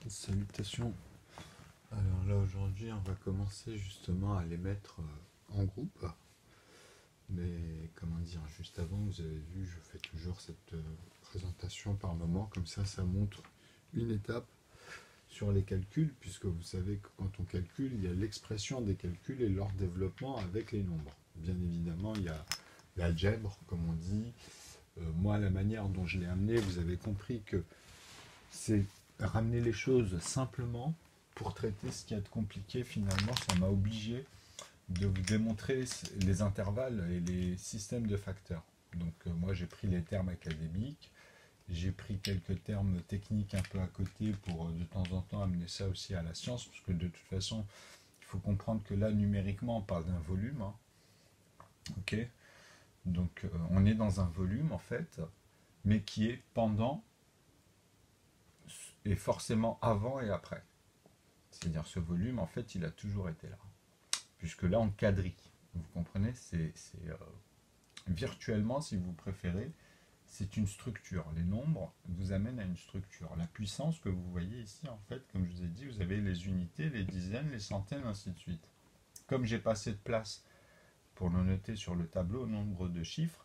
Salutations. Alors là aujourd'hui on va commencer justement à les mettre en groupe. Mais comment dire, juste avant vous avez vu, je fais toujours cette présentation par moment, comme ça montre une étape sur les calculs, puisque vous savez que quand on calcule, il y a l'expression des calculs et leur développement avec les nombres. Bien évidemment, il y a l'algèbre, comme on dit. Moi, la manière dont je l'ai amené, vous avez compris que c'est ramener les choses simplement pour traiter ce qu'il y a de compliqué. Finalement, ça m'a obligé de vous démontrer les intervalles et les systèmes de facteurs. Donc moi j'ai pris les termes académiques, j'ai pris quelques termes techniques un peu à côté pour de temps en temps amener ça aussi à la science, parce que de toute façon il faut comprendre que là numériquement on parle d'un volume, hein. Ok, donc on est dans un volume en fait, mais qui est pendant et forcément avant et après. C'est-à-dire ce volume en fait il a toujours été là, puisque là on quadrille. Vous comprenez, c'est virtuellement, si vous préférez, c'est une structure. Les nombres vous amènent à une structure. La puissance que vous voyez ici, en fait, comme je vous ai dit, vous avez les unités, les dizaines, les centaines, ainsi de suite. Comme j'ai pas assez de place pour le noter sur le tableau, nombre de chiffres,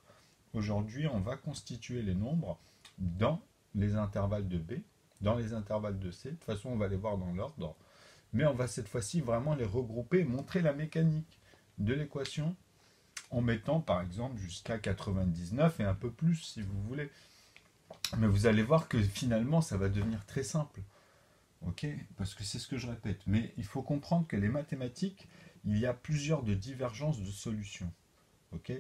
aujourd'hui, on va constituer les nombres dans les intervalles de B, dans les intervalles de C. De toute façon, on va les voir dans l'ordre. Mais on va cette fois-ci vraiment les regrouper, montrer la mécanique de l'équation en mettant par exemple jusqu'à 99 et un peu plus si vous voulez. Mais vous allez voir que finalement ça va devenir très simple. Ok, parce que c'est ce que je répète. Mais il faut comprendre que les mathématiques, il y a plusieurs de divergences de solutions. Ok,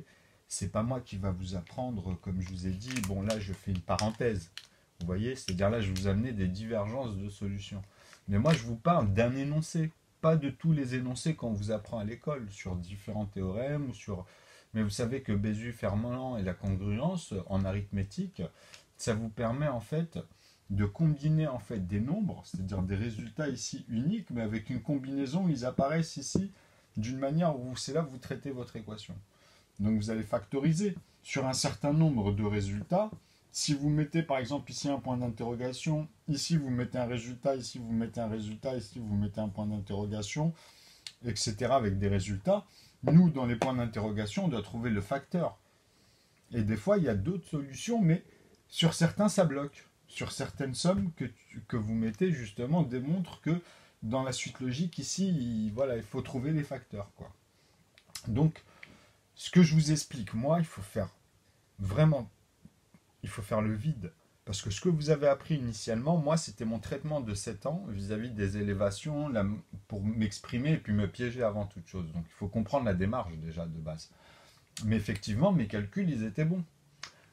c'est pas moi qui va vous apprendre, comme je vous ai dit. Bon là je fais une parenthèse. Vous voyez, c'est-à-dire là je vous amener des divergences de solutions. Mais moi je vous parle d'un énoncé, pas de tous les énoncés qu'on vous apprend à l'école sur différents théorèmes ou sur. Mais vous savez que Bézu, Fermat et la congruence en arithmétique, ça vous permet en fait de combiner en fait des nombres, c'est-à-dire des résultats ici uniques, mais avec une combinaison, ils apparaissent ici d'une manière où c'est là que vous traitez votre équation. Donc vous allez factoriser sur un certain nombre de résultats. Si vous mettez par exemple ici un point d'interrogation, ici vous mettez un résultat, ici vous mettez un résultat, ici vous mettez un point d'interrogation, etc. avec des résultats, nous dans les points d'interrogation, on doit trouver le facteur. Et des fois il y a d'autres solutions, mais sur certains ça bloque. Sur certaines sommes que vous mettez justement démontrent que dans la suite logique ici, voilà, il faut trouver les facteurs, quoi. Donc ce que je vous explique, moi, il faut faire vraiment, il faut faire le vide. Parce que ce que vous avez appris initialement, moi, c'était mon traitement de 7 ans vis-à-vis des élévations, pour m'exprimer et puis me piéger avant toute chose. Donc il faut comprendre la démarche déjà de base. Mais effectivement, mes calculs, ils étaient bons.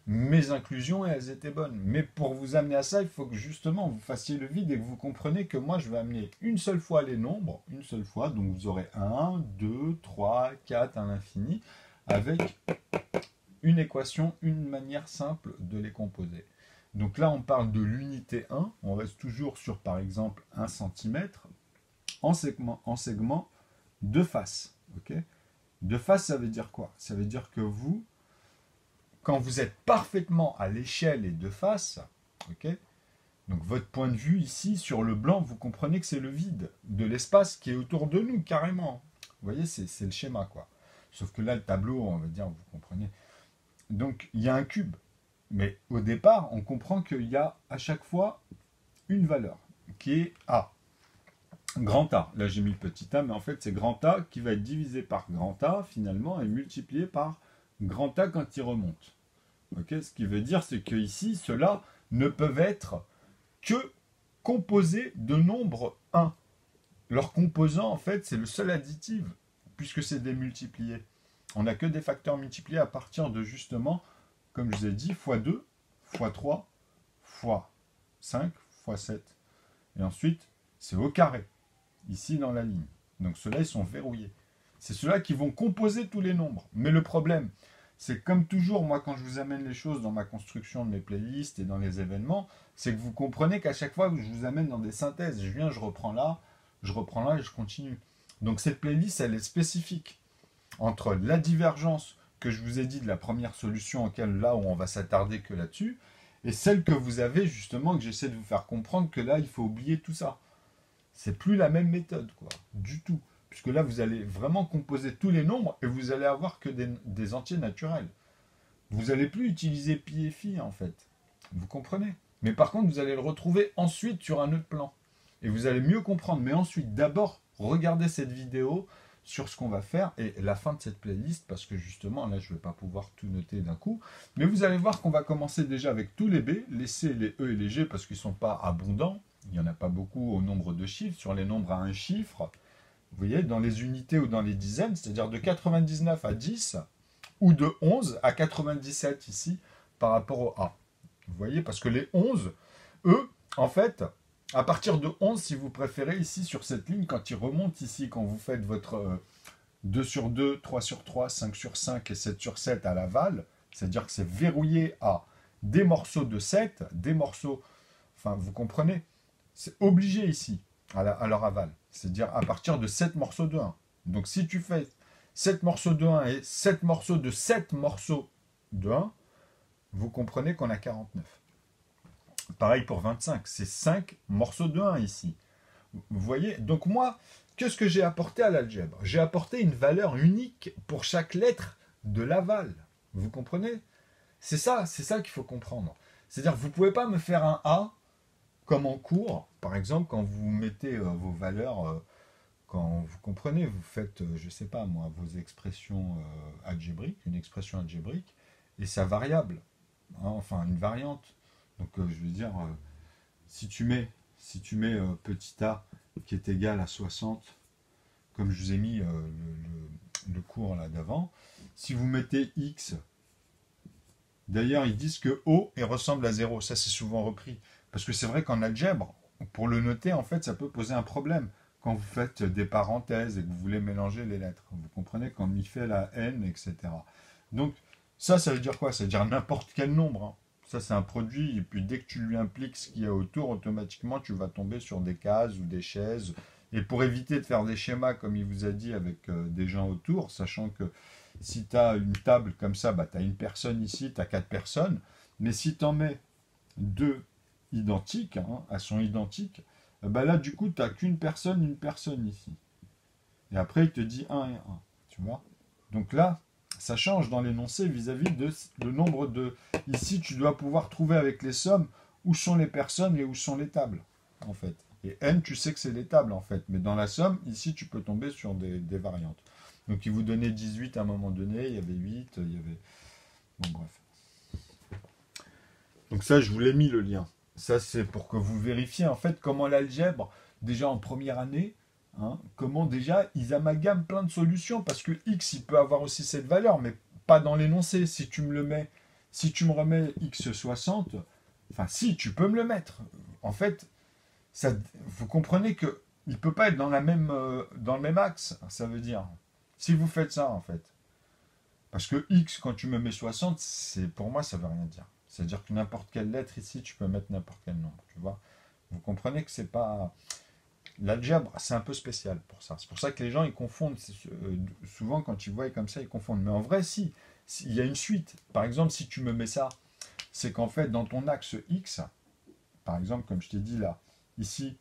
Mes inclusions, elles étaient bonnes. Mais pour vous amener à ça, il faut que justement vous fassiez le vide et que vous compreniez que moi, je vais amener une seule fois les nombres, une seule fois, donc vous aurez 1, 2, 3, 4, à l'infini, avec une équation, une manière simple de les composer. Donc là, on parle de l'unité 1, on reste toujours sur, par exemple, 1 cm, en segment de face. Okay, de face, ça veut dire quoi? Ça veut dire que vous, quand vous êtes parfaitement à l'échelle et de face, okay, donc votre point de vue ici, sur le blanc, vous comprenez que c'est le vide de l'espace qui est autour de nous, carrément. Vous voyez, c'est le schéma, quoi. Sauf que là, le tableau, on va dire, vous comprenez. Donc, il y a un cube. Mais au départ, on comprend qu'il y a à chaque fois une valeur, qui est A. Grand A. Là, j'ai mis le petit a, mais en fait, c'est grand A qui va être divisé par grand A, finalement, et multiplié par grand A quand il remonte. Okay, ce qui veut dire, c'est que ici, ceux-là ne peuvent être que composés de nombres 1. Leur composant, en fait, c'est le seul additif, puisque c'est des multipliés. On n'a que des facteurs multipliés à partir de, justement, comme je vous ai dit, x2, x3, x5, x7. Et ensuite, c'est au carré, ici dans la ligne. Donc ceux-là, ils sont verrouillés. C'est ceux-là qui vont composer tous les nombres. Mais le problème, c'est comme toujours, moi, quand je vous amène les choses dans ma construction de mes playlists et dans les événements, c'est que vous comprenez qu'à chaque fois que je vous amène dans des synthèses, je viens, je reprends là et je continue. Donc cette playlist, elle est spécifique entre la divergence que je vous ai dit de la première solution auquel là où on va s'attarder que là-dessus, et celle que vous avez justement, que j'essaie de vous faire comprendre que là, il faut oublier tout ça. C'est plus la même méthode, quoi, du tout. Puisque là, vous allez vraiment composer tous les nombres et vous allez avoir que des entiers naturels. Vous n'allez plus utiliser pi et phi, en fait. Vous comprenez? Mais par contre, vous allez le retrouver ensuite sur un autre plan. Et vous allez mieux comprendre. Mais ensuite, d'abord, regardez cette vidéo sur ce qu'on va faire et la fin de cette playlist, parce que justement, là, je ne vais pas pouvoir tout noter d'un coup. Mais vous allez voir qu'on va commencer déjà avec tous les B, les C, les E et les G, parce qu'ils ne sont pas abondants. Il n'y en a pas beaucoup au nombre de chiffres. Sur les nombres à un chiffre, vous voyez, dans les unités ou dans les dizaines, c'est-à-dire de 99 à 10, ou de 11 à 97 ici, par rapport au A. Vous voyez, parce que les 11, eux, en fait, à partir de 11, si vous préférez, ici, sur cette ligne, quand ils remontent ici, quand vous faites votre 2 sur 2, 3 sur 3, 5 sur 5 et 7 sur 7 à l'aval, c'est-à-dire que c'est verrouillé à des morceaux de 7, des morceaux, enfin, vous comprenez, c'est obligé ici, à leur aval, c'est-à-dire à partir de 7 morceaux de 1. Donc, si tu fais 7 morceaux de 1 et 7 morceaux de 7 morceaux de 1, vous comprenez qu'on a 49. Pareil pour 25, c'est 5 morceaux de 1 ici. Vous voyez? Donc moi, qu'est-ce que j'ai apporté à l'algèbre? J'ai apporté une valeur unique pour chaque lettre de l'aval. Vous comprenez? C'est ça qu'il faut comprendre. C'est-à-dire que vous ne pouvez pas me faire un A comme en cours, par exemple, quand vous mettez vos valeurs, quand vous comprenez, vous faites, je ne sais pas moi, vos expressions algébriques, une expression algébrique, et sa variable, hein, enfin une variante. Donc je veux dire, si tu mets petit a qui est égal à 60, comme je vous ai mis le cours là d'avant, si vous mettez x, d'ailleurs ils disent que O ressemble à 0, ça c'est souvent repris, parce que c'est vrai qu'en algèbre, pour le noter, en fait, ça peut poser un problème quand vous faites des parenthèses et que vous voulez mélanger les lettres. Vous comprenez, quand il fait la n, etc. Donc ça veut dire quoi? Ça veut dire n'importe quel nombre, hein. Ça, c'est un produit, et puis dès que tu lui impliques ce qu'il y a autour, automatiquement, tu vas tomber sur des cases ou des chaises. Et pour éviter de faire des schémas, comme il vous a dit, avec des gens autour, sachant que si tu as une table comme ça, bah, tu as une personne ici, tu as 4 personnes. Mais si tu en mets 2 identiques, hein, elles sont identiques, bah là, du coup, tu n'as qu'une personne ici. Et après, il te dit 1 et 1. Tu vois? Donc là, ça change dans l'énoncé vis-à-vis de le nombre de... Ici, tu dois pouvoir trouver avec les sommes où sont les personnes et où sont les tables, en fait. Et n, tu sais que c'est les tables, en fait. Mais dans la somme, ici, tu peux tomber sur des variantes. Donc, il vous donnait 18 à un moment donné, il y avait 8, il y avait... Bon, bref. Donc ça, je vous l'ai mis, le lien. Ça, c'est pour que vous vérifiez, en fait, comment l'algèbre, déjà en première année, hein, comment déjà ils amalgament plein de solutions, parce que x il peut avoir aussi cette valeur, mais pas dans l'énoncé. Si tu me remets x 60, enfin si tu peux me le mettre. En fait, ça, vous comprenez que il peut pas être dans le même axe. Ça veut dire si vous faites ça en fait, parce que x quand tu me mets 60, c'est pour moi ça veut rien dire. C'est-à-dire que n'importe quelle lettre ici, tu peux mettre n'importe quel nombre. Tu vois. Vous comprenez que c'est pas l'algèbre, c'est un peu spécial pour ça. C'est pour ça que les gens, ils confondent. Souvent, quand ils voient comme ça, ils confondent. Mais en vrai, si. Il y a une suite. Par exemple, si tu me mets ça, c'est qu'en fait, dans ton axe X, par exemple, comme je t'ai dit là, ici,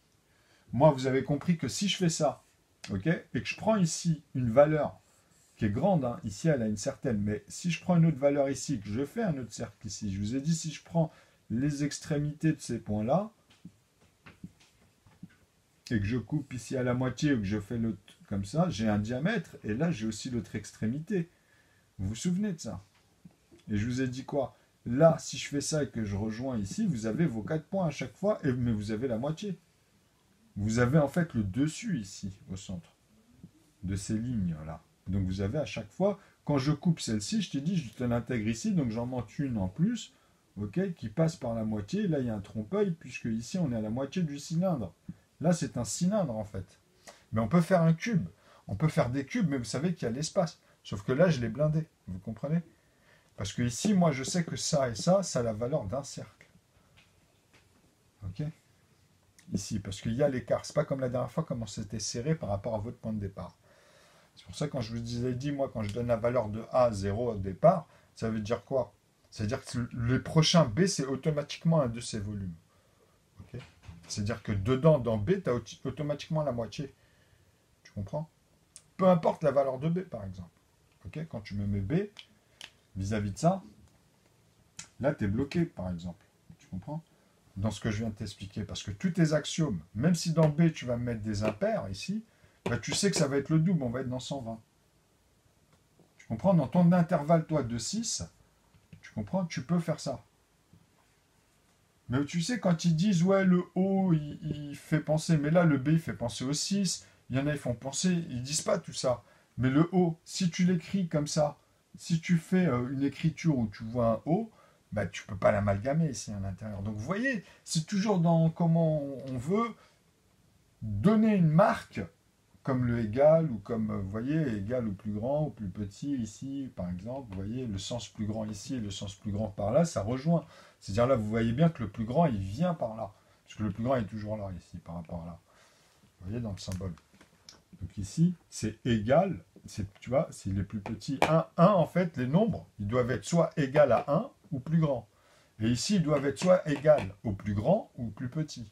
moi, vous avez compris que si je fais ça, ok, et que je prends ici une valeur qui est grande, hein, ici, elle a une certaine, mais si je prends une autre valeur ici, que je fais un autre cercle ici, je vous ai dit, si je prends les extrémités de ces points-là, et que je coupe ici à la moitié ou que je fais l'autre comme ça, j'ai un diamètre et là j'ai aussi l'autre extrémité. Vous vous souvenez de ça? Et je vous ai dit quoi? Là, si je fais ça et que je rejoins ici, vous avez vos 4 points à chaque fois, mais vous avez la moitié. Vous avez en fait le dessus ici, au centre, de ces lignes-là. Donc vous avez à chaque fois, quand je coupe celle-ci, je t'ai dit, je te l'intègre ici, donc j'en monte une en plus, ok, qui passe par la moitié. Là, il y a un trompe-l'œil, puisque ici, on est à la moitié du cylindre. Là, c'est un cylindre, en fait. Mais on peut faire un cube. On peut faire des cubes, mais vous savez qu'il y a l'espace. Sauf que là, je l'ai blindé. Vous comprenez? Parce que ici, moi, je sais que ça et ça a la valeur d'un cercle. Ok? Ici, parce qu'il y a l'écart. C'est pas comme la dernière fois, comment c'était serré par rapport à votre point de départ. C'est pour ça, quand je vous ai dit, moi, quand je donne la valeur de A, 0 au départ, ça veut dire quoi? C'est-à-dire que le prochain B, c'est automatiquement un de ces volumes. Okay. C'est-à-dire que dedans, dans B, tu as automatiquement la moitié. Tu comprends? Peu importe la valeur de B, par exemple. Okay. Quand tu me mets B, vis-à-vis de ça, là, tu es bloqué, par exemple. Tu comprends? Dans ce que je viens de t'expliquer. Parce que tous tes axiomes, même si dans B, tu vas mettre des impairs, ici, bah, tu sais que ça va être le double, on va être dans 120. Tu comprends? Dans ton intervalle, toi, de 6, tu comprends? Tu peux faire ça. Mais tu sais, quand ils disent, ouais, le O, il fait penser, mais là, le B, il fait penser au 6, il y en a, ils font penser, ils disent pas tout ça. Mais le O, si tu l'écris comme ça, si tu fais une écriture où tu vois un O, bah, tu peux pas l'amalgamer ici à l'intérieur. Donc, vous voyez, c'est toujours dans comment on veut donner une marque, comme le égal, ou comme, vous voyez, égal ou plus grand, ou plus petit, ici, par exemple, vous voyez, le sens plus grand ici et le sens plus grand par là, ça rejoint. C'est-à-dire là, vous voyez bien que le plus grand, il vient par là. Parce que le plus grand est toujours là, ici, par rapport à là. Vous voyez, dans le symbole. Donc ici, c'est égal, tu vois, s'il est plus petit. 1, en fait, les nombres, ils doivent être soit égal à 1 ou plus grand. Et ici, ils doivent être soit égal au plus grand ou au plus petit.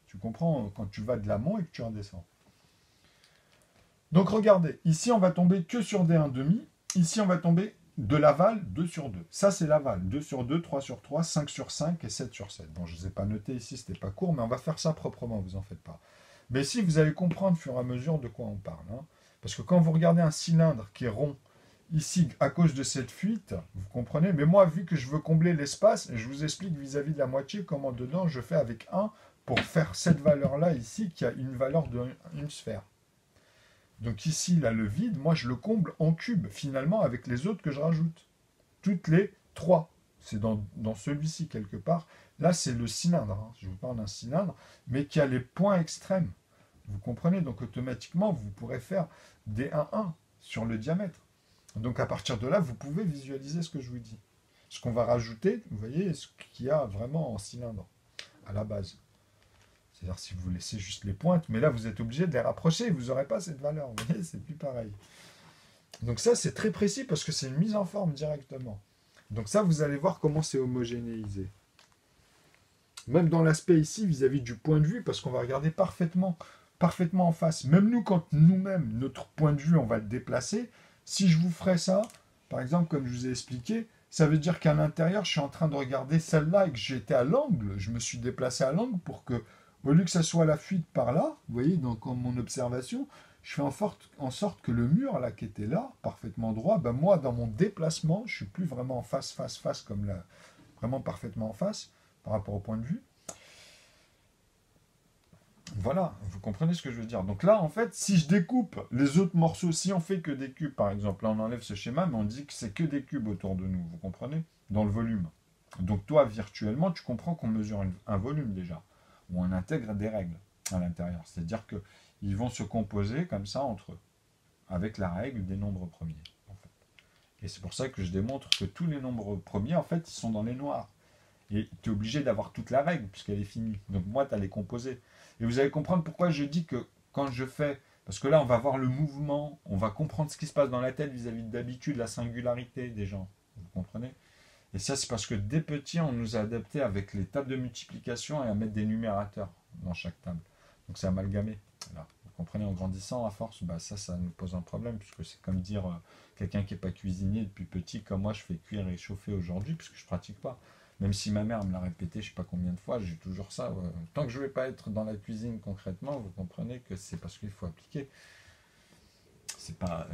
Tu comprends quand tu vas de l'amont et que tu redescends. Donc regardez, ici, on va tomber que sur des 1,5. Ici, on va tomber de l'aval, 2 sur 2. Ça, c'est l'aval. 2 sur 2, 3 sur 3, 5 sur 5 et 7 sur 7. Bon, je ne les ai pas notés ici, c'était pas court, mais on va faire ça proprement, vous en faites pas. Mais ici, vous allez comprendre au fur et à mesure de quoi on parle. Hein. Parce que quand vous regardez un cylindre qui est rond, ici, à cause de cette fuite, vous comprenez, mais moi, vu que je veux combler l'espace, je vous explique vis-à-vis de la moitié comment dedans je fais avec 1 pour faire cette valeur-là ici, qui a une valeur d'une sphère. Donc ici, là, le vide, moi, je le comble en cube, finalement, avec les autres que je rajoute. Toutes les 3. C'est dans celui-ci, quelque part. Là, c'est le cylindre. Hein. Je vous parle d'un cylindre, mais qui a les points extrêmes. Vous comprenez? Donc, automatiquement, vous pourrez faire des 1,1 sur le diamètre. Donc, à partir de là, vous pouvez visualiser ce que je vous dis. Ce qu'on va rajouter, vous voyez, ce qu'il y a vraiment en cylindre, à la base. C'est-à-dire si vous laissez juste les pointes, mais là vous êtes obligé de les rapprocher, vous n'aurez pas cette valeur, vous voyez, c'est plus pareil. Donc ça c'est très précis parce que c'est une mise en forme directement. Donc ça vous allez voir comment c'est homogénéisé. Même dans l'aspect ici vis-à-vis du point de vue, parce qu'on va regarder parfaitement en face. Même nous, quand nous-mêmes, notre point de vue, on va le déplacer, si je vous ferais ça, par exemple comme je vous ai expliqué, ça veut dire qu'à l'intérieur, je suis en train de regarder celle-là et que j'étais à l'angle, je me suis déplacé à l'angle pour que au lieu que ça soit la fuite par là, vous voyez, donc en mon observation, je fais en sorte que le mur là qui était là, parfaitement droit, ben moi dans mon déplacement, je suis plus vraiment en face, comme là, vraiment parfaitement en face par rapport au point de vue. Voilà, vous comprenez ce que je veux dire. Donc là, en fait, si je découpe les autres morceaux, si on fait que des cubes, par exemple, là on enlève ce schéma, mais on dit que c'est que des cubes autour de nous, vous comprenez? Dans le volume. Donc toi, virtuellement, tu comprends qu'on mesure un volume déjà. Où on intègre des règles à l'intérieur. C'est-à-dire qu'ils vont se composer comme ça entre eux, avec la règle des nombres premiers. En fait. Et c'est pour ça que je démontre que tous les nombres premiers, en fait, ils sont dans les noirs. Et tu es obligé d'avoir toute la règle, puisqu'elle est finie. Donc moi, tu as les composés. Et vous allez comprendre pourquoi je dis que quand je fais... Parce que là, on va voir le mouvement, on va comprendre ce qui se passe dans la tête vis-à-vis d'habitude, la singularité des gens. Vous comprenez? Et ça, c'est parce que dès petit, on nous a adapté avec les tables de multiplication et à mettre des numérateurs dans chaque table. Donc c'est amalgamé. Voilà. Vous comprenez, en grandissant, à force, bah, ça nous pose un problème, puisque c'est comme dire quelqu'un qui n'est pas cuisinier depuis petit, comme moi, je fais cuire et chauffer aujourd'hui, puisque je ne pratique pas. Même si ma mère me l'a répété, je ne sais pas combien de fois, j'ai toujours ça. Tant que je ne vais pas être dans la cuisine concrètement, vous comprenez que c'est parce qu'il faut appliquer. C'est pas,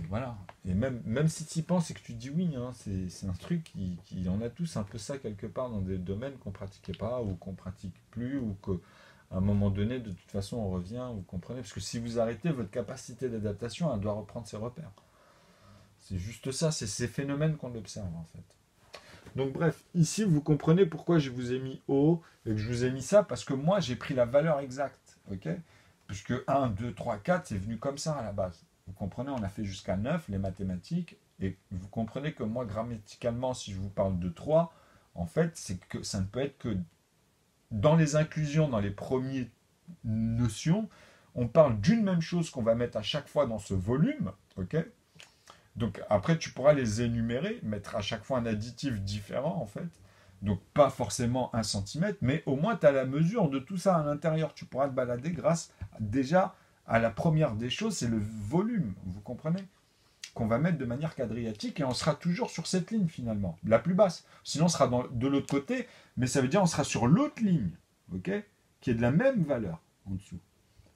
voilà. Et même si tu y penses et que tu dis oui, hein, c'est un truc qui en a tous un peu ça quelque part dans des domaines qu'on pratiquait pas ou qu'on pratique plus ou qu'à un moment donné, de toute façon, on revient, vous comprenez? Parce que si vous arrêtez, votre capacité d'adaptation, elle doit reprendre ses repères. C'est juste ça, c'est ces phénomènes qu'on observe en fait. Donc bref, ici vous comprenez pourquoi je vous ai mis O et que je vous ai mis ça, parce que moi j'ai pris la valeur exacte, ok? Puisque 1, 2, 3, 4, c'est venu comme ça à la base. Vous comprenez, on a fait jusqu'à 9, les mathématiques, et vous comprenez que moi, grammaticalement, si je vous parle de 3, en fait, c'est que ça ne peut être que dans les inclusions, dans les premières notions, on parle d'une même chose qu'on va mettre à chaque fois dans ce volume, ok? Donc après, tu pourras les énumérer, mettre à chaque fois un additif différent en fait. Donc pas forcément 1 cm, mais au moins tu as la mesure de tout ça à l'intérieur. Tu pourras te balader grâce déjà à la première des choses, c'est le volume, vous comprenez? Qu'on va mettre de manière quadrillatique et on sera toujours sur cette ligne finalement, la plus basse. Sinon on sera de l'autre côté, mais ça veut dire on sera sur l'autre ligne, ok? Qui est de la même valeur en dessous.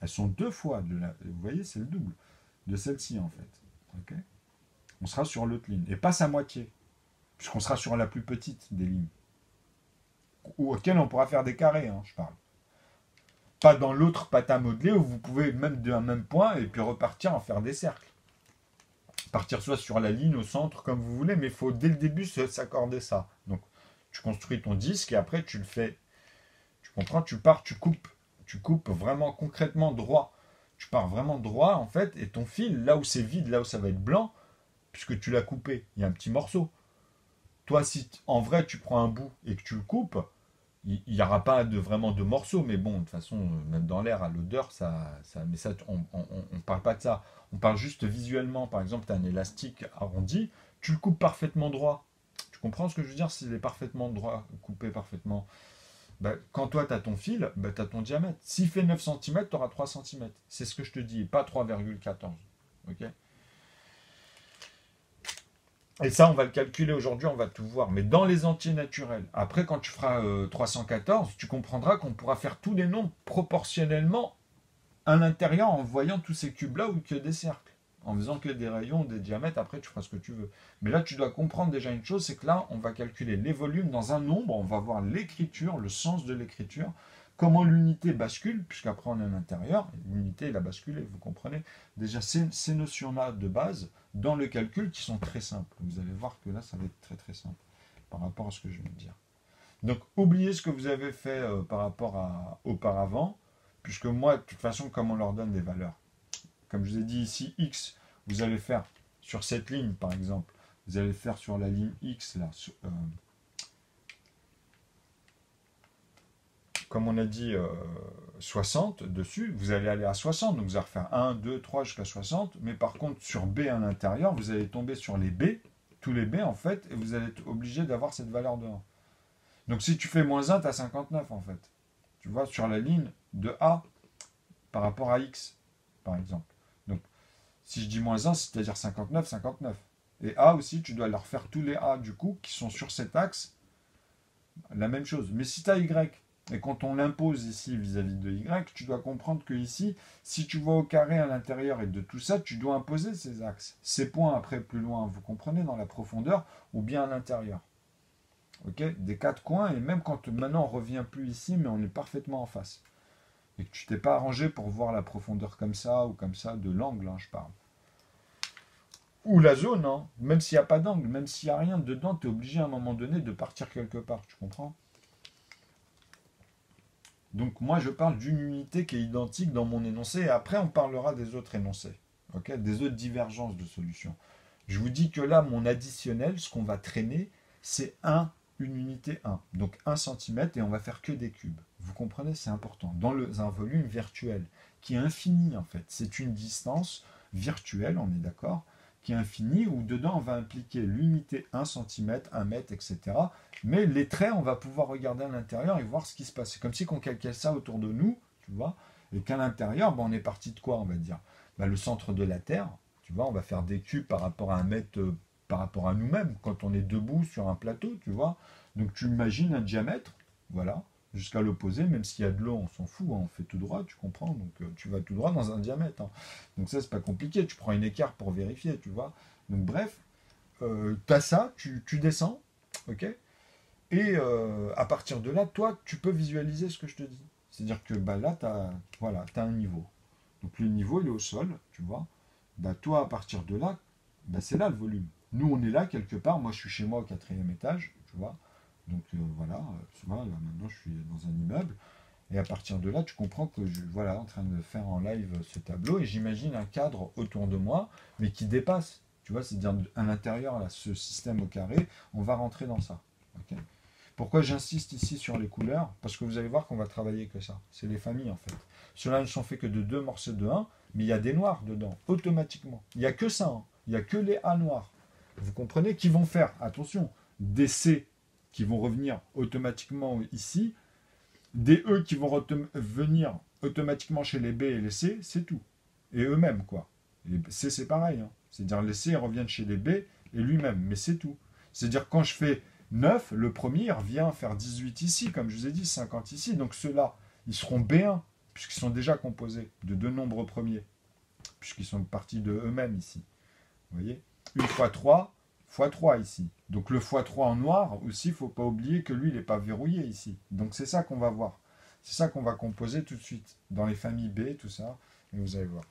Elles sont deux fois, vous voyez, c'est le double de celle-ci en fait. Ok, on sera sur l'autre ligne, et pas sa moitié, puisqu'on sera sur la plus petite des lignes, ou auquel on pourra faire des carrés, hein, je parle. Pas dans l'autre pâte à modeler où vous pouvez même d'un même point et puis repartir en faire des cercles. Partir soit sur la ligne, au centre, comme vous voulez, mais il faut dès le début s'accorder ça. Donc tu construis ton disque et après tu le fais. Tu comprends? Tu pars, tu coupes. Tu coupes vraiment concrètement droit. Tu pars vraiment droit en fait, et ton fil, là où c'est vide, là où ça va être blanc, puisque tu l'as coupé, il y a un petit morceau. Toi, si en vrai tu prends un bout et que tu le coupes, il n'y aura pas vraiment de morceaux, mais bon, de toute façon, même dans l'air, à l'odeur, mais ça, on ne parle pas de ça. On parle juste visuellement. Par exemple, tu as un élastique arrondi, tu le coupes parfaitement droit. Tu comprends ce que je veux dire? S'il est parfaitement droit, coupé parfaitement, bah, quand toi, tu as ton fil, bah, tu as ton diamètre. S'il fait 9 cm, tu auras 3 cm. C'est ce que je te dis, pas 3,14. Ok? Et ça, on va le calculer aujourd'hui, on va tout voir. Mais dans les entiers naturels, après, quand tu feras 314, tu comprendras qu'on pourra faire tous les nombres proportionnellement à l'intérieur en voyant tous ces cubes-là ou que des cercles. En faisant que des rayons, des diamètres, après, tu feras ce que tu veux. Mais là, tu dois comprendre déjà une chose, c'est que là, on va calculer les volumes dans un nombre, on va voir l'écriture, le sens de l'écriture, comment l'unité bascule, puisqu'après on est à l'intérieur, l'unité, elle a basculé, vous comprenez? Déjà, ces notions-là de base, dans le calcul, qui sont très simples. Vous allez voir que là, ça va être très très simple par rapport à ce que je viens de dire. Donc, oubliez ce que vous avez fait par rapport à auparavant, puisque moi, de toute façon, comme on leur donne des valeurs, comme je vous ai dit ici, x, vous allez faire sur cette ligne, par exemple, vous allez faire sur la ligne x, là, comme on a dit 60 dessus, vous allez aller à 60, donc vous allez refaire 1, 2, 3 jusqu'à 60, mais par contre sur B à l'intérieur, vous allez tomber sur les B, tous les B en fait, et vous allez être obligé d'avoir cette valeur de 1. Donc si tu fais moins 1, tu as 59 en fait. Tu vois, sur la ligne de A par rapport à X, par exemple. Donc si je dis moins 1, c'est-à-dire 59, 59. Et A aussi, tu dois leur faire tous les A du coup, qui sont sur cet axe, la même chose. Mais si tu as Y, et quand on l'impose ici vis-à-vis de Y, tu dois comprendre que ici, si tu vas au carré à l'intérieur et de tout ça, tu dois imposer ces axes. Ces points après plus loin, vous comprenez, dans la profondeur ou bien à l'intérieur. Ok, des quatre coins, et même quand maintenant on revient plus ici, mais on est parfaitement en face. Et que tu t'es pas arrangé pour voir la profondeur comme ça ou comme ça, de l'angle, hein, je parle. Ou la zone, hein. Même s'il n'y a pas d'angle, même s'il n'y a rien dedans, tu es obligé à un moment donné de partir quelque part, tu comprends? Donc moi je parle d'une unité qui est identique dans mon énoncé, et après on parlera des autres énoncés, okay, des autres divergences de solutions. Je vous dis que là, mon additionnel, ce qu'on va traîner, c'est une unité 1, donc 1 cm, et on va faire que des cubes. Vous comprenez, c'est important. Dans un volume virtuel, qui est infini en fait. C'est une distance virtuelle, on est d'accord, qui est infinie, où dedans on va impliquer l'unité 1 cm, 1 mètre, etc. Mais les traits, on va pouvoir regarder à l'intérieur et voir ce qui se passe. C'est comme si on calquait ça autour de nous, tu vois, et qu'à l'intérieur, on est parti de quoi, on va dire? Le centre de la Terre, tu vois, on va faire des cubes par rapport à un mètre, par rapport à nous-mêmes, quand on est debout sur un plateau, tu vois. Donc tu imagines un diamètre, voilà, jusqu'à l'opposé, même s'il y a de l'eau, on s'en fout, hein, on fait tout droit, tu comprends, donc tu vas tout droit dans un diamètre. Hein. Donc ça, c'est pas compliqué, tu prends une écart pour vérifier, tu vois. Donc bref, tu as ça, tu descends, ok. Et à partir de là, toi, tu peux visualiser ce que je te dis. C'est-à-dire que bah, là, tu as, voilà, un niveau. Donc le niveau, il est au sol, tu vois. Bah, toi, à partir de là, bah, c'est là le volume. Nous, on est là quelque part. Moi, je suis chez moi au 4e étage, tu vois. Donc voilà, tu vois, là, maintenant, je suis dans un immeuble. Et à partir de là, tu comprends que je suis voilà, en train de faire en live ce tableau. Et j'imagine un cadre autour de moi, mais qui dépasse. Tu vois, c'est-à-dire à l'intérieur, là, ce système au carré, on va rentrer dans ça. Okay. Pourquoi j'insiste ici sur les couleurs? Parce que vous allez voir qu'on va travailler que ça. C'est les familles en fait. Ceux-là ne sont faits que de 2 morceaux de 1, mais il y a des noirs dedans, automatiquement. Il n'y a que ça. Hein. Il n'y a que les A noirs. Vous comprenez? Qui vont faire, attention, des C qui vont revenir automatiquement ici, des E qui vont venir automatiquement chez les B et les C, c'est tout. Et eux-mêmes, quoi. Les C, c'est pareil. Hein. C'est-à-dire les C reviennent chez les B et lui-même, mais c'est tout. C'est-à-dire quand je fais 9, le premier il revient faire 18 ici, comme je vous ai dit, 50 ici. Donc ceux-là, ils seront B1, puisqu'ils sont déjà composés de deux nombres premiers, puisqu'ils sont partis de eux-mêmes ici. Vous voyez? 1 fois 3, fois 3 ici. Donc le fois 3 en noir, aussi, il ne faut pas oublier que lui, il n'est pas verrouillé ici. Donc c'est ça qu'on va voir. C'est ça qu'on va composer tout de suite, dans les familles B, tout ça, et vous allez voir.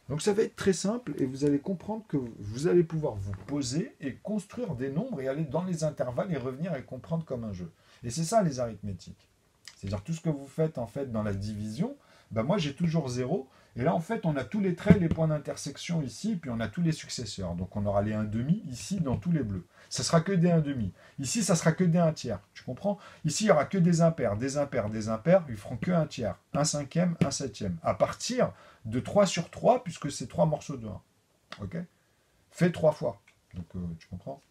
Donc ça va être très simple, et vous allez comprendre que vous allez pouvoir vous poser et construire des nombres, et aller dans les intervalles, et revenir et comprendre comme un jeu. Et c'est ça les arithmétiques. C'est-à-dire tout ce que vous faites en fait dans la division, ben moi j'ai toujours 0, et là en fait on a tous les traits, les points d'intersection ici, puis on a tous les successeurs. Donc on aura les 1/2 ici dans tous les bleus. Ça sera que des 1/2. Ici ça sera que des 1/3. Tu comprends? Ici il n'y aura que des impairs, des impairs, des impairs, ils feront que 1/3, 1/5, 1/7. À partir de 3 sur 3, puisque c'est 3 morceaux de 1. Ok? Fait 3 fois. Donc tu comprends?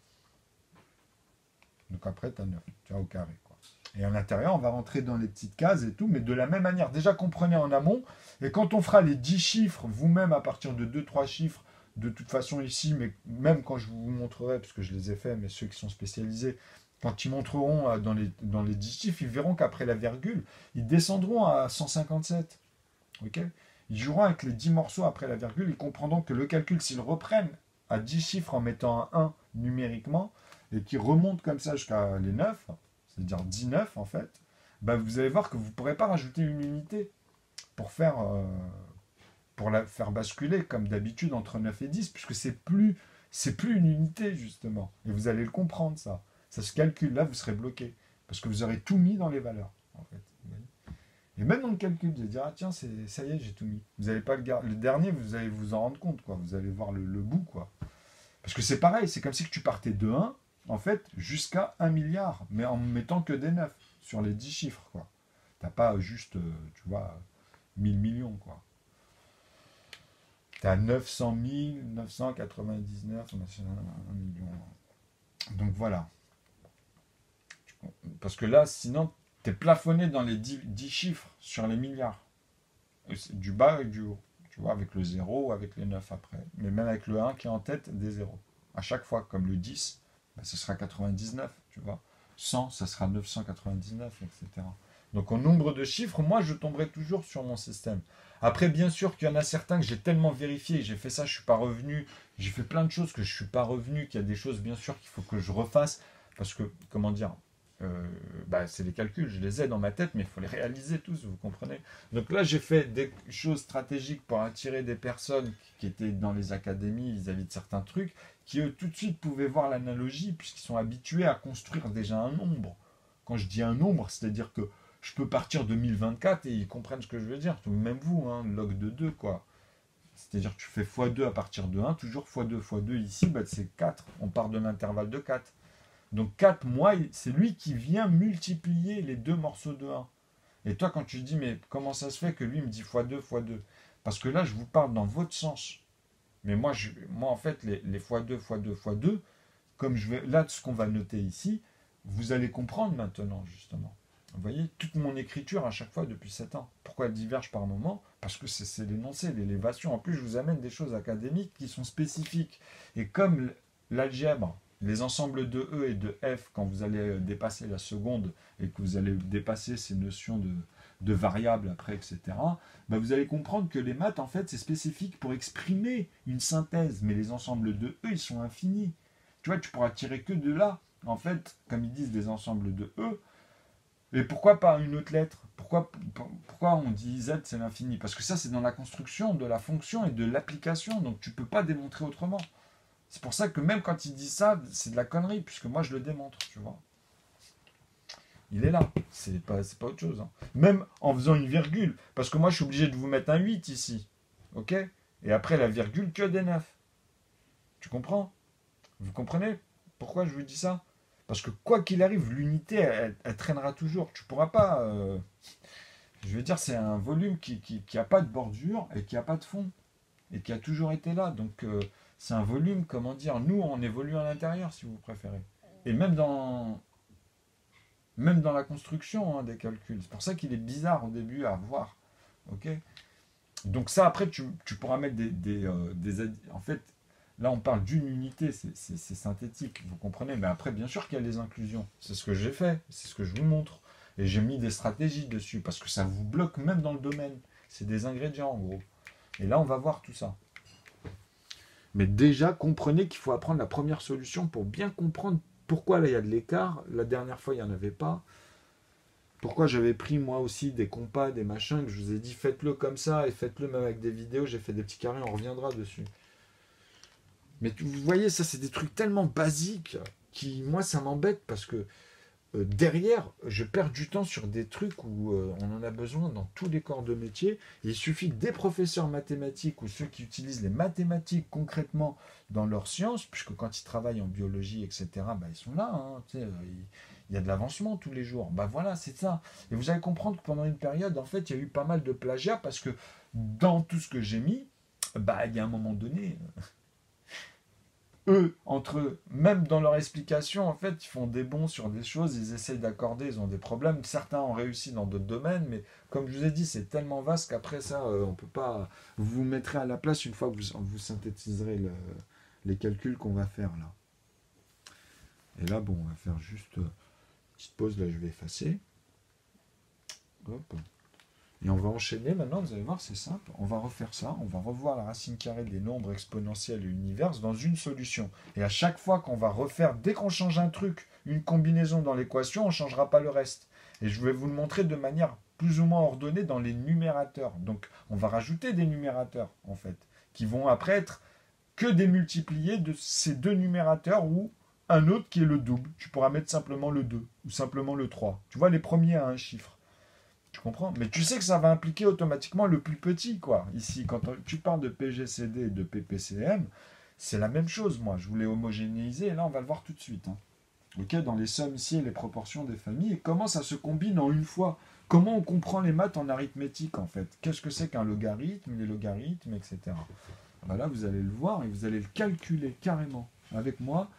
Donc après tu as 9, tu as au carré. Et à l'intérieur, on va rentrer dans les petites cases et tout, mais de la même manière. Déjà, comprenez en amont. Et quand on fera les 10 chiffres, vous-même, à partir de 2-3 chiffres, de toute façon ici, mais même quand je vous montrerai, parce que je les ai faits, mais ceux qui sont spécialisés, quand ils montreront dans les 10 chiffres, ils verront qu'après la virgule, ils descendront à 157. Ok? Ils joueront avec les 10 morceaux après la virgule. Ils comprendront que le calcul, s'ils reprennent à 10 chiffres en mettant un 1 numériquement, et qu'ils remontent comme ça jusqu'à les 9, c'est-à-dire 19 en fait, bah vous allez voir que vous ne pourrez pas rajouter une unité pour la faire basculer comme d'habitude entre 9 et 10, puisque c'est plus une unité justement. Et vous allez le comprendre ça. Ça se calcule, là vous serez bloqué, parce que vous aurez tout mis dans les valeurs en fait. Et même dans le calcul, vous allez dire, ah tiens, ça y est, j'ai tout mis. Vous n'allez pas le dernier, vous allez vous en rendre compte, quoi. Vous allez voir le bout, quoi. Parce que c'est pareil, c'est comme si tu partais de 1, en fait, jusqu'à 1 milliard, mais en mettant que des 9 sur les 10 chiffres, quoi. T'as pas juste, tu vois, 1000 millions, quoi. T'as 900 000, 999, 1 million. Donc voilà. Parce que là, sinon, t'es plafonné dans les 10 chiffres sur les milliards. Du bas et du haut. Tu vois, avec le 0, avec les 9 après. Mais même avec le 1 qui est en tête des 0. À chaque fois, comme le 10, ben, ce sera 99, tu vois. 100, ça sera 999, etc. Donc au nombre de chiffres, moi je tomberai toujours sur mon système. Après, bien sûr qu'il y en a certains que j'ai tellement vérifié, j'ai fait ça, je ne suis pas revenu, j'ai fait plein de choses que je ne suis pas revenu, qu'il y a des choses bien sûr qu'il faut que je refasse, parce que, comment dire, c'est les calculs, je les ai dans ma tête, mais il faut les réaliser tous, vous comprenez. Donc là, j'ai fait des choses stratégiques pour attirer des personnes qui étaient dans les académies vis-à-vis de certains trucs, qui eux tout de suite pouvaient voir l'analogie, puisqu'ils sont habitués à construire déjà un nombre. Quand je dis un nombre, c'est-à-dire que je peux partir de 1024 et ils comprennent ce que je veux dire. Même vous, hein, log de 2, quoi. C'est-à-dire que tu fais x2 à partir de 1, toujours x2, x2 ici, bah, c'est 4. On part de l'intervalle de 4. Donc 4, moi, c'est lui qui vient multiplier les deux morceaux de 1. Et toi, quand tu dis, mais comment ça se fait que lui me dit x2, x2? Parce que là, je vous parle dans votre sens. Mais moi en fait, les x2, x2, x2, comme je vais, là, ce qu'on va noter ici, vous allez comprendre maintenant, justement. Vous voyez, toute mon écriture à chaque fois depuis 7 ans. Pourquoi elle diverge par moment? Parce que c'est l'énoncé, l'élévation. En plus, je vous amène des choses académiques qui sont spécifiques. Et comme l'algèbre, les ensembles de E et de F, quand vous allez dépasser la seconde et que vous allez dépasser ces notions de variables après, etc., bah vous allez comprendre que les maths, en fait, c'est spécifique pour exprimer une synthèse. Mais les ensembles de E, ils sont infinis. Tu vois, tu pourras tirer que de là. En fait, comme ils disent des ensembles de E, et pourquoi pas une autre lettre? Pourquoi on dit Z, c'est l'infini? Parce que ça, c'est dans la construction de la fonction et de l'application, donc tu ne peux pas démontrer autrement. C'est pour ça que même quand il dit ça, c'est de la connerie, puisque moi, je le démontre, tu vois. Il est là, c'est pas autre chose. Hein. Même en faisant une virgule, parce que moi, je suis obligé de vous mettre un 8 ici, ok? Et après la virgule, que des 9. Tu comprends? Vous comprenez pourquoi je vous dis ça? Parce que quoi qu'il arrive, l'unité, elle traînera toujours. Tu ne pourras pas... je veux dire, c'est un volume qui n'a pas de bordure et qui n'a pas de fond. Et qui a toujours été là. Donc, c'est un volume, comment dire, nous on évolue à l'intérieur si vous préférez. Et même dans la construction hein, des calculs. C'est pour ça qu'il est bizarre au début à voir. Ok. Donc ça après tu pourras mettre en fait, là on parle d'une unité, c'est synthétique, vous comprenez. Mais après bien sûr qu'il y a des inclusions. C'est ce que j'ai fait, c'est ce que je vous montre. Et j'ai mis des stratégies dessus, parce que ça vous bloque même dans le domaine. C'est des ingrédients en gros. Et là on va voir tout ça. Mais déjà, comprenez qu'il faut apprendre la première solution pour bien comprendre pourquoi là il y a de l'écart. La dernière fois, il n'y en avait pas. Pourquoi j'avais pris moi aussi des compas, des machins, que je vous ai dit faites-le comme ça et faites-le même avec des vidéos. J'ai fait des petits carrés, on reviendra dessus. Mais vous voyez, ça c'est des trucs tellement basiques qui, moi, ça m'embête parce que derrière, je perds du temps sur des trucs où on en a besoin dans tous les corps de métier. Il suffit que des professeurs mathématiques ou ceux qui utilisent les mathématiques concrètement dans leurs sciences, puisque quand ils travaillent en biologie, etc., bah, ils sont là. Hein, il y a de l'avancement tous les jours. Bah voilà, c'est ça. Et vous allez comprendre que pendant une période, en fait, il y a eu pas mal de plagiat parce que dans tout ce que j'ai mis, bah, il y a un moment donné, eux, entre eux, même dans leur explication, en fait, ils font des bons sur des choses, ils essayent d'accorder, ils ont des problèmes. Certains ont réussi dans d'autres domaines, mais comme je vous ai dit, c'est tellement vaste qu'après ça, on peut pas. Vous vous mettrez à la place une fois que vous synthétiserez les calculs qu'on va faire là. Et là, bon, on va faire juste une petite pause, là, je vais effacer. Hop. Et on va enchaîner maintenant, vous allez voir, c'est simple. On va refaire ça, on va revoir la racine carrée des nombres exponentiels et univers dans une solution. Et à chaque fois qu'on va refaire, dès qu'on change un truc, une combinaison dans l'équation, on ne changera pas le reste. Et je vais vous le montrer de manière plus ou moins ordonnée dans les numérateurs. Donc on va rajouter des numérateurs, en fait, qui vont après être que des multipliés de ces deux numérateurs ou un autre qui est le double. Tu pourras mettre simplement le 2 ou simplement le 3. Tu vois, les premiers à un chiffre. Tu comprends? Mais tu sais que ça va impliquer automatiquement le plus petit, quoi. Ici, quand tu parles de PGCD et de PPCM, c'est la même chose, moi. Je voulais homogénéiser, et là, on va le voir tout de suite. Hein. Ok, dans les sommes ici et les proportions des familles, et comment ça se combine en une fois? Comment on comprend les maths en arithmétique, en fait? Qu'est-ce que c'est qu'un logarithme, les logarithmes, etc. Ben là, vous allez le voir et vous allez le calculer carrément avec moi.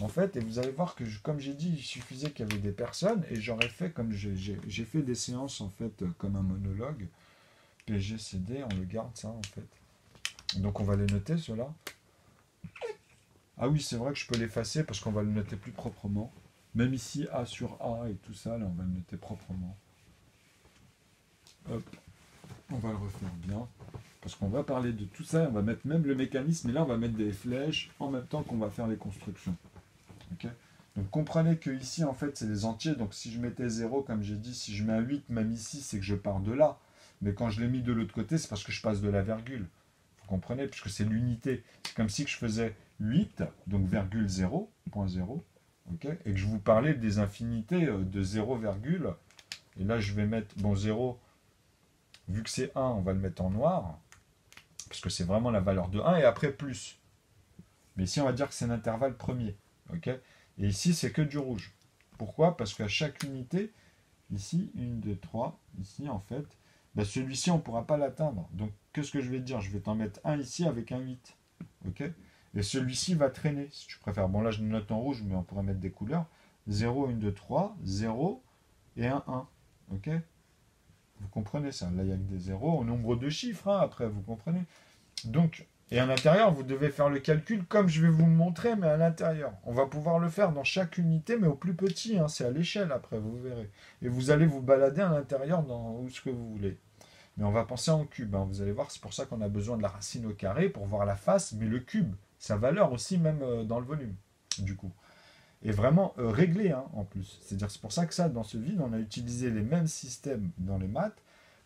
En fait, et vous allez voir que, comme j'ai dit, il suffisait qu'il y avait des personnes, et j'aurais fait comme j'ai fait des séances, en fait, comme un monologue. PGCD, on le garde, ça, en fait. Donc, on va les noter, ceux-là. Ah oui, c'est vrai que je peux l'effacer, parce qu'on va le noter plus proprement. Même ici, A sur A et tout ça, là, on va le noter proprement. Hop, on va le refaire bien. Parce qu'on va parler de tout ça, on va mettre même le mécanisme, et là, on va mettre des flèches, en même temps qu'on va faire les constructions. Okay. Donc comprenez que ici en fait c'est des entiers, donc si je mettais 0 comme j'ai dit, si je mets un 8 même ici c'est que je pars de là, mais quand je l'ai mis de l'autre côté c'est parce que je passe de la virgule, vous comprenez, puisque c'est l'unité, c'est comme si je faisais 8, donc virgule 0, point 0, okay, et que je vous parlais des infinités de 0, virgule, et là je vais mettre, bon 0, vu que c'est 1 on va le mettre en noir, parce que c'est vraiment la valeur de 1, et après plus, mais ici on va dire que c'est l'intervalle premier. Okay, et ici, c'est que du rouge. Pourquoi? Parce qu'à chaque unité, ici, 1, 2, 3, ici, en fait, ben celui-ci, on ne pourra pas l'atteindre. Donc, qu'est-ce que je vais te dire? Je vais t'en mettre un ici avec un 8. Okay, et celui-ci va traîner, si tu préfères. Bon, là, je le note en rouge, mais on pourrait mettre des couleurs. 0, 1, 2, 3, 0 et un 1. Okay, vous comprenez ça? Là, il n'y a que des zéros au nombre de chiffres, hein, après, vous comprenez? Donc, et à l'intérieur, vous devez faire le calcul comme je vais vous le montrer, mais à l'intérieur. On va pouvoir le faire dans chaque unité, mais au plus petit. Hein, c'est à l'échelle après, vous verrez. Et vous allez vous balader à l'intérieur dans où ce que vous voulez. Mais on va penser en cube. Hein, vous allez voir, c'est pour ça qu'on a besoin de la racine au carré pour voir la face, mais le cube, sa valeur aussi, même dans le volume, du coup. Et vraiment réglé, hein, en plus. C'est-à-dire, c'est pour ça que ça, dans ce vide, on a utilisé les mêmes systèmes dans les maths,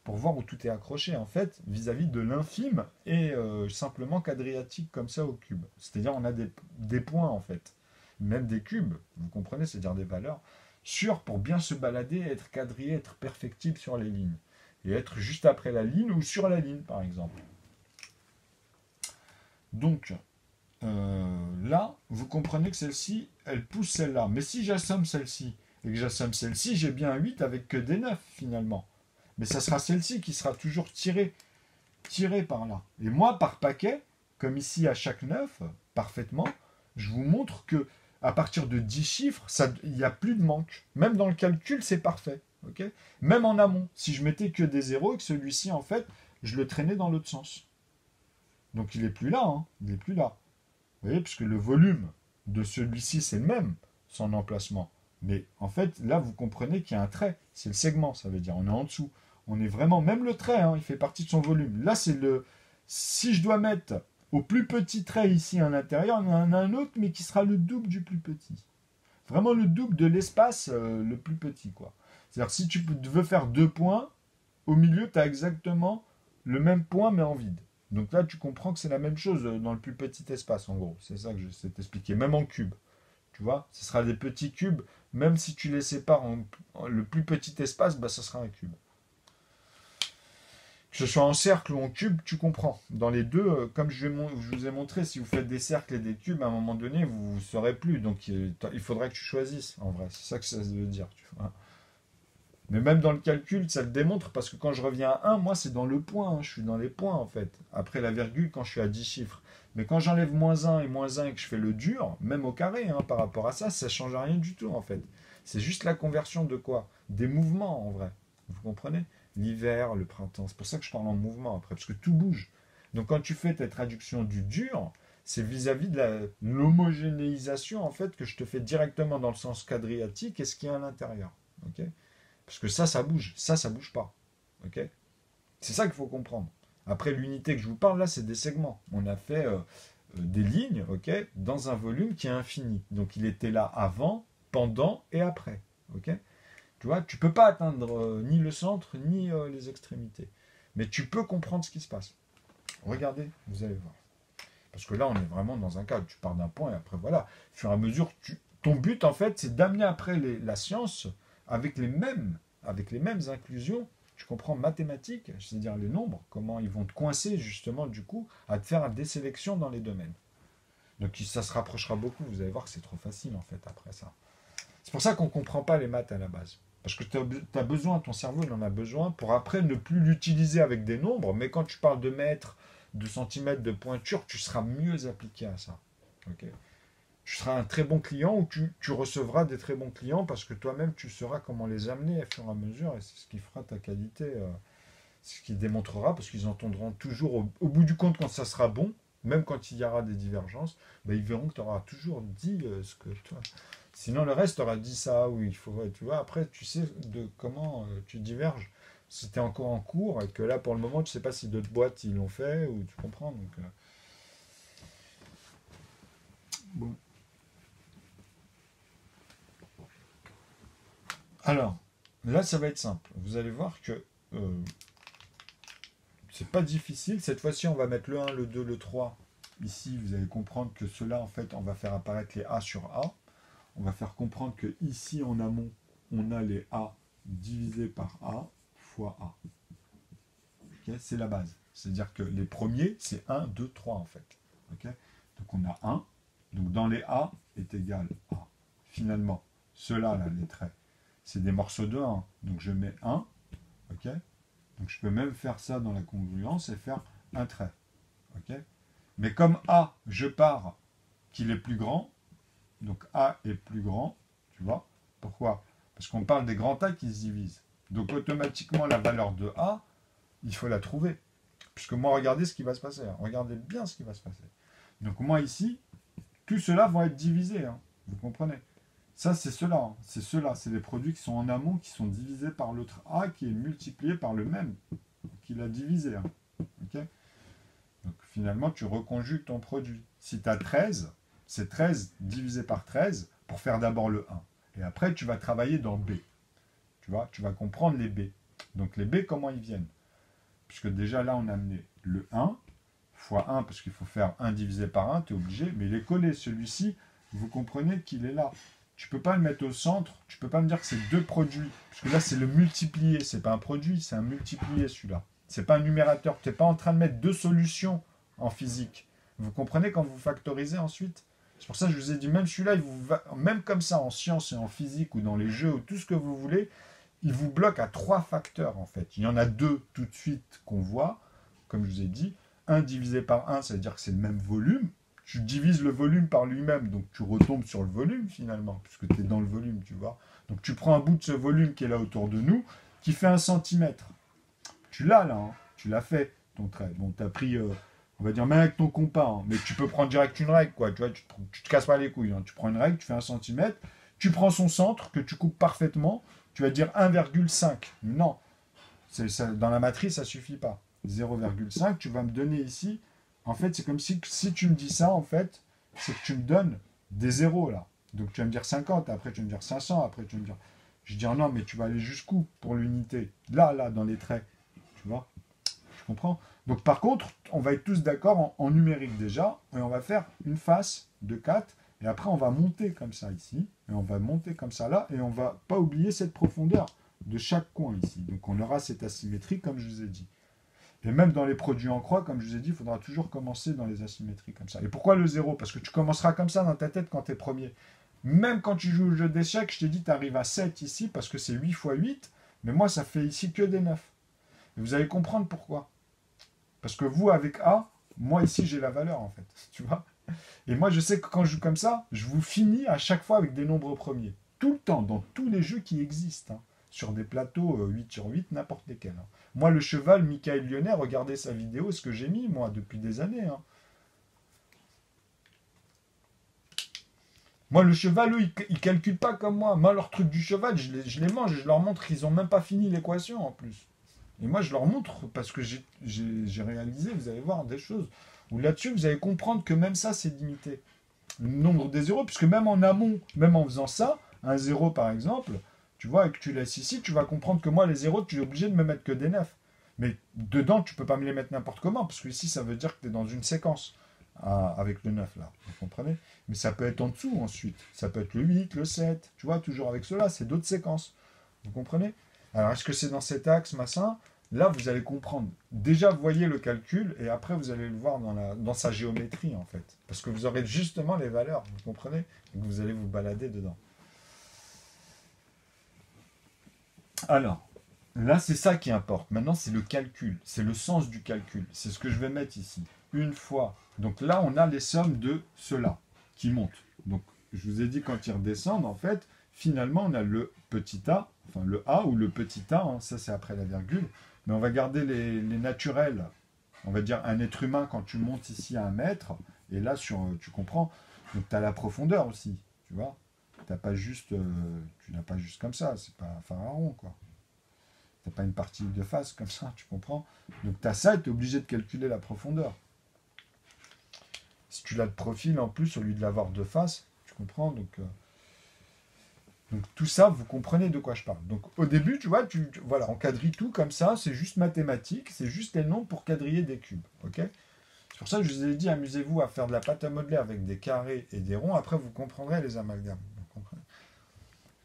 pour voir où tout est accroché, en fait, vis-à-vis de l'infime et simplement quadriatique comme ça au cube. C'est-à-dire on a des points, en fait, même des cubes, vous comprenez, c'est-à-dire des valeurs, sûres pour bien se balader, être quadrillé, être perfectible sur les lignes. Et être juste après la ligne ou sur la ligne, par exemple. Donc, là, vous comprenez que celle-ci, elle pousse celle-là. Mais si j'assomme celle-ci, et que j'assomme celle-ci, j'ai bien un 8 avec que des 9, finalement. Mais ça sera celle-ci qui sera toujours tirée par là. Et moi, par paquet, comme ici à chaque 9, parfaitement, je vous montre que à partir de 10 chiffres, il n'y a plus de manque. Même dans le calcul, c'est parfait. Okay, même en amont, si je mettais que des zéros et que celui-ci, en fait, je le traînais dans l'autre sens. Donc il n'est plus là, hein, il n'est plus là. Vous voyez, puisque le volume de celui-ci, c'est le même, son emplacement. Mais en fait, là, vous comprenez qu'il y a un trait. C'est le segment, ça veut dire. On est en dessous. On est vraiment, même le trait, hein, il fait partie de son volume. Là, c'est le... Si je dois mettre au plus petit trait ici à l'intérieur, il y en a un autre, mais qui sera le double du plus petit. Vraiment le double de l'espace le plus petit, quoi. C'est-à-dire, si tu veux faire 2 points, au milieu, tu as exactement le même point, mais en vide. Donc là, tu comprends que c'est la même chose dans le plus petit espace, en gros. C'est ça que j'essaie de t'expliquer. Même en cube. Tu vois, ce sera des petits cubes. Même si tu les sépares en le plus petit espace, bah, ça sera un cube. Que ce soit en cercle ou en cube, tu comprends. Dans les deux, comme je vous ai montré, si vous faites des cercles et des cubes, à un moment donné, vous ne saurez plus. Donc il faudrait que tu choisisses, en vrai. C'est ça que ça veut dire. Tu vois. Mais même dans le calcul, ça le démontre, parce que quand je reviens à 1, moi, c'est dans le point. Hein, je suis dans les points, en fait. Après la virgule, quand je suis à 10 chiffres. Mais quand j'enlève -1 et que je fais le dur, même au carré, hein, par rapport à ça, ça ne change rien du tout, en fait. C'est juste la conversion de quoi? Des mouvements, en vrai. Vous comprenez? L'hiver, le printemps. C'est pour ça que je parle en mouvement, après, parce que tout bouge. Donc quand tu fais ta traduction du dur, c'est vis-à-vis de l'homogénéisation, en fait, que je te fais directement dans le sens quadriatique et ce qu'il y a à l'intérieur. Ok? Parce que ça bouge. Ça bouge pas. Ok? C'est ça qu'il faut comprendre. Après, l'unité que je vous parle, là, c'est des segments. On a fait des lignes, ok, dans un volume qui est infini. Donc, il était là avant, pendant et après. Ok? Tu vois, tu peux pas atteindre ni le centre, ni les extrémités. Mais tu peux comprendre ce qui se passe. Regardez, vous allez voir. Parce que là, on est vraiment dans un cadre. Tu pars d'un point et après, voilà. Au fur et à mesure, ton but, en fait, c'est d'amener après la science avec les mêmes inclusions, tu comprends, mathématiques, c'est-à-dire les nombres, comment ils vont te coincer, justement, du coup, à te faire des sélections dans les domaines. Donc, ça se rapprochera beaucoup. Vous allez voir que c'est trop facile, en fait, après ça. C'est pour ça qu'on ne comprend pas les maths à la base. Parce que tu as besoin, ton cerveau, il en a besoin pour après ne plus l'utiliser avec des nombres, mais quand tu parles de mètres, de centimètres, de pointure, tu seras mieux appliqué à ça. Ok. Tu seras un très bon client ou tu recevras des très bons clients parce que toi-même, tu sauras comment les amener au fur et à mesure et c'est ce qui fera ta qualité. C'est ce qui démontrera parce qu'ils entendront toujours, au bout du compte, quand ça sera bon, même quand il y aura des divergences, ben, ils verront que tu auras toujours dit ce que toi. Sinon, le reste aura dit ça, oui, il faudrait, tu vois. Après, tu sais de comment tu diverges. Si tu es encore en cours et que là, pour le moment, tu sais pas si d'autres boîtes ils l'ont fait ou tu comprends. Donc, bon. Alors, là, ça va être simple. Vous allez voir que c'est pas difficile. Cette fois-ci, on va mettre le 1, le 2, le 3. Ici, vous allez comprendre que cela, en fait, on va faire apparaître les A sur A. On va faire comprendre que ici, en amont, on a les A divisés par A fois A. Okay, c'est la base. C'est-à-dire que les premiers, c'est 1, 2, 3, en fait. Okay, donc, on a 1. Donc, dans les A est égal à, finalement, ceux-là, là, les traits, c'est des morceaux de 1. Donc, je mets 1. Ok. Donc, je peux même faire ça dans la congruence et faire un trait. Ok. Mais comme A, je pars qu'il est plus grand, donc A est plus grand, tu vois. Pourquoi? Parce qu'on parle des grands A qui se divisent. Donc automatiquement, la valeur de A, il faut la trouver. Puisque moi, regardez ce qui va se passer. Hein. Regardez bien ce qui va se passer. Donc moi, ici, tout cela vont être divisés. Hein. Vous comprenez? Ça, c'est cela. Hein. C'est cela. C'est les produits qui sont en amont, qui sont divisés par l'autre A, qui est multiplié par le même, qui l'a divisé. Hein. Ok. Donc finalement, tu reconjugues ton produit. Si tu as 13, c'est 13 divisé par 13 pour faire d'abord le 1. Et après, tu vas travailler dans B. Tu vois, tu vas comprendre les B. Donc les B, comment ils viennent? Puisque déjà là, on a amené le 1 fois 1, parce qu'il faut faire 1 divisé par 1, tu es obligé, mais il est collé. Celui-ci, vous comprenez qu'il est là. Tu ne peux pas le mettre au centre, tu ne peux pas me dire que c'est deux produits. Parce que là, c'est le multiplié, ce n'est pas un produit, c'est un multiplié celui-là. Ce n'est pas un numérateur. Tu n'es pas en train de mettre deux solutions en physique. Vous comprenez quand vous factorisez ensuite? C'est pour ça que je vous ai dit, même celui-là, même comme ça, en sciences et en physique, ou dans les jeux, ou tout ce que vous voulez, il vous bloque à 3 facteurs, en fait. Il y en a 2 tout de suite qu'on voit, comme je vous ai dit. 1 divisé par 1, ça veut dire que c'est le même volume. Tu divises le volume par lui-même, donc tu retombes sur le volume finalement, puisque tu es dans le volume, tu vois. Donc tu prends un bout de ce volume qui est là autour de nous, qui fait 1 centimètre. Tu l'as là, hein, tu l'as fait, ton trait. Bon, tu as pris, on va dire, même avec ton compas, hein, mais tu peux prendre direct une règle, quoi. Tu vois, tu te casses pas les couilles. Hein. Tu prends une règle, tu fais 1 centimètre, tu prends son centre, que tu coupes parfaitement, tu vas dire 1,5. Non, ça, dans la matrice, ça suffit pas. 0,5, tu vas me donner ici. En fait, c'est comme si tu me dis ça, en fait, c'est que tu me donnes des zéros là. Donc tu vas me dire 50, après tu vas me dire 500, après tu vas me dire. Je dis non, mais tu vas aller jusqu'où pour l'unité? Là, dans les traits. Tu vois? Tu comprends? Donc par contre, on va être tous d'accord en numérique déjà, et on va faire une face de 4, et après on va monter comme ça ici, et on va monter comme ça là, et on va pas oublier cette profondeur de chaque coin ici. Donc on aura cette asymétrie comme je vous ai dit. Et même dans les produits en croix, comme je vous ai dit, il faudra toujours commencer dans les asymétries comme ça. Et pourquoi le zéro? Parce que tu commenceras comme ça dans ta tête quand tu es premier. Même quand tu joues au jeu d'échecs, je t'ai dit, tu arrives à 7 ici parce que c'est 8 fois 8, mais moi, ça fait ici que des 9. Et vous allez comprendre pourquoi. Parce que vous, avec A, moi ici, j'ai la valeur, en fait. Tu vois? Et moi, je sais que quand je joue comme ça, je vous finis à chaque fois avec des nombres premiers. Tout le temps, dans tous les jeux qui existent. Hein. Sur des plateaux 8 sur 8, n'importe lesquels. Hein. Moi, le cheval, Michael Lyonnais, regardez sa vidéo, ce que j'ai mis, moi, depuis des années. Hein. Moi, le cheval, eux, ils ne calculent pas comme moi. Moi, leur truc du cheval, je les mange et je leur montre qu'ils n'ont même pas fini l'équation, en plus. Et moi, je leur montre parce que j'ai réalisé, vous allez voir, des choses où là-dessus, vous allez comprendre que même ça, c'est limité. Le nombre des zéros, puisque même en amont, même en faisant ça, un zéro par exemple, tu vois, et que tu laisses ici, tu vas comprendre que moi, les zéros, tu es obligé de me mettre que des 9. Mais dedans, tu peux pas me les mettre n'importe comment, parce que ici, ça veut dire que tu es dans une séquence avec le 9 là, vous comprenez? Mais ça peut être en dessous ensuite, ça peut être le 8, le 7, tu vois, toujours avec cela, c'est d'autres séquences, vous comprenez? Alors, est-ce que c'est dans cet axe, machin? Là, vous allez comprendre. Déjà, vous voyez le calcul, et après, vous allez le voir dans sa géométrie, en fait. Parce que vous aurez justement les valeurs, vous comprenez? Et que vous allez vous balader dedans. Alors, là, c'est ça qui importe. Maintenant, c'est le calcul. C'est le sens du calcul. C'est ce que je vais mettre ici. Une fois. Donc là, on a les sommes de cela qui montent. Donc, je vous ai dit quand ils redescendent, en fait, finalement, on a le petit a, enfin le a ou le petit a, hein, ça c'est après la virgule, mais on va garder les naturels. On va dire un être humain quand tu montes ici à 1 mètre, et là, tu comprends, donc tu as la profondeur aussi, tu vois. T'as pas juste, tu n'as pas juste comme ça, c'est pas un pharaon, quoi. T'as pas une partie de face comme ça, tu comprends. Donc tu as ça et tu es obligé de calculer la profondeur. Si tu l'as de profil en plus, au lieu de l'avoir de face, tu comprends, donc tout ça, vous comprenez de quoi je parle. Donc au début, tu vois, voilà, on quadrille tout comme ça, c'est juste mathématique, c'est juste les nombres pour quadriller des cubes. Ok? C'est pour ça que je vous ai dit, amusez-vous à faire de la pâte à modeler avec des carrés et des ronds, après vous comprendrez les amalgames. Vous comprenez.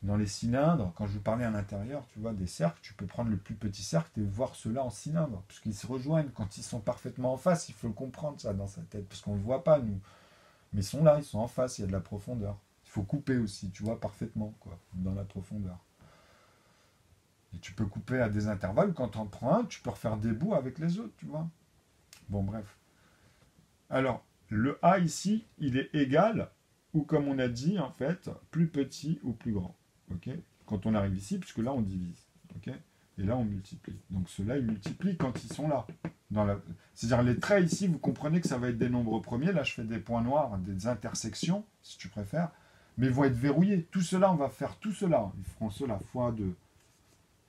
Dans les cylindres, quand je vous parlais à l'intérieur, tu vois, des cercles, tu peux prendre le plus petit cercle et voir ceux-là en cylindre, puisqu'ils se rejoignent. Quand ils sont parfaitement en face, il faut le comprendre ça dans sa tête, parce qu'on ne le voit pas, nous. Mais ils sont là, ils sont en face, il y a de la profondeur. Il faut couper aussi, tu vois, parfaitement, quoi, dans la profondeur. Et tu peux couper à des intervalles, quand tu en prends un, tu peux refaire des bouts avec les autres, tu vois. Bon, bref. Alors, le A ici, il est égal, ou comme on a dit, en fait, plus petit ou plus grand. Ok? Quand on arrive ici, puisque là, on divise. Ok? Et là, on multiplie. Donc, ceux-là, ils multiplient quand ils sont là. C'est-à-dire, les traits ici, vous comprenez que ça va être des nombres premiers. Là, je fais des points noirs, des intersections, si tu préfères. Mais ils vont être verrouillés. Tout cela, on va faire tout cela. Ils feront cela fois 2,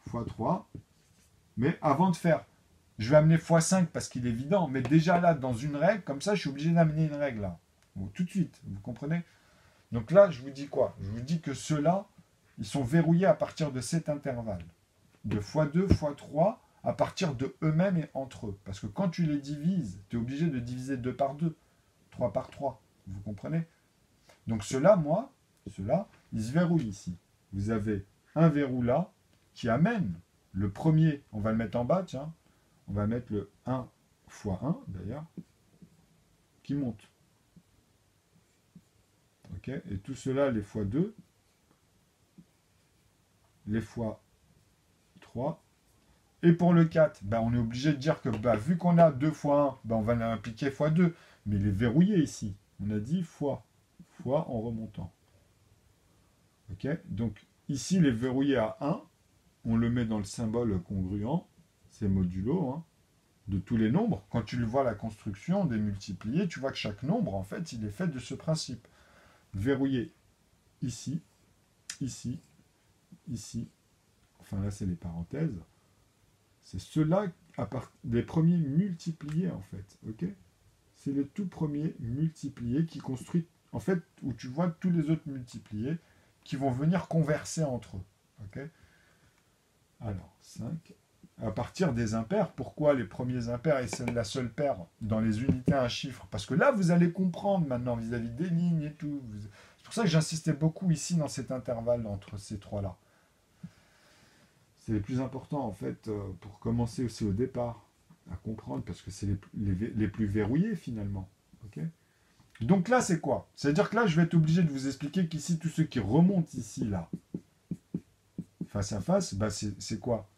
fois 3. Mais avant de faire, je vais amener x5 parce qu'il est évident. Mais déjà là, dans une règle, comme ça, je suis obligé d'amener une règle là. Bon, tout de suite, vous comprenez? Donc là, je vous dis quoi? Je vous dis que ceux-là, ils sont verrouillés à partir de cet intervalle. De x2, x3, à partir de eux-mêmes et entre eux. Parce que quand tu les divises, tu es obligé de diviser 2 par 2, 3 par 3. Vous comprenez? Donc ceux-là, ceux-là, ils se verrouillent ici. Vous avez un verrou là qui amène le premier, on va le mettre en bas, tiens. On va mettre le 1 fois 1, d'ailleurs, qui monte. Ok? Et tout cela, les fois 2, les fois 3, Et pour le 4, ben, on est obligé de dire que ben, vu qu'on a 2 fois 1, ben, on va l'impliquer fois 2. Mais il est verrouillé ici. On a dit fois en remontant. Ok. Donc ici, il est verrouillé à 1. On le met dans le symbole congruent. C'est modulo, hein, de tous les nombres. Quand tu le vois la construction des multipliés, tu vois que chaque nombre, en fait, il est fait de ce principe. Verrouillé ici, ici, ici. Enfin là, c'est les parenthèses. C'est ceux-là, les premiers multipliés, en fait. Ok. C'est le tout premier multiplié qui construit, en fait, où tu vois tous les autres multipliés qui vont venir converser entre eux. Ok. Alors, 5. À partir des impairs, pourquoi les premiers impairs et c'est la seule paire dans les unités à un chiffre? Parce que là, vous allez comprendre maintenant vis-à-vis des lignes et tout. C'est pour ça que j'insistais beaucoup ici dans cet intervalle entre ces trois-là. C'est les plus importants, en fait, pour commencer aussi au départ à comprendre, parce que c'est les plus verrouillés, finalement. Ok. Donc là, c'est quoi? C'est-à-dire que là, je vais être obligé de vous expliquer qu'ici, tous ceux qui remontent ici, là, face à face, bah c'est quoi?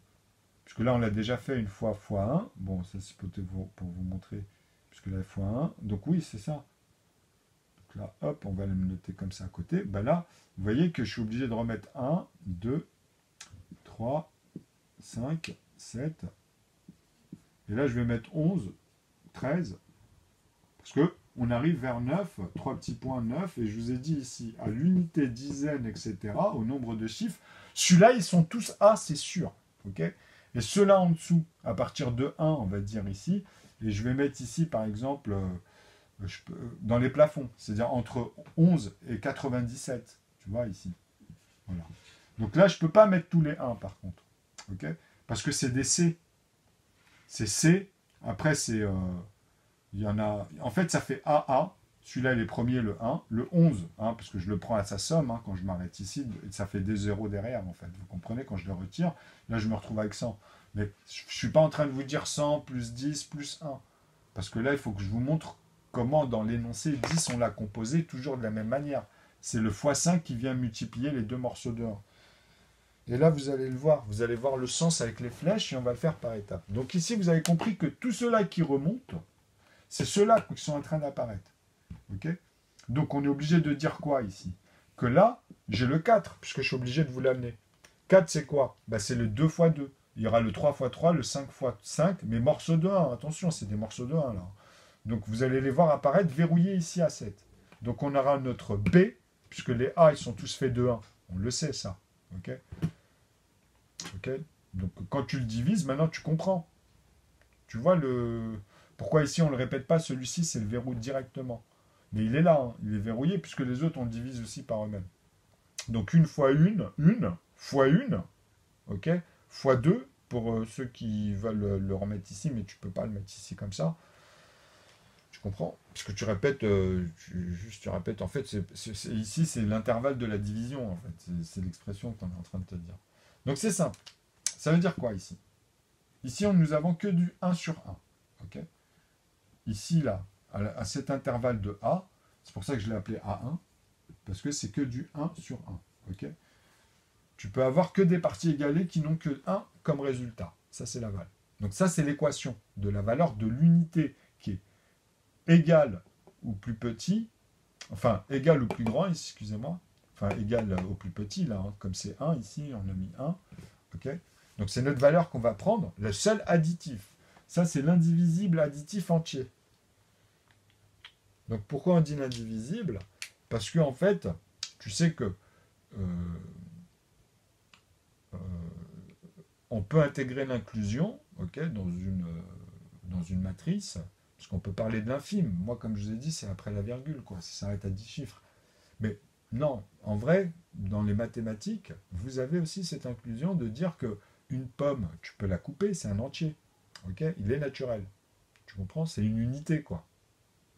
Puisque là, on l'a déjà fait une fois x1. Bon, ça, c'est pour vous montrer. Puisque là, x1. Donc oui, c'est ça. Donc là, hop, on va le noter comme ça à côté. Ben là, vous voyez que je suis obligé de remettre 1, 2, 3, 5, 7. Et là, je vais mettre 11, 13. Parce que on arrive vers 9, 3 petits points 9. Et je vous ai dit ici, à l'unité, dizaine, etc., au nombre de chiffres, celui-là, ils sont tous A, c'est sûr. Ok. Et ceux-là en dessous, à partir de 1, on va dire ici, et je vais mettre ici, par exemple, dans les plafonds, c'est-à-dire entre 11 et 97, tu vois, ici. Voilà. Donc là, je ne peux pas mettre tous les 1, par contre. Ok. Parce que c'est des C. C'est C. Après, c'est... il y en a... En fait, ça fait AA. Celui-là, il est premier, le 1. Le 11, hein, parce que je le prends à sa somme, hein, quand je m'arrête ici, ça fait des zéros derrière, en fait. Vous comprenez, quand je le retire, là, je me retrouve avec 100. Mais je ne suis pas en train de vous dire 100 plus 10 plus 1. Parce que là, il faut que je vous montre comment, dans l'énoncé 10, on l'a composé toujours de la même manière. C'est le x5 qui vient multiplier les deux morceaux de 1. Et là, vous allez le voir. Vous allez voir le sens avec les flèches et on va le faire par étapes. Donc ici, vous avez compris que tous ceux-là qui remontent, c'est ceux-là qui sont en train d'apparaître. Ok. Donc on est obligé de dire quoi ici? Que là, j'ai le 4, puisque je suis obligé de vous l'amener. 4, c'est quoi? Ben, c'est le 2 x 2. Il y aura le 3 x 3, le 5 x 5, mais morceaux de 1. Attention, c'est des morceaux de 1 là. Donc vous allez les voir apparaître verrouillés ici à 7. Donc on aura notre B, puisque les A, ils sont tous faits de 1. On le sait, ça. Ok. Ok. Donc quand tu le divises, maintenant tu comprends. Tu vois le... Pourquoi ici on ne le répète pas? Celui-ci, c'est le verrou directement. Mais il est là, hein. Il est verrouillé, puisque les autres, on le divise aussi par eux-mêmes. Donc une fois une, fois une, ok, fois 2, pour ceux qui veulent le remettre ici, mais tu ne peux pas le mettre ici comme ça. Tu comprends? Parce que tu répètes, tu répètes, en fait, ici, c'est l'intervalle de la division, en fait. C'est l'expression que tu es en train de te dire. Donc c'est simple. Ça veut dire quoi ici? Ici, nous avons que du 1 sur 1. Ok. Ici, là, à cet intervalle de A, c'est pour ça que je l'ai appelé A1, parce que c'est que du 1 sur 1. Ok. Tu peux avoir que des parties égalées qui n'ont que 1 comme résultat. Ça, c'est l'aval. Donc ça, c'est l'équation de la valeur de l'unité qui est égale ou plus petit, enfin, égale ou plus grand, excusez-moi, enfin, égale au plus petit, là, hein, comme c'est 1, ici, on a mis 1, ok. Donc c'est notre valeur qu'on va prendre, le seul additif. Ça, c'est l'indivisible additif entier. Donc pourquoi on dit l'indivisible? Parce que en fait, tu sais que on peut intégrer l'inclusion, ok, dans une matrice, parce qu'on peut parler de l'infime. Moi, comme je vous ai dit, c'est après la virgule, quoi. Ça s'arrête à 10 chiffres. Mais non, en vrai, dans les mathématiques, vous avez aussi cette inclusion de dire que une pomme, tu peux la couper, c'est un entier. Ok, il est naturel. Tu comprends? C'est une unité, quoi.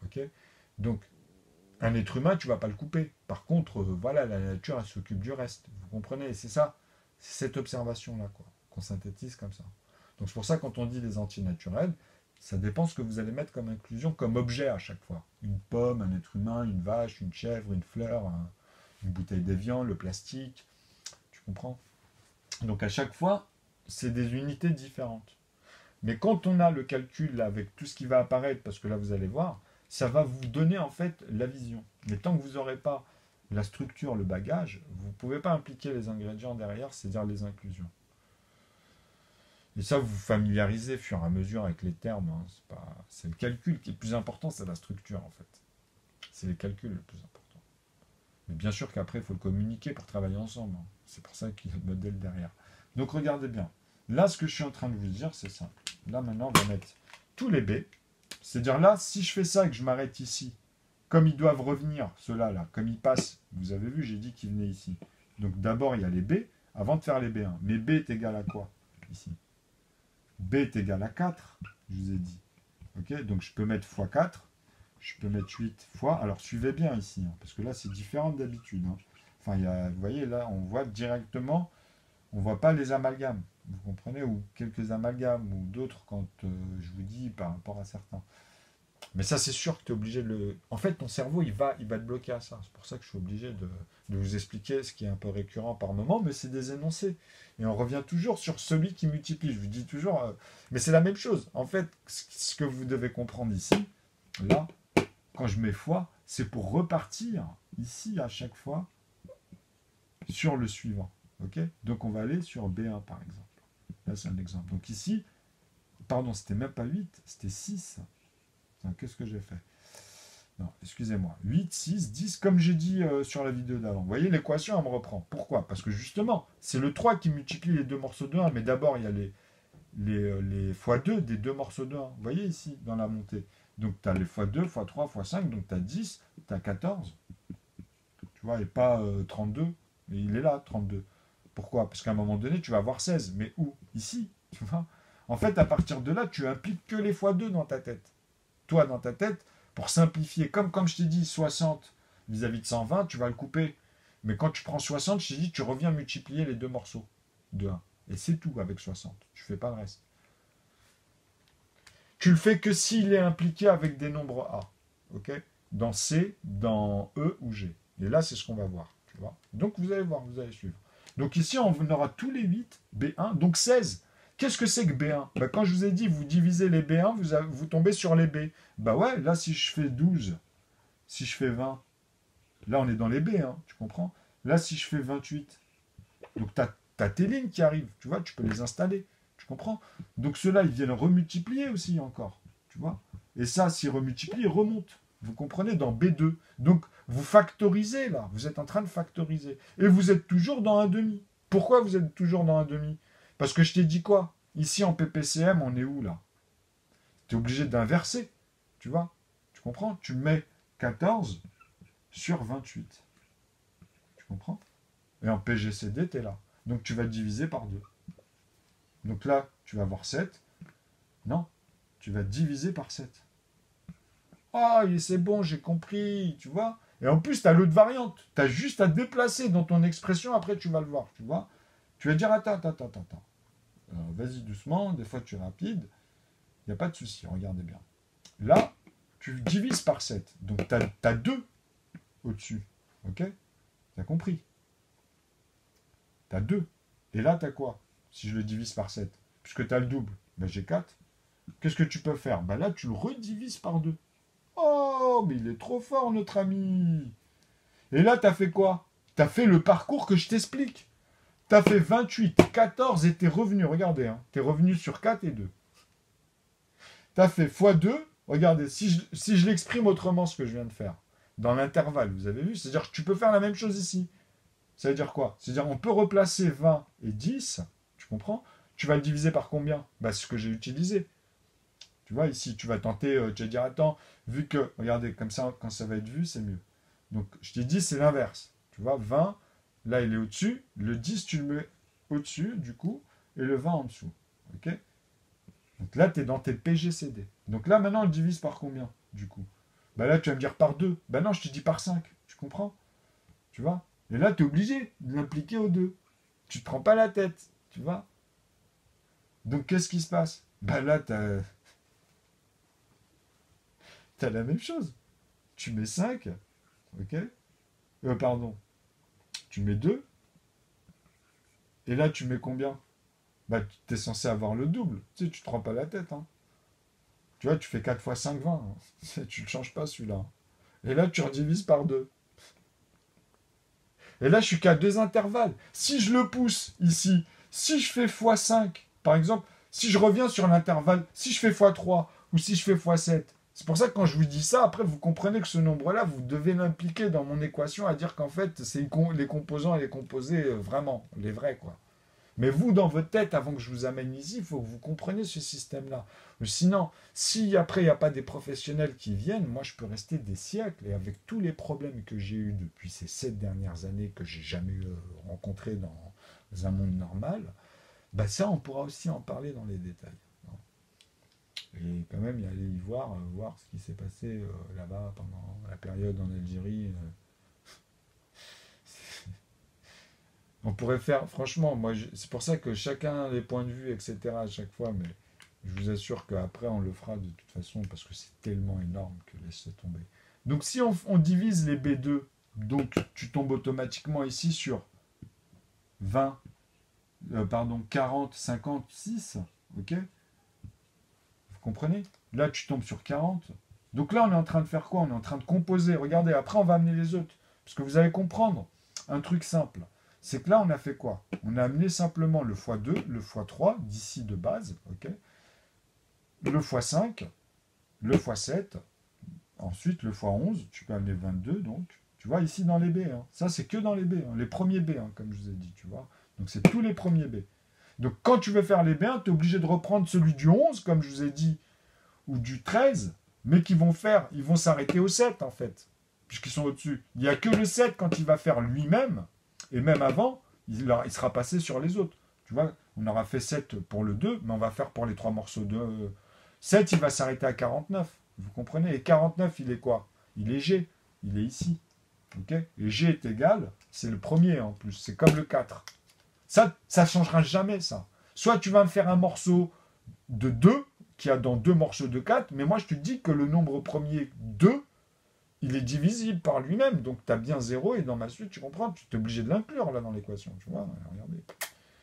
Ok. Donc, un être humain, tu ne vas pas le couper. Par contre, voilà, la nature, elle s'occupe du reste. Vous comprenez? C'est ça, c'est cette observation-là, quoi, qu'on synthétise comme ça. Donc c'est pour ça, quand on dit des entiers naturels, ça dépend ce que vous allez mettre comme inclusion, comme objet à chaque fois. Une pomme, un être humain, une vache, une chèvre, une fleur, une bouteille d'évian, le plastique. Tu comprends? Donc à chaque fois, c'est des unités différentes. Mais quand on a le calcul là, avec tout ce qui va apparaître, parce que là vous allez voir, ça va vous donner en fait la vision. Mais tant que vous n'aurez pas la structure, le bagage, vous ne pouvez pas impliquer les ingrédients derrière, c'est-à-dire les inclusions. Et ça, vous vous familiarisez au fur et à mesure avec les termes. Hein. C'est le calcul qui est le plus important, c'est la structure en fait. C'est les calculs le plus important. Mais bien sûr qu'après, il faut le communiquer pour travailler ensemble. Hein. C'est pour ça qu'il y a le modèle derrière. Donc regardez bien. Là, ce que je suis en train de vous dire, c'est ça. Là, maintenant, on va mettre tous les B. C'est-à-dire là, si je fais ça et que je m'arrête ici, comme ils doivent revenir, ceux-là, là, comme ils passent, vous avez vu, j'ai dit qu'ils venaient ici. Donc d'abord, il y a les B, avant de faire les B1. Mais B est égal à quoi, ici? B est égal à 4, je vous ai dit. Ok, donc je peux mettre x4, je peux mettre 8 fois. Alors suivez bien ici, hein, parce que là, c'est différent d'habitude. Hein. Enfin, vous voyez, là, on voit directement, on ne voit pas les amalgames. Vous comprenez? Ou quelques amalgames, ou d'autres quand je vous dis par rapport à certains. Mais ça, c'est sûr que tu es obligé de le... En fait, ton cerveau, il va te bloquer à ça. C'est pour ça que je suis obligé de vous expliquer ce qui est un peu récurrent par moment, mais c'est des énoncés. Et on revient toujours sur celui qui multiplie. Je vous dis toujours... Mais c'est la même chose. En fait, ce que vous devez comprendre ici, là, quand je mets fois, c'est pour repartir ici à chaque fois sur le suivant. Ok? Donc on va aller sur B1 par exemple. Là, c'est un exemple. Donc ici, pardon, c'était même pas 8, c'était 6. Qu'est-ce que j'ai fait? Non, excusez-moi. 8, 6, 10, comme j'ai dit sur la vidéo d'avant. Vous voyez, l'équation, elle me reprend. Pourquoi? Parce que justement, c'est le 3 qui multiplie les deux morceaux de 1, mais d'abord, il y a les x2 des deux morceaux de 1. Vous voyez ici, dans la montée. Donc, tu as les x2, x3, x5, donc tu as 10, tu as 14. Tu vois, et pas 32. Et il est là, 32. Pourquoi? Parce qu'à un moment donné, tu vas avoir 16. Mais où? Ici, tu vois. En fait, à partir de là, tu impliques que les x2 dans ta tête. Toi, dans ta tête, pour simplifier, comme je t'ai dit, 60 vis-à-vis de 120, tu vas le couper. Mais quand tu prends 60, je t'ai dit, tu reviens multiplier les deux morceaux de 1. Et c'est tout avec 60. Tu ne fais pas le reste. Tu le fais que s'il est impliqué avec des nombres A. Ok? Dans C, dans E ou G. Et là, c'est ce qu'on va voir. Tu vois? Donc, vous allez voir, vous allez suivre. Donc ici, on aura tous les 8, B1, donc 16. Qu'est-ce que c'est que B1? Quand je vous ai dit, vous divisez les B1, vous tombez sur les B. Ouais, là, si je fais 12, si je fais 20, là, on est dans les B, hein, tu comprends? Là, si je fais 28, donc tu as tes lignes qui arrivent, tu vois, tu peux les installer, tu comprends? Donc ceux-là, ils viennent remultiplier aussi encore, tu vois? Et ça, s'ils remultiplient, ils remontent. Vous comprenez? Dans B2. Donc, vous factorisez, là. Vous êtes en train de factoriser. Et vous êtes toujours dans un demi. Pourquoi vous êtes toujours dans un demi? Parce que je t'ai dit quoi? Ici, en PPCM, on est où, là? Tu es obligé d'inverser. Tu vois? Tu comprends? Tu mets 14 sur 28. Tu comprends? Et en PGCD, tu es là. Donc, tu vas diviser par 2. Donc là, tu vas avoir 7. Non, tu vas diviser par 7. Ah, c'est bon, j'ai compris, tu vois. Et en plus, tu as l'autre variante. Tu as juste à déplacer dans ton expression, après tu vas le voir, tu vois. Tu vas dire, attends. Vas-y doucement, des fois tu es rapide. Il n'y a pas de souci, regardez bien. Là, tu divises par 7. Donc tu as 2 au-dessus. Ok? Tu as compris? Tu as 2. Et là, tu as quoi? Si je le divise par 7. Puisque tu as le double, j'ai 4. Qu'est-ce que tu peux faire? Là, tu le redivises par 2. Oh, mais il est trop fort, notre ami. Et là, tu as fait quoi? Tu as fait le parcours que je t'explique. Tu as fait 28, 14 et t'es revenu. Regardez, hein, tu es revenu sur 4 et 2. Tu as fait x2. Regardez, si je l'exprime autrement, ce que je viens de faire, dans l'intervalle, vous avez vu? C'est-à-dire que tu peux faire la même chose ici. Ça veut dire quoi? C'est-à-dire on peut replacer 20 et 10. Tu comprends? Tu vas le diviser par combien? Ce que j'ai utilisé. Tu vois, ici, tu vas tenter, tu vas dire, attends, vu que, regardez, comme ça, quand ça va être vu, c'est mieux. Donc, je t'ai dit, c'est l'inverse. Tu vois, 20, là, il est au-dessus. Le 10, tu le mets au-dessus, du coup, et le 20 en dessous. OK? Donc là, tu es dans tes PGCD. Donc là, maintenant, on le divise par combien, du coup? Là, tu vas me dire par 2. Non, je te dis par 5. Tu comprends? Tu vois? Et là, tu es obligé de l'impliquer aux 2. Tu ne te prends pas la tête. Tu vois? Donc, qu'est-ce qui se passe? Là, tu as la même chose. Tu mets 5, ok? Pardon. Tu mets 2. Et là, tu mets combien? bah, tu es censé avoir le double. Tu sais, tu te prends pas la tête. Hein. Tu vois, tu fais 4 fois 5, 20. Hein. Tu ne changes pas celui-là. Et là, tu redivises par 2. Et là, je suis qu'à 2 intervalles. Si je le pousse ici, si je fais x5, par exemple, si je reviens sur l'intervalle, si je fais x3 ou si je fais x7, c'est pour ça que quand je vous dis ça, après, vous comprenez que ce nombre-là, vous devez l'impliquer dans mon équation à dire qu'en fait, c'est les composants et les composés vraiment, les vrais, quoi. Mais vous, dans votre tête, avant que je vous amène ici, il faut que vous compreniez ce système-là. Sinon, si après, il n'y a pas des professionnels qui viennent, moi, je peux rester des siècles. Et avec tous les problèmes que j'ai eus depuis ces 7 dernières années, que j'ai jamais rencontrés dans un monde normal, bah ça, on pourra aussi en parler dans les détails. Et quand même, y aller y voir, voir ce qui s'est passé là-bas pendant la période en Algérie. On pourrait faire, franchement, moi, c'est pour ça que chacun a des points de vue, etc. à chaque fois, mais je vous assure qu'après, on le fera de toute façon, parce que c'est tellement énorme que laissez tomber. Donc, si on divise les B2, donc tu tombes automatiquement ici sur 20, 40, 56, ok? Vous comprenez? Là, tu tombes sur 40. Donc là, on est en train de faire quoi? On est en train de composer. Regardez, après, on va amener les autres. Parce que vous allez comprendre un truc simple. C'est que là, on a fait quoi? On a amené simplement le x2, le x3, d'ici de base, ok? Le x5, le x7, ensuite le x11, tu peux amener 22, donc, tu vois, ici dans les B. Hein. Ça, c'est que dans les B, hein, les premiers B, hein, comme je vous ai dit, tu vois. Donc, c'est tous les premiers B. Donc, quand tu veux faire les B1, tu es obligé de reprendre celui du 11, comme je vous ai dit, ou du 13, mais ils vont s'arrêter au 7, en fait, puisqu'ils sont au-dessus. Il n'y a que le 7, quand il va faire lui-même, et même avant, il sera passé sur les autres. Tu vois, on aura fait 7 pour le 2, mais on va faire pour les 3 morceaux de 7, il va s'arrêter à 49. Vous comprenez? Et 49, il est quoi? Il est G. Il est ici. Ok? Et G est égal, c'est le premier en plus. C'est comme le 4. Ça ne changera jamais, ça. Soit tu vas me faire un morceau de 2, qui a dans 2 morceaux de 4, mais moi je te dis que le nombre premier 2, il est divisible par lui-même. Donc tu as bien 0, et dans ma suite, tu comprends, tu es obligé de l'inclure là dans l'équation. Tu vois? Regardez.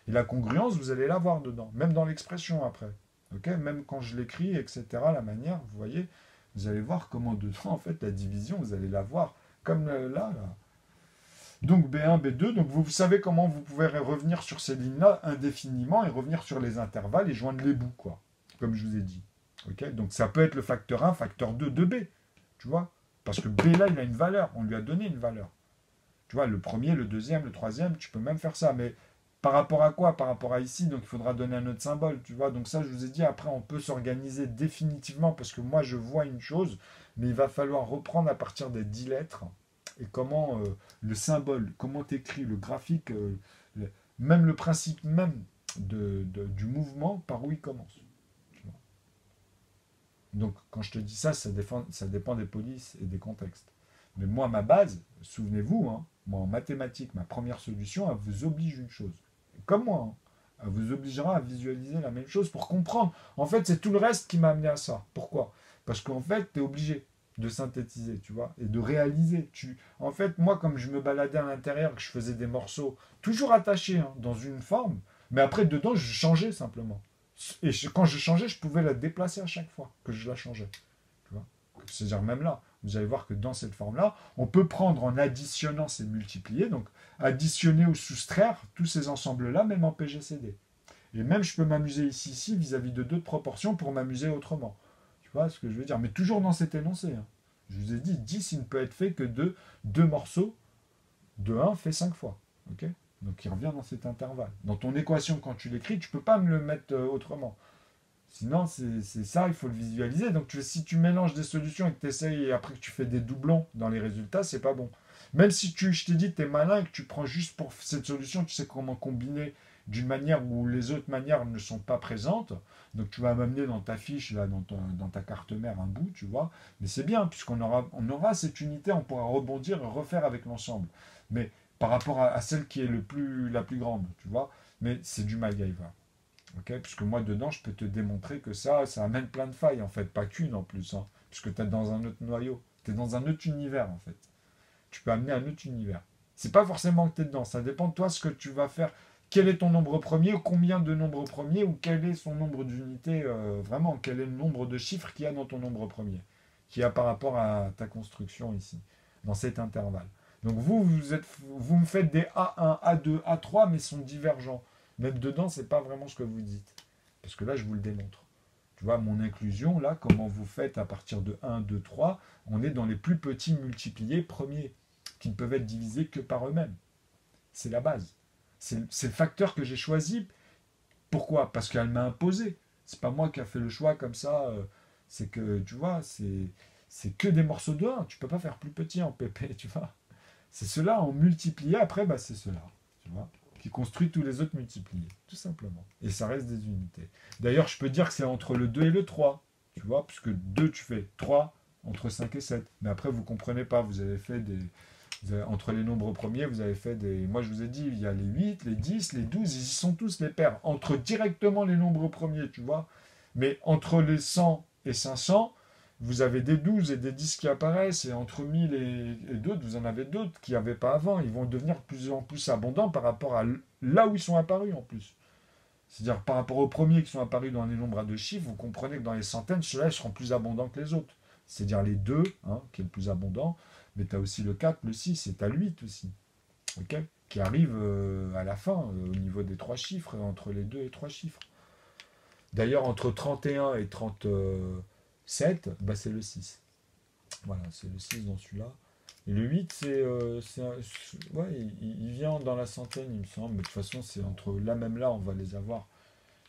Et la congruence, vous allez la voir dedans, même dans l'expression après. Ok, même quand je l'écris, etc., la manière, vous voyez, vous allez voir comment dedans, en fait, la division, vous allez la voir comme là. Donc B1, B2, donc vous savez comment vous pouvez revenir sur ces lignes-là indéfiniment et revenir sur les intervalles et joindre les bouts, quoi, comme je vous ai dit. Ok, donc ça peut être le facteur 1, facteur 2 de B, tu vois, parce que B là, il a une valeur, on lui a donné une valeur. Tu vois, le premier, le deuxième, le troisième, tu peux même faire ça, mais par rapport à quoi? Par rapport à ici, donc il faudra donner un autre symbole, tu vois. Donc ça, je vous ai dit, après, on peut s'organiser définitivement, parce que moi, je vois une chose, mais il va falloir reprendre à partir des 10 lettres, et comment le symbole, comment tu écris, le graphique, même le principe même du mouvement, par où il commence. Tu vois. Donc, quand je te dis ça, ça dépend des polices et des contextes. Mais moi, ma base, souvenez-vous, hein, moi en mathématiques, ma première solution, elle vous oblige une chose. Comme moi, hein, elle vous obligera à visualiser la même chose pour comprendre. En fait, c'est tout le reste qui m'a amené à ça. Pourquoi? Parce qu'en fait, tu es obligé de synthétiser, tu vois, et de réaliser. En fait, moi, comme je me baladais à l'intérieur, que je faisais des morceaux toujours attachés hein, dans une forme, mais après, dedans, je changeais simplement. Et quand je changeais, je pouvais la déplacer à chaque fois que je la changeais. Tu vois. C'est-à-dire même là, vous allez voir que dans cette forme-là, on peut prendre en additionnant ces multipliés, donc additionner ou soustraire tous ces ensembles-là, même en PGCD. Et même je peux m'amuser ici vis-à-vis de d'autres proportions pour m'amuser autrement. Tu vois ce que je veux dire? Mais toujours dans cet énoncé. Hein. Je vous ai dit, 10, il ne peut être fait que de 2 morceaux de 1 fait 5 fois. Okay, donc il revient dans cet intervalle. Dans ton équation, quand tu l'écris, tu ne peux pas me le mettre autrement. Sinon, c'est ça, il faut le visualiser. Donc, si tu mélanges des solutions et que tu essayes et après que tu fais des doublons dans les résultats, c'est pas bon. Même si je t'ai dit que tu es malin et que tu prends juste pour cette solution, tu sais comment combiner d'une manière où les autres manières ne sont pas présentes. Donc, tu vas m'amener dans ta fiche, là, dans ta carte mère, un bout, tu vois. Mais c'est bien, puisqu'on aura cette unité, on pourra rebondir et refaire avec l'ensemble. Mais par rapport à celle qui est la plus grande, tu vois. Mais c'est du MacGyver. Okay, puisque moi, dedans, je peux te démontrer que ça amène plein de failles, en fait. Pas qu'une, en plus. Hein, puisque tu es dans un autre noyau. Tu es dans un autre univers, en fait. Tu peux amener un autre univers. C'est pas forcément que tu es dedans. Ça dépend de toi, ce que tu vas faire. quel est ton nombre premier, combien de nombres premiers, ou quel est son nombre d'unités, vraiment, quel est le nombre de chiffres qu'il y a dans ton nombre premier, qu'il y a par rapport à ta construction ici, dans cet intervalle. Donc vous me faites des A1, A2, A3, mais sont divergents. Mettre dedans, c'est pas vraiment ce que vous dites. Parce que là, je vous le démontre. Tu vois, mon inclusion, là, comment vous faites à partir de 1, 2, 3, on est dans les plus petits multipliés premiers, qui ne peuvent être divisés que par eux-mêmes. C'est la base. C'est le facteur que j'ai choisi. Pourquoi? Parce qu'elle m'a imposé. C'est pas moi qui a fait le choix comme ça. C'est que, tu vois, c'est que des morceaux de 1. Tu peux pas faire plus petit en PP, tu vois. C'est cela en multiplié, après, bah, c'est cela. Tu vois, qui construit tous les autres multipliés, tout simplement. Et ça reste des unités. D'ailleurs, je peux dire que c'est entre le 2 et le 3. Tu vois, puisque 2, tu fais 3 entre 5 et 7. Mais après, vous comprenez pas. Vous avez fait des, entre les nombres premiers, vous avez fait des... Moi, je vous ai dit, il y a les 8, les 10, les 12, ils y sont tous les paires. Entre directement les nombres premiers, tu vois. Mais entre les 100 et 500, vous avez des 12 et des 10 qui apparaissent, et entre 1000 et d'autres, vous en avez d'autres qui n'avaient pas avant. Ils vont devenir de plus en plus abondants par rapport à là où ils sont apparus, en plus. C'est-à-dire, par rapport aux premiers qui sont apparus dans les nombres à deux chiffres, vous comprenez que dans les centaines, ceux-là, ils seront plus abondants que les autres. C'est-à-dire les 2, hein, qui est le plus abondant, mais tu as aussi le 4, le 6 et tu as le 8 aussi, ok, qui arrive à la fin, au niveau des trois chiffres, entre les 2 et 3 chiffres. D'ailleurs, entre 31 et 37, bah, c'est le 6. Voilà, c'est le 6 dans celui-là. Et le 8, ouais, il vient dans la centaine, il me semble, mais de toute façon, c'est entre là, même là, on va les avoir,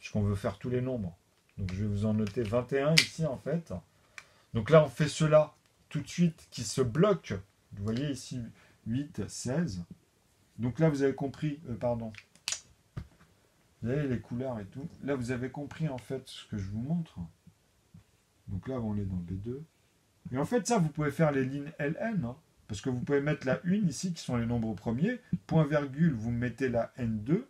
puisqu'on veut faire tous les nombres. Donc, je vais vous en noter 21 ici, en fait. Donc là, on fait cela tout de suite qui se bloque. Vous voyez ici 8, 16. Donc là, vous avez compris, pardon. Vous voyez les couleurs et tout. Là, vous avez compris en fait ce que je vous montre. Donc là, on est dans B2. Et en fait, ça, vous pouvez faire les lignes LN. Hein, parce que vous pouvez mettre la 1 ici, qui sont les nombres premiers. Point virgule, vous mettez la N2.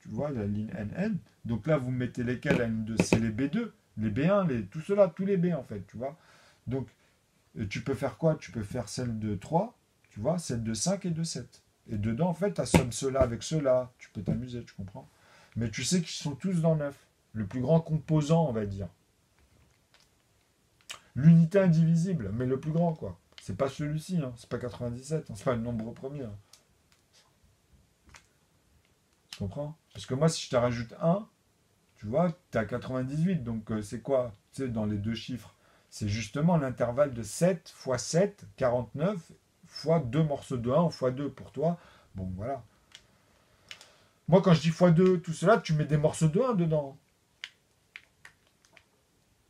Tu vois, la ligne NN. Donc là, vous mettez lesquels la N2? C'est les B2, les B1, tout cela, tous les B en fait, tu vois. Donc, tu peux faire quoi? Tu peux faire celle de 3, tu vois, celle de 5 et de 7. Et dedans, en fait, tu assommes cela avec cela. Tu peux t'amuser, tu comprends? Mais tu sais qu'ils sont tous dans 9. Le plus grand composant, on va dire. L'unité indivisible, mais le plus grand, quoi. C'est pas celui-ci, hein. C'est pas 97, hein. C'est pas le nombre premier. Hein. Tu comprends? Parce que moi, si je te rajoute 1, tu vois, tu as 98. Donc, c'est quoi? Tu sais, dans les deux chiffres, c'est justement l'intervalle de 7 fois 7, 49, fois 2 morceaux de 1 ou fois 2 pour toi. Bon, voilà. Moi, quand je dis fois 2, tout cela, tu mets des morceaux de 1 dedans.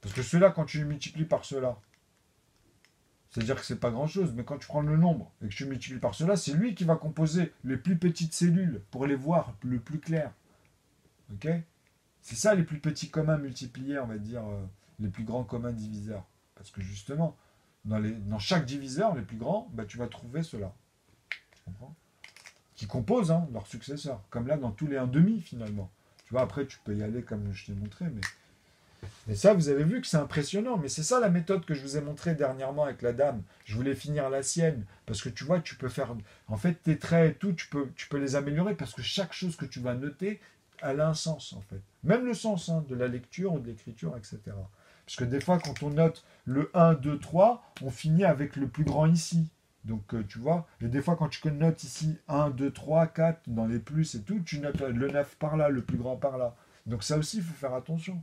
Parce que cela, quand tu le multiplies par cela, c'est-à-dire que c'est pas grand-chose. Mais quand tu prends le nombre et que tu multiplies par cela, c'est lui qui va composer les plus petites cellules pour les voir le plus clair. Ok? C'est ça les plus petits communs multipliés, on va dire, les plus grands communs diviseurs. Parce que justement, dans chaque diviseur, les plus grands, bah, tu vas trouver cela. Tu comprends? Qui composent hein, leurs successeurs. Comme là, dans tous les 1,5 finalement. Tu vois, après, tu peux y aller comme je t'ai montré. Mais ça, vous avez vu que c'est impressionnant. Mais c'est ça la méthode que je vous ai montrée dernièrement avec la dame. Je voulais finir la sienne. Parce que tu vois, tu peux faire... En fait, tes traits et tout, tu peux les améliorer. Parce que chaque chose que tu vas noter, elle a un sens, en fait. Même le sens hein, de la lecture ou de l'écriture, etc. Parce que des fois, quand on note le 1, 2, 3, on finit avec le plus grand ici. Donc, tu vois, et des fois, quand tu notes ici 1, 2, 3, 4, dans les plus et tout, tu notes le 9 par là, le plus grand par là. Donc, ça aussi, il faut faire attention.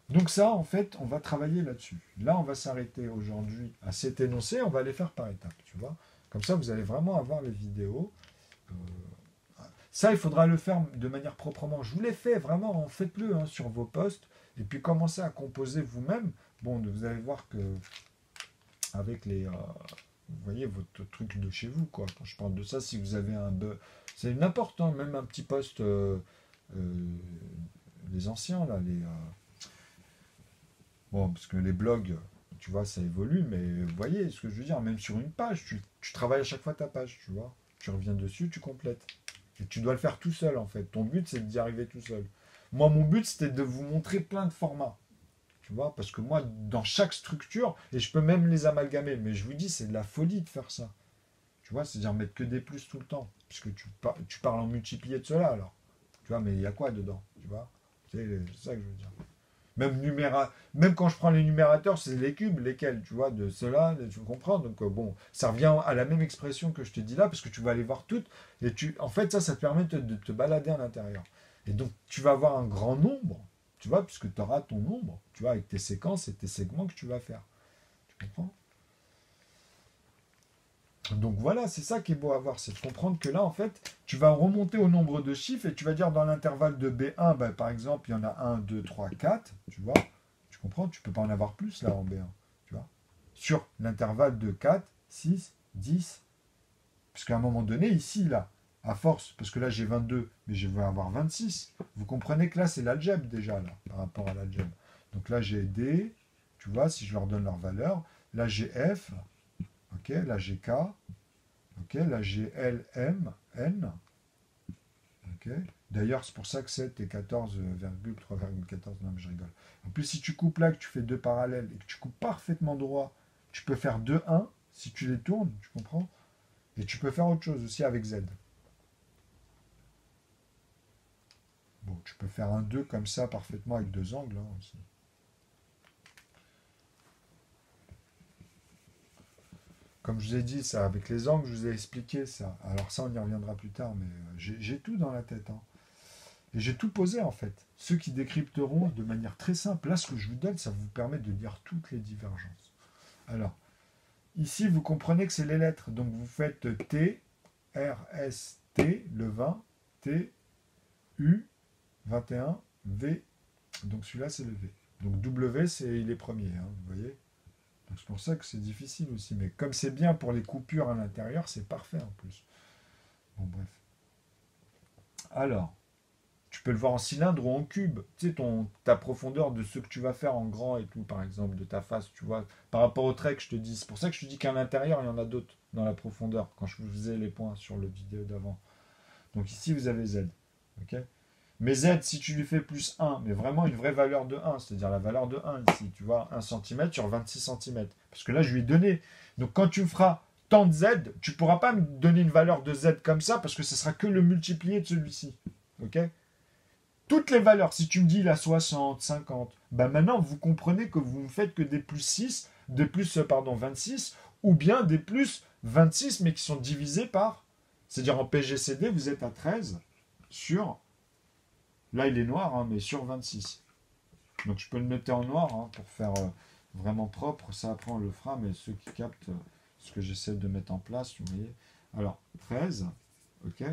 Donc ça, en fait, on va travailler là-dessus. Là, on va s'arrêter aujourd'hui à cet énoncé, on va les faire par étapes, tu vois. Comme ça, vous allez vraiment avoir les vidéos. Ça, il faudra le faire de manière proprement. Je vous l'ai fait, vraiment, faites-le hein, sur vos postes. Et puis, commencez à composer vous-même. Bon, vous allez voir que avec les... vous voyez, votre truc de chez vous, quoi. Quand je parle de ça, si vous avez un... C'est n'importe, hein, même un petit poste... les anciens, là, les... Bon, parce que les blogs, tu vois, ça évolue, mais vous voyez ce que je veux dire, même sur une page, tu travailles à chaque fois ta page, tu vois. Tu reviens dessus, tu complètes. Et tu dois le faire tout seul, en fait. Ton but, c'est d'y arriver tout seul. Moi, mon but, c'était de vous montrer plein de formats. Tu vois, parce que moi, dans chaque structure, et je peux même les amalgamer, mais je vous dis, c'est de la folie de faire ça. Tu Tu vois, c'est-à-dire mettre que des plus tout le temps. Puisque tu parles en multiplié de cela, alors. Tu vois, mais il y a quoi dedans? Tu vois? C'est ça que je veux dire. Même quand je prends les numérateurs, c'est les cubes, lesquels, tu vois, de cela, tu comprends? Donc bon, ça revient à la même expression que je te dis là, parce que tu vas aller voir toutes, et en fait, ça te permet de te balader à l'intérieur. Et donc, tu vas avoir un grand nombre, tu vois, puisque tu auras ton nombre, tu vois, avec tes séquences et tes segments que tu vas faire. Tu comprends? Donc voilà, c'est ça qui est beau à voir, c'est de comprendre que là, en fait, tu vas remonter au nombre de chiffres et tu vas dire dans l'intervalle de B1, bah, par exemple, il y en a 1, 2, 3, 4, tu vois. Tu comprends? Tu peux pas en avoir plus là en B1, tu vois. Sur l'intervalle de 4, 6, 10. Parce qu'à un moment donné, ici, là, à force, parce que là j'ai 22, mais je vais avoir 26. Vous comprenez que là, c'est l'algèbre déjà, là, par rapport à l'algèbre. Donc là, j'ai D, tu vois, si je leur donne leur valeur. Là, j'ai F, ok, là, j'ai K. Ok, là j'ai L, M, N. Ok. D'ailleurs, c'est pour ça que 7 et 14,3,14. Non, mais je rigole. En plus, si tu coupes là, que tu fais deux parallèles et que tu coupes parfaitement droit, tu peux faire 2, 1 si tu les tournes, tu comprends? Et tu peux faire autre chose aussi avec Z. Bon, tu peux faire un 2 comme ça parfaitement avec deux angles hein, aussi. Comme je vous ai dit, ça, avec les angles, je vous ai expliqué ça. Alors ça, on y reviendra plus tard, mais j'ai tout dans la tête. Hein. Et j'ai tout posé en fait. Ceux qui décrypteront de manière très simple, là ce que je vous donne, ça vous permet de lire toutes les divergences. Alors, ici vous comprenez que c'est les lettres. Donc vous faites T, R, S, T, le 20, T, U, 21, V. Donc celui-là c'est le V. Donc W c'est les premiers, hein, vous voyez. Donc c'est pour ça que c'est difficile aussi. Mais comme c'est bien pour les coupures à l'intérieur, c'est parfait en plus. Bon bref. Alors. Tu peux le voir en cylindre ou en cube. Tu sais, ta profondeur de ce que tu vas faire en grand et tout, par exemple, de ta face, tu vois. Par rapport au trait que je te dis. C'est pour ça que je te dis qu'à l'intérieur, il y en a d'autres dans la profondeur, quand je vous faisais les points sur le vidéo d'avant. Donc ici, vous avez Z. Ok. Mais Z, si tu lui fais plus 1, mais vraiment une vraie valeur de 1, c'est-à-dire la valeur de 1 ici, tu vois, 1 cm sur 26 cm. Parce que là, je lui ai donné. Donc quand tu feras tant de Z, tu ne pourras pas me donner une valeur de Z comme ça, parce que ce sera que le multiplié de celui-ci. Ok. Toutes les valeurs, si tu me dis la 60, 50, ben maintenant vous comprenez que vous ne faites que des plus 6, des plus, pardon, 26, ou bien des plus 26, mais qui sont divisés par, c'est-à-dire en PGCD, vous êtes à 13 sur, là il est noir, hein, mais sur 26. Donc je peux le noter en noir hein, pour faire vraiment propre, ça après on le fera, mais ceux qui captent ce que j'essaie de mettre en place, vous voyez. Alors, 13, ok.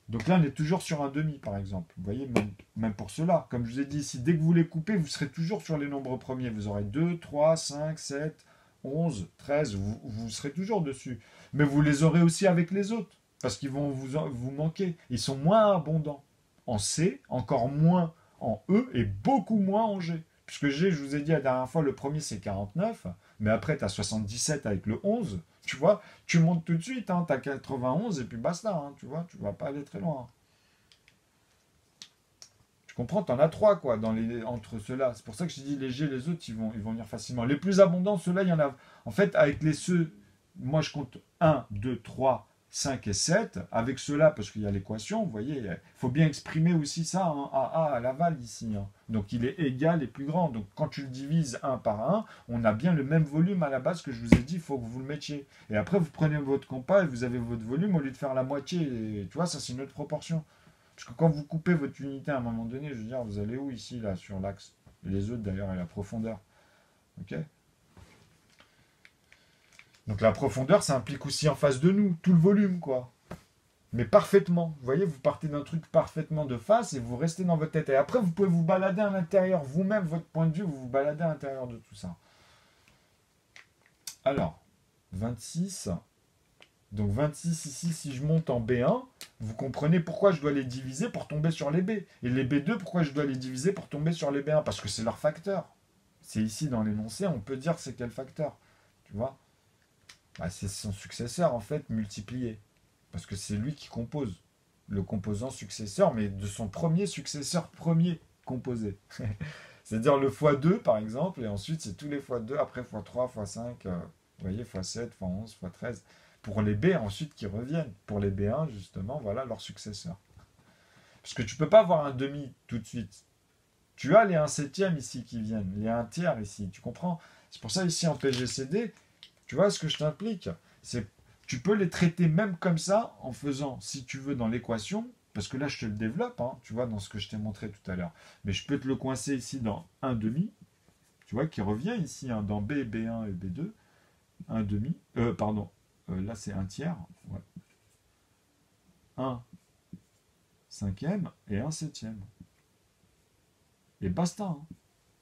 Donc là, on est toujours sur un demi, par exemple. Vous voyez, même pour cela. Comme je vous ai dit ici, dès que vous les coupez, vous serez toujours sur les nombres premiers. Vous aurez 2, 3, 5, 7, 11, 13. Vous serez toujours dessus. Mais vous les aurez aussi avec les autres. Parce qu'ils vont vous manquer. Ils sont moins abondants en C, encore moins en E et beaucoup moins en G. Puisque G, je vous ai dit la dernière fois, le premier c'est 49. Mais après, tu as 77 avec le 11. Tu vois, tu montes tout de suite, hein, tu as 91 et puis basta, hein, tu vois, tu vas pas aller très loin. Tu comprends, tu en as trois quoi, entre ceux-là. C'est pour ça que je dis les G, les autres, ils vont venir facilement. Les plus abondants, ceux-là, il y en a. En fait, avec ceux, moi je compte 1, 2, 3, 5 et 7. Avec ceux-là, parce qu'il y a l'équation, vous voyez, il faut bien exprimer aussi ça en AA à l'aval ici. Hein. Donc il est égal et plus grand. Donc quand tu le divises 1 par 1, on a bien le même volume à la base que je vous ai dit, il faut que vous le mettiez. Et après, vous prenez votre compas et vous avez votre volume au lieu de faire la moitié. Et, tu vois, ça c'est une autre proportion. Parce que quand vous coupez votre unité à un moment donné, je veux dire, vous allez où ici, là, sur l'axe? Et les autres d'ailleurs, et la profondeur. Ok. Donc la profondeur, ça implique aussi en face de nous, tout le volume, quoi. Mais parfaitement. Vous voyez, vous partez d'un truc parfaitement de face et vous restez dans votre tête. Et après, vous pouvez vous balader à l'intérieur. Vous-même, votre point de vue, vous vous baladez à l'intérieur de tout ça. Alors, 26. Donc 26 ici, si je monte en B1, vous comprenez pourquoi je dois les diviser pour tomber sur les B. Et les B2, pourquoi je dois les diviser pour tomber sur les B1? Parce que c'est leur facteur. C'est ici dans l'énoncé, on peut dire c'est quel facteur. Tu vois, bah, c'est son successeur en fait multiplié. Parce que c'est lui qui compose le composant successeur, mais de son premier successeur premier composé. C'est-à-dire le x2 par exemple, et ensuite c'est tous les x2, après x3, x5, vous voyez, x7, x11, x13. pour les B ensuite qui reviennent. Pour les B1, justement, voilà leur successeur. Parce que tu ne peux pas avoir un demi tout de suite. Tu as les 1/7 ici qui viennent, les 1/3 ici, tu comprends? C'est pour ça ici en PGCD, tu vois ce que je t'implique? C'est tu peux les traiter même comme ça en faisant, si tu veux, dans l'équation, parce que là je te le développe, hein, tu vois, dans ce que je t'ai montré tout à l'heure. Mais je peux te le coincer ici dans 1 demi, tu vois, qui revient ici hein, dans B, B1 et B2. 1 demi, pardon, là c'est 1/3, ouais. 1 cinquième et 1/7. Et basta. Hein.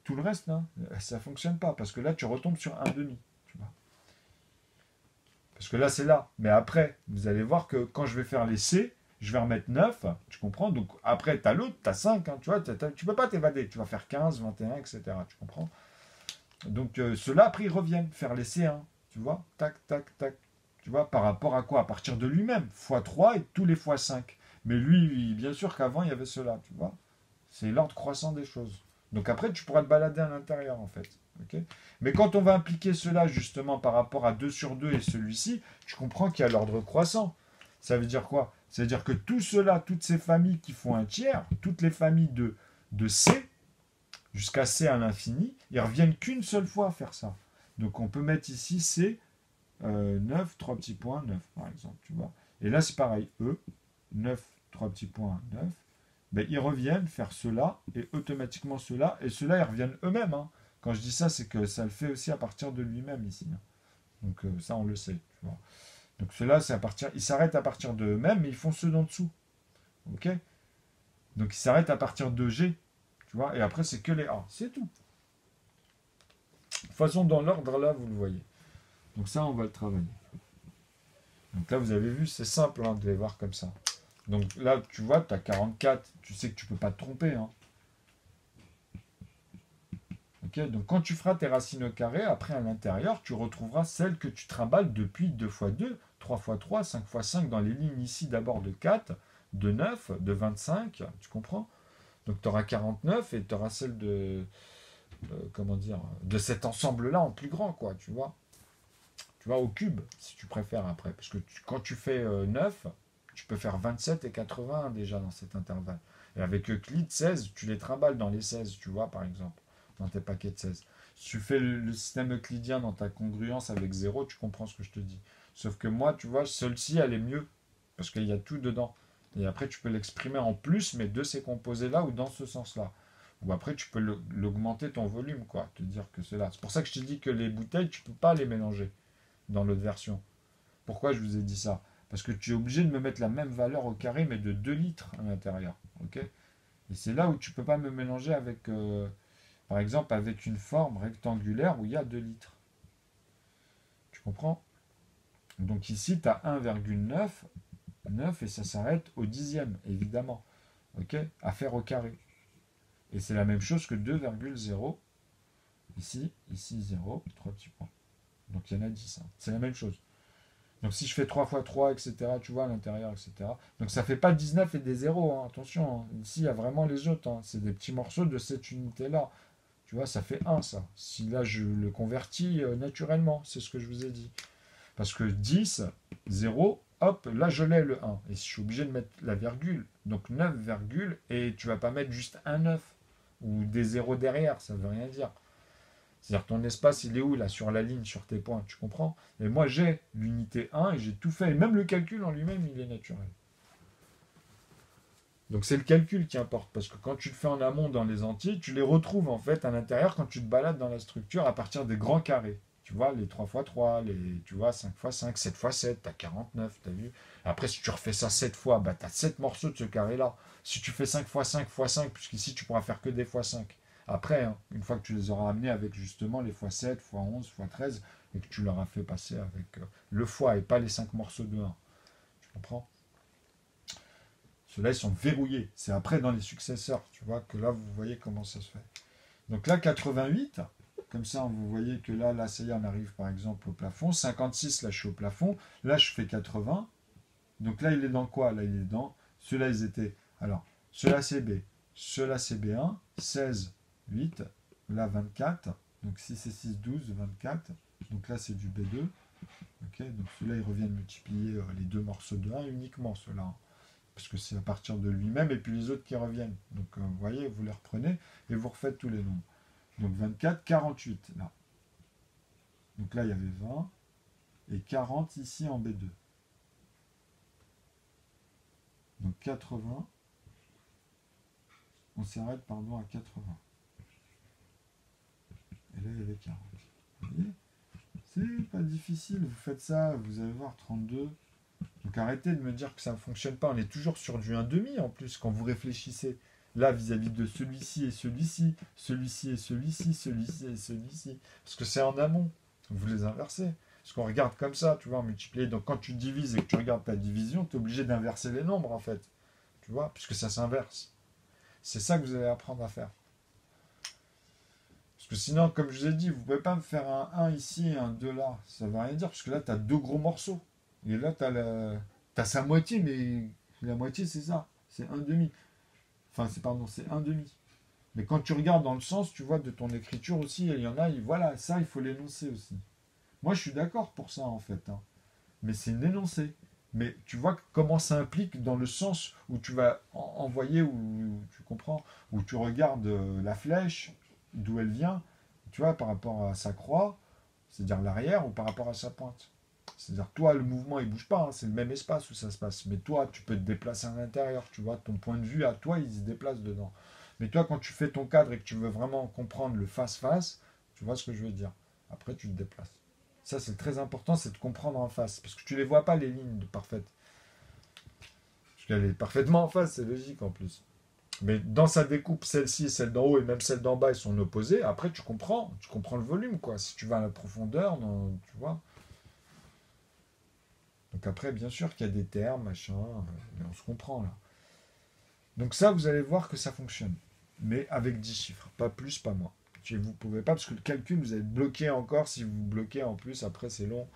Tout le reste, là, ça ne fonctionne pas. Parce que là, tu retombes sur 1 demi. Tu vois. Parce que là, c'est là. Mais après, vous allez voir que quand je vais faire les C, je vais remettre 9. Tu comprends? Donc après, tu as l'autre, tu as 5. Hein, tu vois, tu ne peux pas t'évader. Tu vas faire 15, 21, etc. Tu comprends? Donc ceux-là, après, ils reviennent faire les C1. Tu vois? Tac, tac, tac. Tu vois, par rapport à quoi? À partir de lui-même. x3 et tous les x5. Mais lui, bien sûr qu'avant, il y avait cela. Tu vois? C'est l'ordre croissant des choses. Donc après, tu pourras te balader à l'intérieur, en fait. Okay, mais quand on va impliquer cela, justement, par rapport à 2 sur 2 et celui-ci, tu comprends qu'il y a l'ordre croissant. Ça veut dire quoi? Ça veut dire que tout cela, toutes ces familles qui font 1/3, toutes les familles de C, jusqu'à C à l'infini, ils reviennent qu'une seule fois à faire ça. Donc on peut mettre ici C, 9, 3 petits points, 9, par exemple. Tu vois. Et là, c'est pareil. E, 9, 3 petits points, 9. Ben, ils reviennent faire cela et automatiquement cela. Et cela, ils reviennent eux-mêmes. Hein. Quand je dis ça, c'est que ça le fait aussi à partir de lui-même ici. Hein. Donc ça, on le sait. Tu vois. Donc cela, c'est à partir. Ils s'arrêtent à partir de eux-mêmes, mais ils font ceux d'en dessous. Ok? Donc ils s'arrêtent à partir de G. Tu vois. Et après, c'est que les A. C'est tout. De toute façon, dans l'ordre, là, vous le voyez. Donc ça, on va le travailler. Donc là, vous avez vu, c'est simple hein, de les voir comme ça. Donc là, tu vois, tu as 44. Tu sais que tu ne peux pas te tromper. Hein. Okay, donc quand tu feras tes racines au carré, après à l'intérieur, tu retrouveras celles que tu trimbales depuis 2 x 2, 3 x 3, 5 x 5 dans les lignes ici d'abord de 4, de 9, de 25, tu comprends? Donc tu auras 49 et tu auras celle de, comment dire, de cet ensemble-là en plus grand, quoi, tu vois? Tu vois, au cube, si tu préfères après. Parce que quand tu fais 9, tu peux faire 27 et 81 déjà dans cet intervalle. Et avec Euclide, 16, tu les trimbales dans les 16, tu vois, par exemple, dans tes paquets de 16. Si tu fais le système euclidien dans ta congruence avec 0, tu comprends ce que je te dis. Sauf que moi, tu vois, celle-ci, elle est mieux. Parce qu'il y a tout dedans. Et après, tu peux l'exprimer en plus, mais de ces composés-là ou dans ce sens-là. Ou après, tu peux l'augmenter ton volume, quoi. Te dire que c'est là. C'est pour ça que je t'ai dit que les bouteilles, tu ne peux pas les mélanger dans l'autre version. Pourquoi je vous ai dit ça? Parce que tu es obligé de me mettre la même valeur au carré, mais de 2 litres à l'intérieur. Okay, et c'est là où tu ne peux pas me mélanger avec, par exemple, avec une forme rectangulaire où il y a 2 litres. Tu comprends? Donc ici, tu as 1,9, 9, et ça s'arrête au dixième, évidemment. Okay, à faire au carré. Et c'est la même chose que 2,0. Ici, 0, 3 petits points. Donc il y en a 10. Hein. C'est la même chose. Donc si je fais 3 x 3, etc., tu vois, à l'intérieur, etc. Donc ça ne fait pas 19 et des zéros, hein, attention. Hein. Ici, il y a vraiment les autres. Hein. C'est des petits morceaux de cette unité-là. Tu vois, ça fait 1, ça. Si là, je le convertis naturellement, c'est ce que je vous ai dit. Parce que 10, 0, hop, là, je l'ai le 1. Et je suis obligé de mettre la virgule. Donc 9, et tu ne vas pas mettre juste un 9. Ou des zéros derrière, ça ne veut rien dire. C'est-à-dire ton espace, il est où là, sur la ligne, sur tes points, tu comprends? Et moi, j'ai l'unité 1 et j'ai tout fait. Et même le calcul en lui-même, il est naturel. Donc c'est le calcul qui importe, parce que quand tu le fais en amont dans les entiers, tu les retrouves en fait à l'intérieur quand tu te balades dans la structure à partir des grands carrés. Tu vois, les 3 x 3, les, tu vois, 5 x 5, 7 x 7, tu as 49, tu as vu? Après, si tu refais ça 7 fois, bah, tu as 7 morceaux de ce carré-là. Si tu fais 5 x 5 x 5, puisqu'ici tu pourras faire que des x 5. Après, hein, une fois que tu les auras amenés avec justement les x7, x11, x13, et que tu leur as fait passer avec le fois et pas les 5 morceaux de 1. Tu comprends? Ceux-là, ils sont verrouillés. C'est après dans les successeurs, tu vois, que là, vous voyez comment ça se fait. Donc là, 88, comme ça, vous voyez que là, ça y est, on arrive par exemple au plafond. 56, là, je suis au plafond. Là, je fais 80. Donc là, il est dans quoi? Là, il est dans... Ceux-là, ils étaient... Alors, ceux-là, c'est B. Ceux-là, c'est B1. 16, 8. Là, 24. Donc 6 et 6, 12, 24. Donc là, c'est du B2. Ok, donc ceux-là, ils reviennent multiplier les deux morceaux de 1 uniquement, ceux-là. Hein. Parce que c'est à partir de lui-même, et puis les autres qui reviennent. Donc, vous voyez, vous les reprenez, et vous refaites tous les nombres. Donc 24, 48, là. Donc là, il y avait 20, et 40 ici en B2. Donc 80, on s'arrête, pardon, à 80. Et là, il y avait 40. Vous voyez? C'est pas difficile, vous faites ça, vous allez voir, 32. Donc arrêtez de me dire que ça ne fonctionne pas, on est toujours sur du 1,5 en plus, quand vous réfléchissez. Là, vis-à-vis de celui-ci et celui-ci, celui-ci et celui-ci, celui-ci et celui-ci. Parce que c'est en amont, vous les inversez. Parce qu'on regarde comme ça, tu vois, en multiplier. Donc quand tu divises et que tu regardes ta division, tu es obligé d'inverser les nombres en fait. Tu vois, puisque ça s'inverse. C'est ça que vous allez apprendre à faire. Parce que sinon, comme je vous ai dit, vous ne pouvez pas me faire un 1 ici et un 2 là. Ça ne veut rien dire, parce que là, tu as deux gros morceaux. Et là, tu as sa moitié, mais la moitié, c'est ça. C'est un demi. Enfin, c'est un demi. Mais quand tu regardes dans le sens, tu vois, de ton écriture aussi, il y en a, voilà, ça, il faut l'énoncer aussi. Moi, je suis d'accord pour ça, en fait. Hein. Mais c'est une énoncé. Mais tu vois comment ça implique dans le sens où tu vas envoyer, où tu comprends, où tu regardes la flèche, d'où elle vient, tu vois, par rapport à sa croix, c'est-à-dire l'arrière, ou par rapport à sa pointe. C'est-à-dire, toi, le mouvement, il bouge pas, hein, c'est le même espace où ça se passe. Mais toi, tu peux te déplacer à l'intérieur, tu vois, ton point de vue à toi, il se déplace dedans. Mais toi, quand tu fais ton cadre et que tu veux vraiment comprendre le face-face, tu vois ce que je veux dire. Après, tu te déplaces. Ça, c'est très important, c'est de comprendre en face. Parce que tu ne les vois pas, les lignes parfaites. Parce qu'elle est parfaitement en face, c'est logique en plus. Mais dans sa découpe, celle-ci et celle d'en haut et même celle d'en bas, elles sont opposées. Après, tu comprends le volume, quoi. Si tu vas à la profondeur, tu vois. Donc après, bien sûr qu'il y a des termes, machin, mais on se comprend là. Donc ça, vous allez voir que ça fonctionne. Mais avec 10 chiffres, pas plus, pas moins. Vous ne pouvez pas, parce que le calcul, vous êtes bloqué encore. Si vous bloquez en plus, après, c'est long.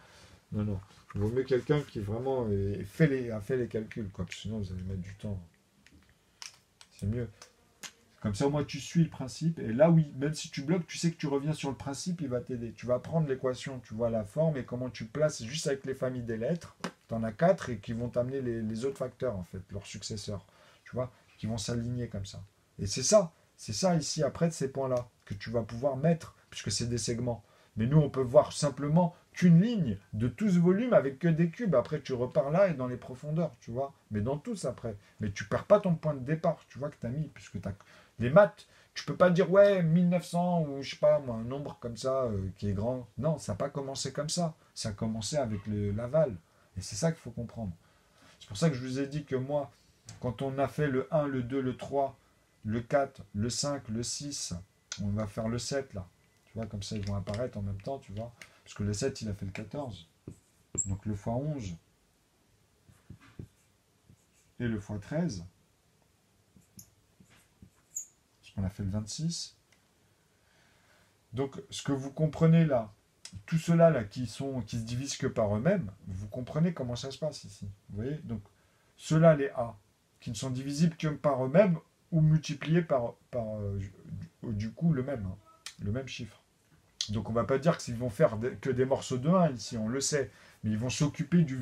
Non, non. Il vaut mieux quelqu'un qui vraiment a fait les calculs, quoi. Parce que sinon, vous allez mettre du temps. C'est mieux. Comme ça, au moins, tu suis le principe. Et là, oui, même si tu bloques, tu sais que tu reviens sur le principe, il va t'aider. Tu vas prendre l'équation, tu vois la forme et comment tu places juste avec les familles des lettres. Tu en as 4 et qui vont t'amener les autres facteurs, en fait, leurs successeurs. Tu vois, qui vont s'aligner comme ça. Et c'est ça. C'est ça ici, après, de ces points-là, que tu vas pouvoir mettre, puisque c'est des segments. Mais nous, on peut voir simplement qu'une ligne de tout ce volume avec que des cubes. Après, tu repars là et dans les profondeurs, tu vois. Mais dans tous après. Mais tu perds pas ton point de départ, tu vois, que tu as mis, puisque tu as les maths, tu peux pas dire ouais 1900 ou je sais pas moi un nombre comme ça qui est grand. Non, ça n'a pas commencé comme ça. Ça a commencé avec l'aval. Et c'est ça qu'il faut comprendre. C'est pour ça que je vous ai dit que moi, quand on a fait le 1, le 2, le 3, le 4, le 5, le 6, on va faire le 7 là. Tu vois, comme ça ils vont apparaître en même temps, tu vois. Parce que le 7, il a fait le 14. Donc le x11 et le x13. On a fait le 26. Donc, ce que vous comprenez là, tout cela là qui se divisent que par eux-mêmes, vous comprenez comment ça se passe ici. Vous voyez? Donc, ceux-là, les A, qui ne sont divisibles que par eux-mêmes ou multipliés par du coup, le même chiffre. Donc, on ne va pas dire qu'ils vont faire que des morceaux de 1 ici, on le sait. Mais ils vont s'occuper du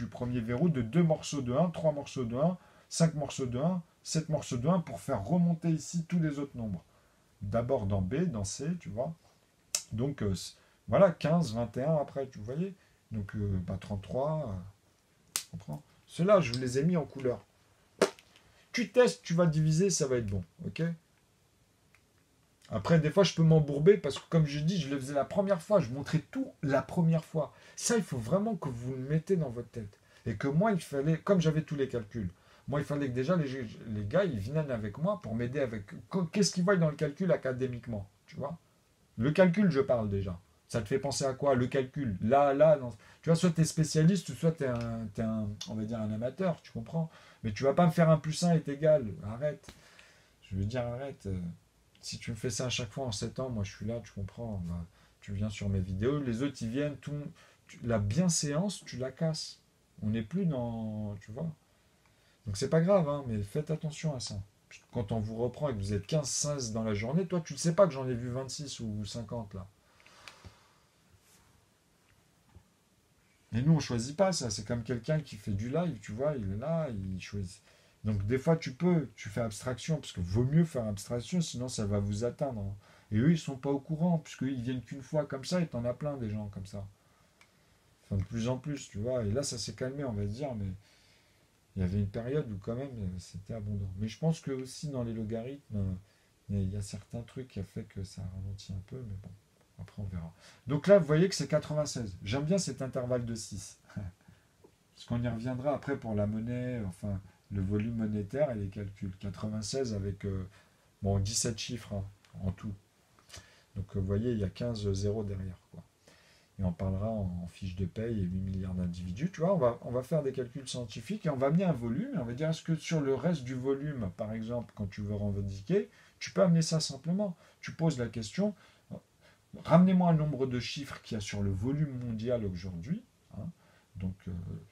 premier verrou, de 2 morceaux de 1, 3 morceaux de 1, 5 morceaux de 1, 7 morceaux de 1 pour faire remonter ici tous les autres nombres. D'abord dans B, dans C, tu vois. Donc voilà, 15, 21 après, tu voyais. Donc 33, tu comprends. Ceux-là, je vous les ai mis en couleur. Tu testes, tu vas diviser, ça va être bon, ok. Après, des fois, je peux m'embourber parce que, comme je dis, je le faisais la première fois, je montrais tout la première fois. Ça, il faut vraiment que vous le mettez dans votre tête. Et que moi, il fallait, comme j'avais tous les calculs, moi, il fallait que déjà les gars, ils viennent avec moi pour m'aider avec. Qu'est-ce qu'ils voient dans le calcul académiquement, tu vois. Le calcul, je parle déjà. Ça te fait penser à quoi? Le calcul. Là, non. Tu vois, soit tu es spécialiste, soit tu es on va dire, un amateur, tu comprends. Mais tu vas pas me faire un plus un est égal. Arrête. Je veux dire, arrête. Si tu me fais ça à chaque fois en 7 ans, moi je suis là, tu comprends. Bah, tu viens sur mes vidéos, les autres ils viennent, la bienséance, tu la casses. On n'est plus dans. Tu vois. Donc c'est pas grave, hein, mais faites attention à ça. Quand on vous reprend et que vous êtes 15-16 dans la journée, toi tu ne sais pas que j'en ai vu 26 ou 50 là. Et nous, on choisit pas ça. C'est comme quelqu'un qui fait du live, tu vois, il est là, il choisit. Donc des fois, tu fais abstraction, parce que vaut mieux faire abstraction, sinon ça va vous atteindre, hein. Et eux, ils sont pas au courant, puisqu'ils viennent qu'une fois comme ça, et t'en as plein des gens comme ça. Enfin, de plus en plus, tu vois. Et là, ça s'est calmé, on va dire, mais il y avait une période où quand même, c'était abondant. Mais je pense que aussi dans les logarithmes, il y a certains trucs qui a fait que ça ralentit un peu, mais bon, après on verra. Donc là, vous voyez que c'est 96. J'aime bien cet intervalle de 6. Parce qu'on y reviendra après pour la monnaie, enfin, le volume monétaire et les calculs. 96 avec, bon, 17 chiffres, hein, en tout. Donc vous voyez, il y a 15 zéros derrière, quoi. Et on parlera en fiche de paye et 8 milliards d'individus. Tu vois, on va faire des calculs scientifiques et on va amener un volume. Et on va dire, est-ce que sur le reste du volume, par exemple, quand tu veux revendiquer, tu peux amener ça simplement. Tu poses la question, ramenez-moi un nombre de chiffres qu'il y a sur le volume mondial aujourd'hui. Hein. Donc,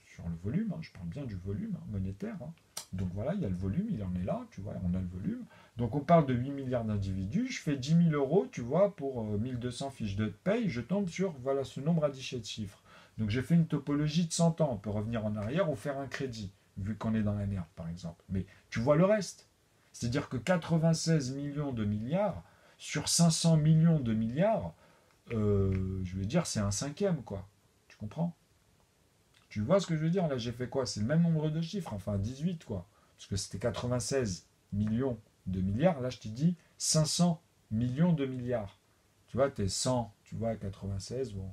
sur le volume, hein, je parle bien du volume monétaire. Hein. Donc voilà, il y a le volume, il en est là, tu vois, on a le volume. Donc on parle de 8 milliards d'individus, je fais 10 000 euros, tu vois, pour 1200 fiches de paye, je tombe sur, voilà, ce nombre addiché de chiffres. Donc j'ai fait une topologie de 100 ans, on peut revenir en arrière ou faire un crédit, vu qu'on est dans la merde, par exemple. Mais tu vois le reste. C'est-à-dire que 96 millions de milliards, sur 500 millions de milliards, je veux dire, c'est un cinquième, quoi. Tu comprends? Tu vois ce que je veux dire? Là, j'ai fait quoi? C'est le même nombre de chiffres, enfin 18, quoi. Parce que c'était 96 millions de milliards. Là, je t'ai dit 500 millions de milliards. Tu vois, t'es 100, tu vois, 96, bon.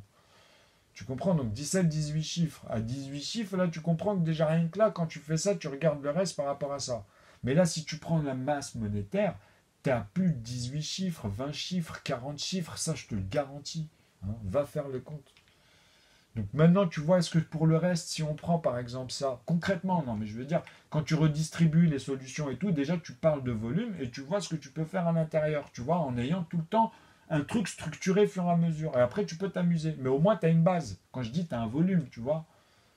Tu comprends? Donc 17, 18 chiffres. À 18 chiffres, là, tu comprends que déjà rien que là, quand tu fais ça, tu regardes le reste par rapport à ça. Mais là, si tu prends la masse monétaire, t'es à plus de 18 chiffres, 20 chiffres, 40 chiffres, ça, je te le garantis. Hein. Va faire le compte. Donc maintenant, tu vois, est-ce que pour le reste, si on prend par exemple ça, concrètement, non, mais je veux dire, quand tu redistribues les solutions et tout, déjà tu parles de volume et tu vois ce que tu peux faire à l'intérieur, tu vois, en ayant tout le temps un truc structuré au fur et à mesure. Et après, tu peux t'amuser. Mais au moins, tu as une base. Quand je dis tu as un volume, tu vois.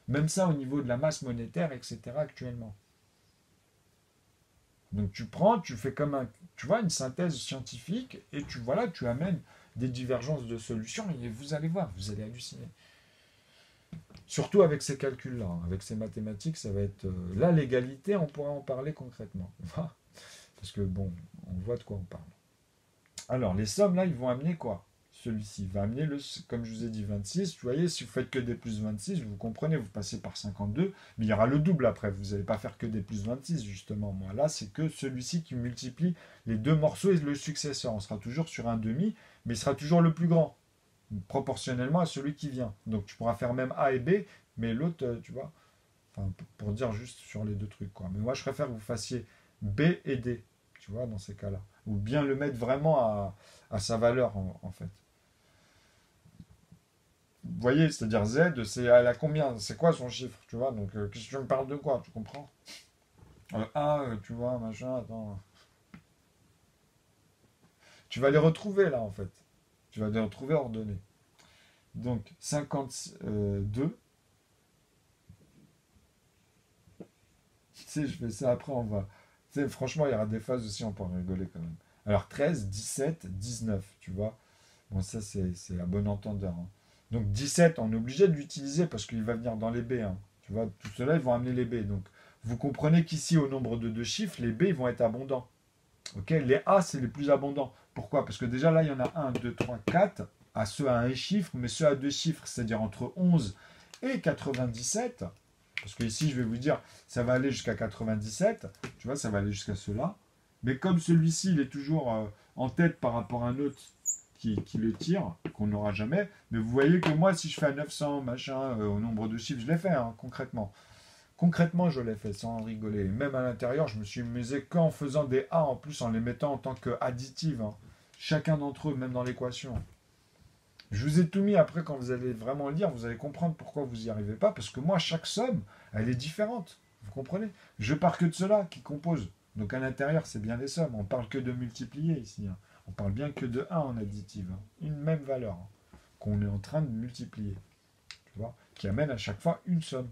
Même ça au niveau de la masse monétaire, etc. actuellement. Donc tu prends, tu fais comme un, tu vois, une synthèse scientifique et tu, voilà, tu amènes des divergences de solutions et vous allez voir, vous allez halluciner. Surtout avec ces calculs-là, hein. Avec ces mathématiques, ça va être... la l'égalité, on pourra en parler concrètement. Parce que bon, on voit de quoi on parle. Alors, les sommes, là, ils vont amener quoi? Celui-ci va amener, comme je vous ai dit, 26. Vous voyez, si vous faites que des plus 26, vous comprenez, vous passez par 52, mais il y aura le double après. Vous n'allez pas faire que des plus 26, justement. Moi, là, c'est que celui-ci qui multiplie les deux morceaux et le successeur. On sera toujours sur un demi, mais il sera toujours le plus grand, proportionnellement à celui qui vient. Donc tu pourras faire même A et B, mais l'autre, tu vois, enfin, pour dire juste sur les deux trucs, quoi. Mais moi, je préfère que vous fassiez B et D, tu vois, dans ces cas-là. Ou bien le mettre vraiment à sa valeur, en fait. Vous voyez, c'est-à-dire Z, c'est à la combien? C'est quoi son chiffre, tu vois? Donc, qu'est-ce que tu me parles de quoi, tu comprends? A, tu vois, machin, attends. Tu vas les retrouver, là, en fait. Tu vas les retrouver ordonnés. Donc, 52. Tu sais, je fais ça après, on va. Tu sais, franchement, il y aura des phases aussi, on peut en rigoler quand même. Alors, 13, 17, 19, tu vois. Bon, ça, c'est à bon entendeur. Hein. Donc, 17, on est obligé de l'utiliser parce qu'il va venir dans les B. Hein. Tu vois, tout cela, ils vont amener les B. Donc, vous comprenez qu'ici, au nombre de deux chiffres, les B, ils vont être abondants. Ok, les A, c'est les plus abondants. Pourquoi? Parce que déjà, là, il y en a 1, 2, 3, 4, à ceux à un chiffre, mais ceux à deux chiffres, c'est-à-dire entre 11 et 97. Parce que ici, je vais vous dire, ça va aller jusqu'à 97. Tu vois, ça va aller jusqu'à cela. Mais comme celui-ci, il est toujours en tête par rapport à un autre qui le tire, qu'on n'aura jamais. Mais vous voyez que moi, si je fais à 900, machin, au nombre de chiffres, je l'ai fait, hein, concrètement. Concrètement, je l'ai fait sans rigoler. Même à l'intérieur, je me suis amusé qu'en faisant des A en plus, en les mettant en tant qu'additives. Hein. Chacun d'entre eux, même dans l'équation. Je vous ai tout mis après, quand vous allez vraiment le lire, vous allez comprendre pourquoi vous n'y arrivez pas. Parce que moi, chaque somme, elle est différente. Vous comprenez? Je pars que de cela qui compose. Donc à l'intérieur, c'est bien les sommes. On parle que de multiplier ici. Hein. On parle bien que de 1 en additive. Hein. Une même valeur hein, qu'on est en train de multiplier. Tu vois? Qui amène à chaque fois une somme.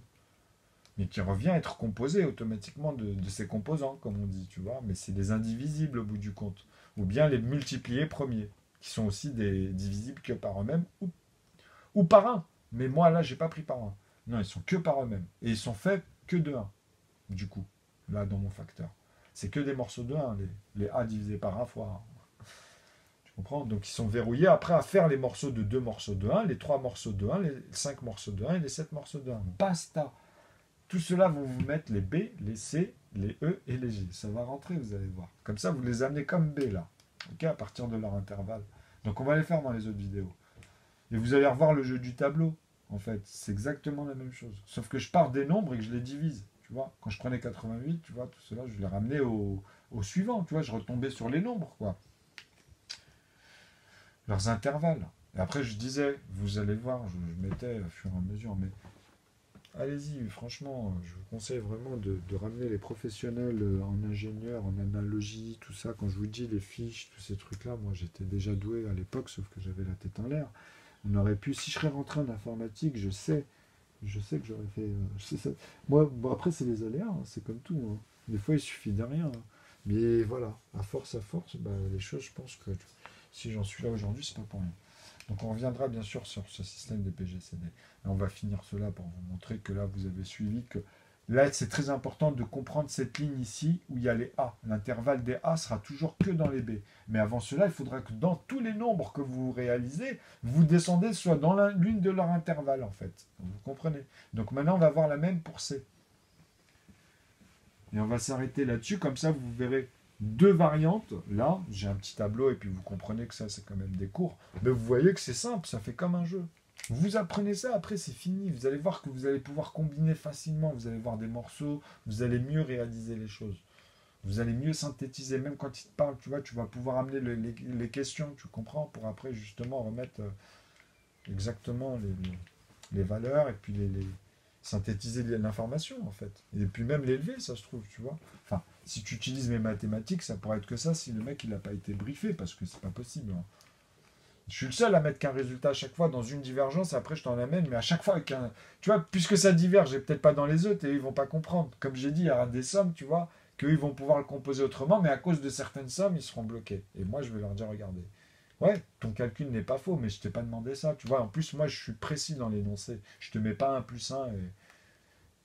Mais qui revient à être composée automatiquement de ces composants, comme on dit. Tu vois? Mais c'est des indivisibles au bout du compte. Ou bien les multipliés premiers qui sont aussi des divisibles que par eux-mêmes ou par un. Mais moi, là, j'ai pas pris par un. Non, ils sont que par eux-mêmes. Et ils sont faits que de 1, du coup, là, dans mon facteur. C'est que des morceaux de 1, les A divisés par 1 fois 1. Tu comprends? Donc, ils sont verrouillés après à faire les morceaux de 2 morceaux de 1, les 3 morceaux de 1, les 5 morceaux de 1 et les 7 morceaux de 1. Basta! Tout cela vont vous mettre les B, les C, les E et les G. Ça va rentrer, vous allez voir. Comme ça, vous les amenez comme B, là. Ok, à partir de leur intervalle. Donc, on va les faire dans les autres vidéos. Et vous allez revoir le jeu du tableau. En fait, c'est exactement la même chose. Sauf que je pars des nombres et que je les divise. Tu vois, quand je prenais 88, tu vois, tout cela, je les ramenais au suivant. Tu vois, je retombais sur les nombres, quoi. Leurs intervalles. Et après, je disais, vous allez voir, je mettais au fur et à mesure, mais allez-y, franchement, je vous conseille vraiment de ramener les professionnels en ingénieur, en analogie, tout ça. Quand je vous dis les fiches, tous ces trucs-là, moi j'étais déjà doué à l'époque, sauf que j'avais la tête en l'air. On aurait pu, si je serais rentré en informatique, je sais que j'aurais fait. Je sais ça. Moi, bon, après, c'est les aléas, hein, c'est comme tout. Hein. Des fois, il suffit de rien. Hein. Mais voilà, à force, bah, les choses, je pense que si j'en suis là aujourd'hui, c'est pas pour rien. Donc, on reviendra bien sûr sur ce système des PGCD. Et on va finir cela pour vous montrer que là, vous avez suivi que. Là, c'est très important de comprendre cette ligne ici où il y a les A. L'intervalle des A sera toujours que dans les B. Mais avant cela, il faudra que dans tous les nombres que vous réalisez, vous descendez soit dans l'une de leurs intervalles, en fait. Vous comprenez? Donc maintenant, on va voir la même pour C. Et on va s'arrêter là-dessus. Comme ça, vous verrez deux variantes. Là, j'ai un petit tableau et puis vous comprenez que ça, c'est quand même des cours. Mais vous voyez que c'est simple, ça fait comme un jeu. Vous apprenez ça, après c'est fini. Vous allez voir que vous allez pouvoir combiner facilement. Vous allez voir des morceaux, vous allez mieux réaliser les choses. Vous allez mieux synthétiser. Même quand il te parle, tu vois, tu vas pouvoir amener les questions, tu comprends, pour après justement remettre exactement les valeurs et puis synthétiser l'information en fait. Et puis même l'élever, ça se trouve, tu vois. Enfin, si tu utilises mes mathématiques, ça pourrait être que ça si le mec il n'a pas été briefé, parce que c'est pas possible. Hein. Je suis le seul à mettre qu'un résultat à chaque fois dans une divergence, après je t'en amène, mais à chaque fois avec un. Tu vois, puisque ça diverge, et peut-être pas dans les autres, et ils vont pas comprendre. Comme j'ai dit, il y aura des sommes, tu vois, qu'eux ils vont pouvoir le composer autrement, mais à cause de certaines sommes, ils seront bloqués. Et moi, je vais leur dire, regardez, ouais, ton calcul n'est pas faux, mais je t'ai pas demandé ça, tu vois. En plus, moi, je suis précis dans l'énoncé. Je te mets pas un plus un,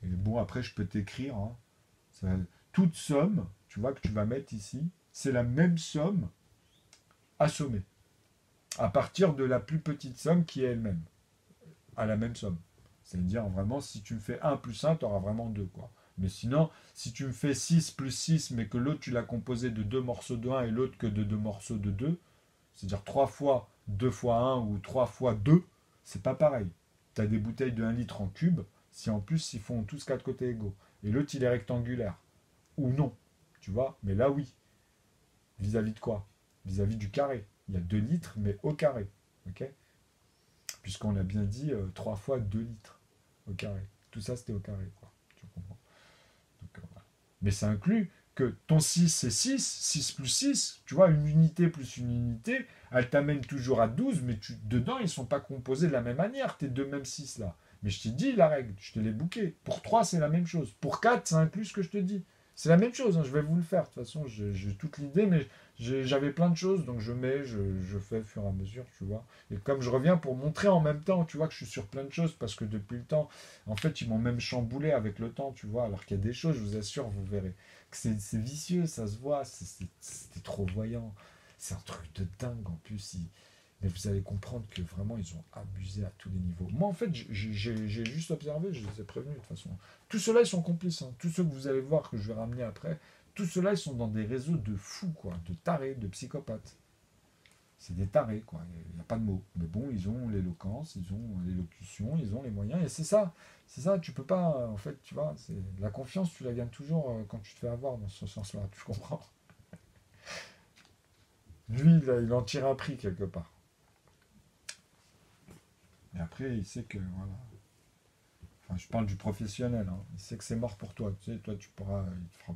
et bon, après, je peux t'écrire. Hein. Toute somme, tu vois, que tu vas mettre ici, c'est la même somme à sommer à partir de la plus petite somme qui est elle-même, à la même somme. C'est-à-dire, vraiment, si tu me fais 1 plus 1, tu auras vraiment 2, quoi. Mais sinon, si tu me fais 6 plus 6, mais que l'autre, tu l'as composé de 2 morceaux de 1 et l'autre que de 2 morceaux de 2, c'est-à-dire 3 fois 2 fois 1 ou 3 fois 2, c'est pas pareil. Tu as des bouteilles de 1 litre en cube, si en plus ils font tous 4 côtés égaux. Et l'autre, il est rectangulaire. Ou non, tu vois. Mais là, oui. Vis-à-vis de quoi? Vis-à-vis du carré. Il y a 2 litres, mais au carré. Ok? Puisqu'on a bien dit 3 fois 2 litres au carré. Tout ça, c'était au carré, quoi. Tu comprends? Donc, voilà. Mais ça inclut que ton 6, c'est 6, 6 plus 6, tu vois, une unité plus une unité, elle t'amène toujours à 12, mais dedans, ils ne sont pas composés de la même manière, tes deux mêmes 6 là. Mais je t'ai dit la règle, je te l'ai bouqué. Pour 3, c'est la même chose. Pour 4, ça inclut ce que je te dis. C'est la même chose, hein, je vais vous le faire. De toute façon, j'ai toute l'idée, mais j'avais plein de choses, donc je fais au fur et à mesure, tu vois. Et comme je reviens pour montrer en même temps, tu vois, que je suis sur plein de choses, parce que depuis le temps, en fait, ils m'ont même chamboulé avec le temps, tu vois, alors qu'il y a des choses, je vous assure, vous verrez, que c'est vicieux, ça se voit, c'était trop voyant. C'est un truc de dingue, en plus. Mais vous allez comprendre que vraiment, ils ont abusé à tous les niveaux. Moi, en fait, j'ai juste observé, je les ai prévenus, de toute façon. Tous ceux-là, ils sont complices. Hein. Tous ceux que vous allez voir, que je vais ramener après, tous ceux-là, ils sont dans des réseaux de fous, quoi, de tarés, de psychopathes. C'est des tarés, quoi. Il n'y a pas de mots. Mais bon, ils ont l'éloquence, ils ont l'élocution, ils ont les moyens. Et c'est ça. C'est ça, tu peux pas, en fait, tu vois, la confiance, tu la gagnes toujours quand tu te fais avoir dans ce sens-là. Tu comprends? Lui, il en tire un prix quelque part. Et après, il sait que, voilà. Enfin, je parle du professionnel. Hein. Il sait que c'est mort pour toi. Tu sais, toi, il te fera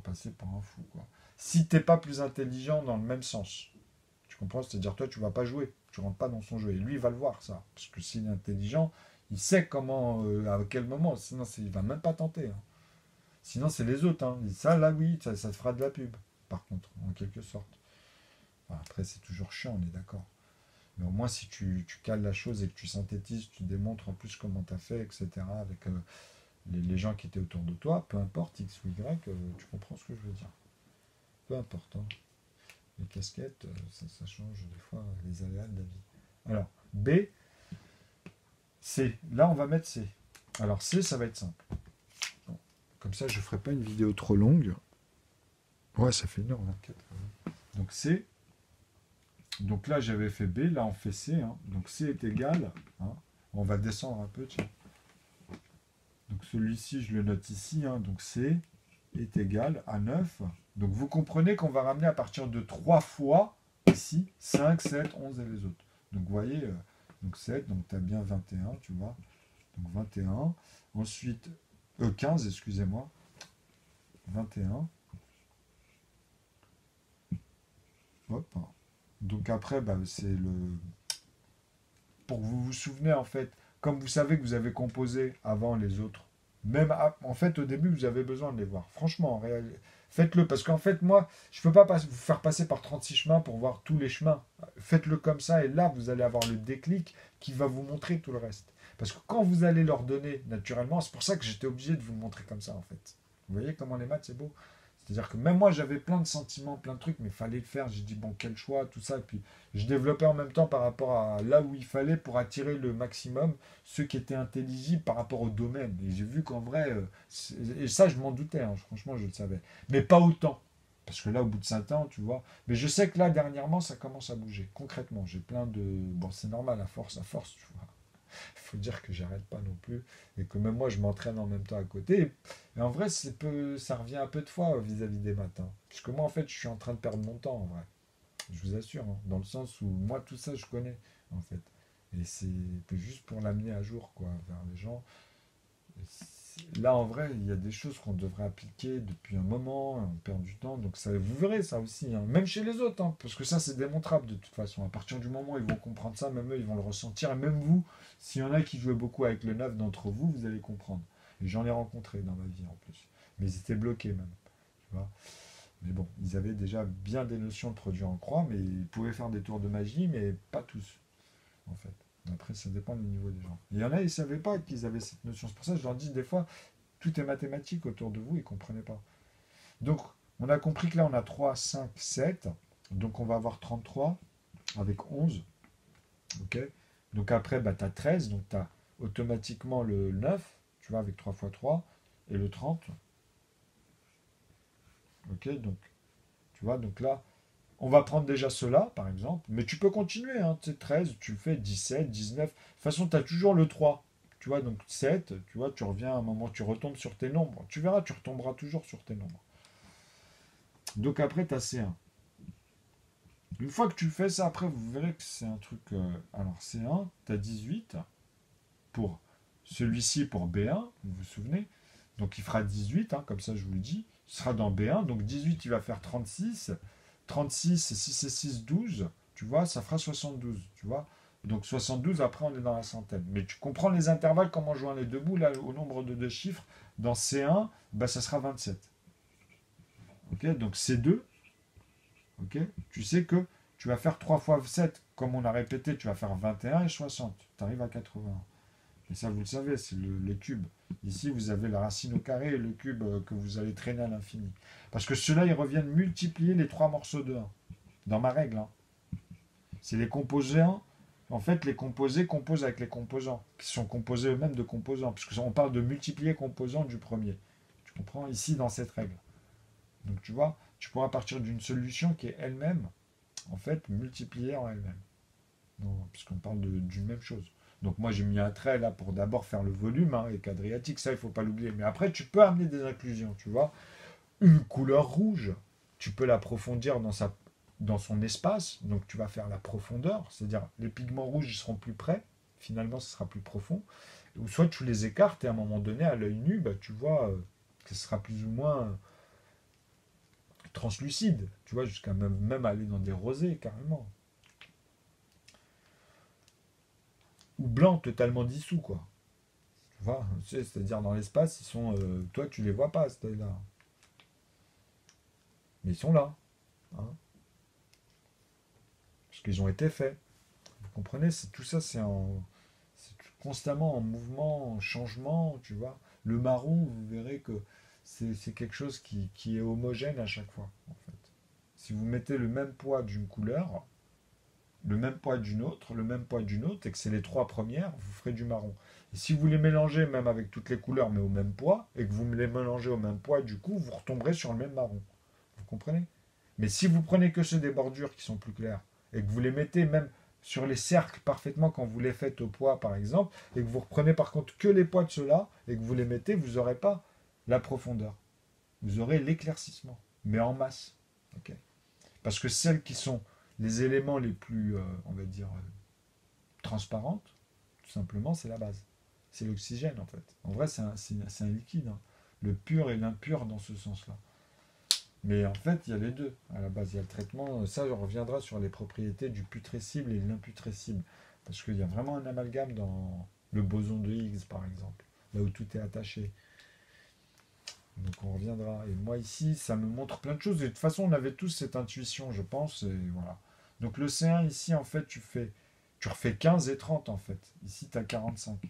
passer pour un fou, quoi. Si t'es pas plus intelligent dans le même sens. Tu comprends? C'est-à-dire, toi, tu vas pas jouer. Tu rentres pas dans son jeu. Et lui, il va le voir, ça. Parce que s'il est intelligent, il sait comment, à quel moment. Sinon, il va même pas tenter. Hein. Sinon, c'est les autres. Hein. Et ça, là, oui, ça te fera de la pub. Par contre, en quelque sorte. Enfin, après, c'est toujours chiant, on est d'accord. Mais au moins, si tu cales la chose et que tu synthétises, tu démontres en plus comment tu as fait, etc., avec les gens qui étaient autour de toi, peu importe, X ou Y, tu comprends ce que je veux dire. Peu importe, hein. Les casquettes, ça change des fois les aléas de la vie. Alors, B, C. Là, on va mettre C. Alors, C, ça va être simple. Bon. Comme ça, je ne ferai pas une vidéo trop longue. Ouais, ça fait 1h24. Donc, C. Donc là, j'avais fait B. Là, on fait C. Hein. Donc, C est égal. Hein. On va descendre un peu, tiens. Donc, celui-ci, je le note ici. Hein. Donc, C est égal à 9. Donc, vous comprenez qu'on va ramener à partir de 3 fois, ici, 5, 7, 11 et les autres. Donc, vous voyez, donc 7, donc tu as bien 21, tu vois. Donc, 21. Ensuite, 15, excusez-moi. 21. Hop. Donc, après, bah, c'est le... Pour que vous vous souvenez, en fait, comme vous savez que vous avez composé avant les autres, même en fait, au début, vous avez besoin de les voir. Franchement, en réalité, faites-le. Parce qu'en fait, moi, je ne peux pas vous faire passer par 36 chemins pour voir tous les chemins. Faites-le comme ça, et là, vous allez avoir le déclic qui va vous montrer tout le reste. Parce que quand vous allez leur donner, naturellement, c'est pour ça que j'étais obligé de vous le montrer comme ça, en fait. Vous voyez comment les maths, c'est beau. C'est-à-dire que même moi, j'avais plein de sentiments, plein de trucs, mais il fallait le faire. J'ai dit, bon, quel choix, tout ça. Et puis, je développais en même temps par rapport à là où il fallait pour attirer le maximum ceux qui étaient intelligibles par rapport au domaine. Et j'ai vu qu'en vrai, et ça, je m'en doutais, hein, franchement, je le savais. Mais pas autant. Parce que là, au bout de 5 ans, tu vois. Mais je sais que là, dernièrement, ça commence à bouger. Concrètement, j'ai plein de. Bon, c'est normal, à force, tu vois. Il faut dire que j'arrête pas non plus et que même moi je m'entraîne en même temps à côté. Et en vrai, ça revient un peu de fois vis-à-vis des maths. Hein. Parce que moi, en fait, je suis en train de perdre mon temps en vrai. Je vous assure, hein. Dans le sens où moi, tout ça, je connais en fait. Et c'est juste pour l'amener à jour, quoi, vers les gens. Là, en vrai, il y a des choses qu'on devrait appliquer depuis un moment, on perd du temps, donc ça, vous verrez ça aussi, hein. Même chez les autres, hein, parce que ça, c'est démontrable de toute façon. À partir du moment où ils vont comprendre ça, même eux, ils vont le ressentir, et même vous, s'il y en a qui jouaient beaucoup avec le 9 d'entre vous, vous allez comprendre. Et j'en ai rencontré dans ma vie en plus. Mais ils étaient bloqués même, tu vois. Mais bon, ils avaient déjà bien des notions de produits en croix, mais ils pouvaient faire des tours de magie, mais pas tous, en fait. Après, ça dépend du niveau des gens. Il y en a, ils ne savaient pas qu'ils avaient cette notion. C'est pour ça que je leur dis des fois, tout est mathématique autour de vous, ils ne comprenaient pas. Donc, on a compris que là, on a 3, 5, 7. Donc, on va avoir 33 avec 11. OK. Donc, après, bah, tu as 13. Donc, tu as automatiquement le 9, tu vois, avec 3 fois 3. Et le 30. OK. Donc, tu vois, donc là, on va prendre déjà cela, par exemple. Mais tu peux continuer. Hein, tu sais, 13, tu le fais 17, 19. De toute façon, tu as toujours le 3. Tu vois, donc 7, tu vois, tu reviens à un moment, tu retombes sur tes nombres. Tu verras, tu retomberas toujours sur tes nombres. Donc après, tu as C1. Une fois que tu fais ça, après, vous verrez que c'est un truc... alors C1, tu as 18 pour celui-ci pour B1, vous vous souvenez. Donc il fera 18, hein, comme ça je vous le dis. Il sera dans B1, donc 18, il va faire 36. 36, 6 et 6, 12. Tu vois, ça fera 72, tu vois. Donc 72, après on est dans la centaine. Mais tu comprends les intervalles, comment joindre les deux bouts, là, au nombre de deux chiffres. Dans C1, bah, ça sera 27. Ok, donc C2, ok, tu sais que tu vas faire 3 fois 7, comme on a répété, tu vas faire 21 et 60. Tu arrives à 80. Et ça, vous le savez, c'est les cubes. Ici, vous avez la racine au carré et le cube que vous allez traîner à l'infini. Parce que ceux-là, ils reviennent multiplier les 3 morceaux de 1. Dans ma règle, hein. C'est les composés 1. En fait, les composés composent avec les composants, qui sont composés eux-mêmes de composants, puisqu'on parle de multiplier composants du premier. Tu comprends? Ici, dans cette règle. Donc, tu vois, tu pourras partir d'une solution qui est elle-même, en fait, multipliée en elle-même. Puisqu'on parle d'une même chose. Donc, moi, j'ai mis un trait là pour d'abord faire le volume, hein, avec Adriatique, ça, il ne faut pas l'oublier. Mais après, tu peux amener des inclusions, tu vois. Une couleur rouge, tu peux l'approfondir dans son espace, donc tu vas faire la profondeur, c'est-à-dire les pigments rouges ils seront plus près, finalement ce sera plus profond, ou soit tu les écartes et à un moment donné à l'œil nu, bah, tu vois que ce sera plus ou moins translucide, tu vois, jusqu'à même aller dans des rosés carrément. Ou blanc totalement dissous, quoi. Tu vois, c'est-à-dire dans l'espace, ils sont. Toi tu les vois pas, ces là. Mais ils sont là. Hein, parce qu'ils ont été faits. Vous comprenez? Tout ça, c'est constamment en mouvement, en changement, tu vois. Le marron, vous verrez que c'est quelque chose qui est homogène à chaque fois, en fait. Si vous mettez le même poids d'une couleur, le même poids d'une autre, le même poids d'une autre, et que c'est les trois premières, vous ferez du marron. Et si vous les mélangez même avec toutes les couleurs, mais au même poids, et que vous les mélangez au même poids, du coup, vous retomberez sur le même marron. Vous comprenez? Mais si vous prenez que ceux des bordures qui sont plus clairs, et que vous les mettez même sur les cercles parfaitement quand vous les faites au poids, par exemple, et que vous reprenez par contre que les poids de ceux-là, et que vous les mettez, vous n'aurez pas la profondeur. Vous aurez l'éclaircissement, mais en masse. Ok. Parce que celles qui sont les éléments les plus, on va dire, transparentes, tout simplement, c'est la base. C'est l'oxygène, en fait. En vrai, c'est un liquide, hein. Le pur et l'impur dans ce sens-là. Mais en fait, il y a les deux. À la base, il y a le traitement. Ça, on reviendra sur les propriétés du putrescible et de l'imputrescible. Parce qu'il y a vraiment un amalgame dans le boson de Higgs, par exemple. Là où tout est attaché. Donc on reviendra. Et moi ici, ça me montre plein de choses. Et de toute façon, on avait tous cette intuition, je pense. Et voilà. Donc le C1, ici, en fait, tu refais 15 et 30, en fait. Ici, tu as 45.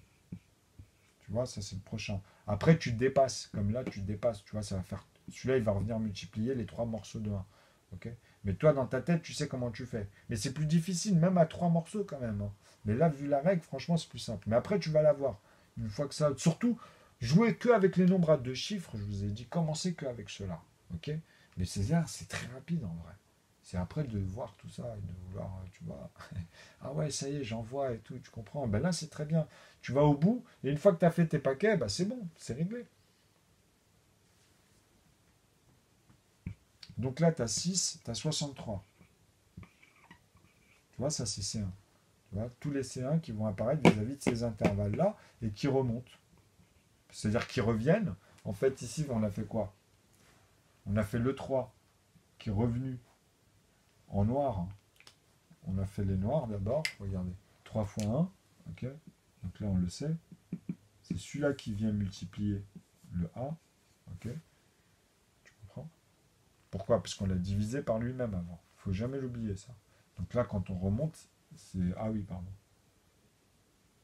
Tu vois, ça, c'est le prochain. Après, tu dépasses. Comme là, tu dépasses. Tu vois, ça va faire... Celui-là, il va revenir multiplier les trois morceaux de 1. Ok. Mais toi, dans ta tête, tu sais comment tu fais. Mais c'est plus difficile, même à trois morceaux quand même, hein. Mais là, vu la règle, franchement, c'est plus simple. Mais après, tu vas l'avoir. Une fois que ça... Surtout, jouez que avec les nombres à deux chiffres, je vous ai dit, commencez que avec cela. Ok. Mais César, c'est très rapide en vrai. C'est après de voir tout ça et de vouloir, tu vois, ah ouais, ça y est, j'en vois et tout, tu comprends. Ben là, c'est très bien. Tu vas au bout, et une fois que tu as fait tes paquets, ben c'est bon, c'est réglé. Donc là, tu as 6, tu as 63. Tu vois, ça c'est C1. Tu vois, tous les C1 qui vont apparaître vis-à-vis de ces intervalles-là et qui remontent. C'est-à-dire qu'ils reviennent. En fait, ici, on a fait quoi? On a fait le 3 qui est revenu en noir. On a fait les noirs d'abord. Regardez. 3 fois 1. Ok. Donc là, on le sait. C'est celui-là qui vient multiplier le A. Ok. Tu comprends? Pourquoi? Parce qu'on l'a divisé par lui-même avant. Il ne faut jamais l'oublier, ça. Donc là, quand on remonte, c'est... Ah oui, pardon.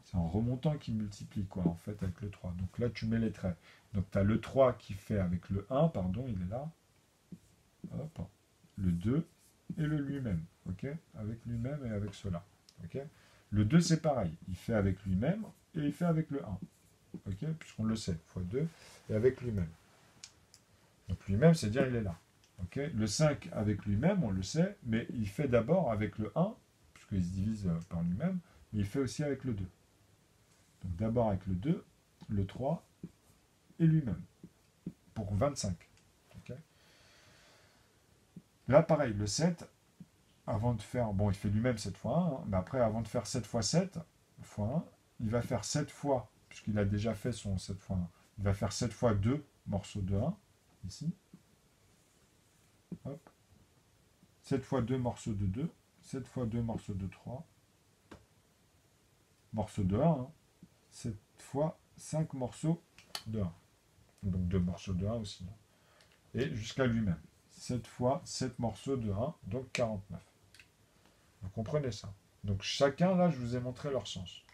C'est en remontant qu'il multiplie, quoi, en fait, avec le 3. Donc là, tu mets les traits. Donc tu as le 3 qui fait avec le 1, pardon, il est là. Hop. Le 2 et le lui-même. Ok. Avec lui-même et avec cela. Ok. Le 2, c'est pareil. Il fait avec lui-même et il fait avec le 1. Ok. Puisqu'on le sait. Fois 2 et avec lui-même. Donc lui-même, c'est-à-dire il est là. Ok. Le 5 avec lui-même, on le sait, mais il fait d'abord avec le 1, puisqu'il se divise par lui-même, mais il fait aussi avec le 2. Donc d'abord avec le 2, le 3 et lui-même. Pour 25. Okay. Là, pareil, le 7, avant de faire... Bon, il fait lui-même 7 fois 1, hein, mais après, avant de faire 7 fois 7, fois 1, il va faire 7 fois, puisqu'il a déjà fait son 7 fois 1, il va faire 7 fois 2 morceaux de 1, ici. Hop. 7 fois 2 morceaux de 2, 7 fois 2 morceaux de 3, morceaux de 1, hein. 7 fois 5 morceaux de 1. Donc 2 morceaux de 1 aussi. Et jusqu'à lui-même. 7 fois 7 morceaux de 1, donc 49. Vous comprenez ça? Donc chacun, là, je vous ai montré leur sens.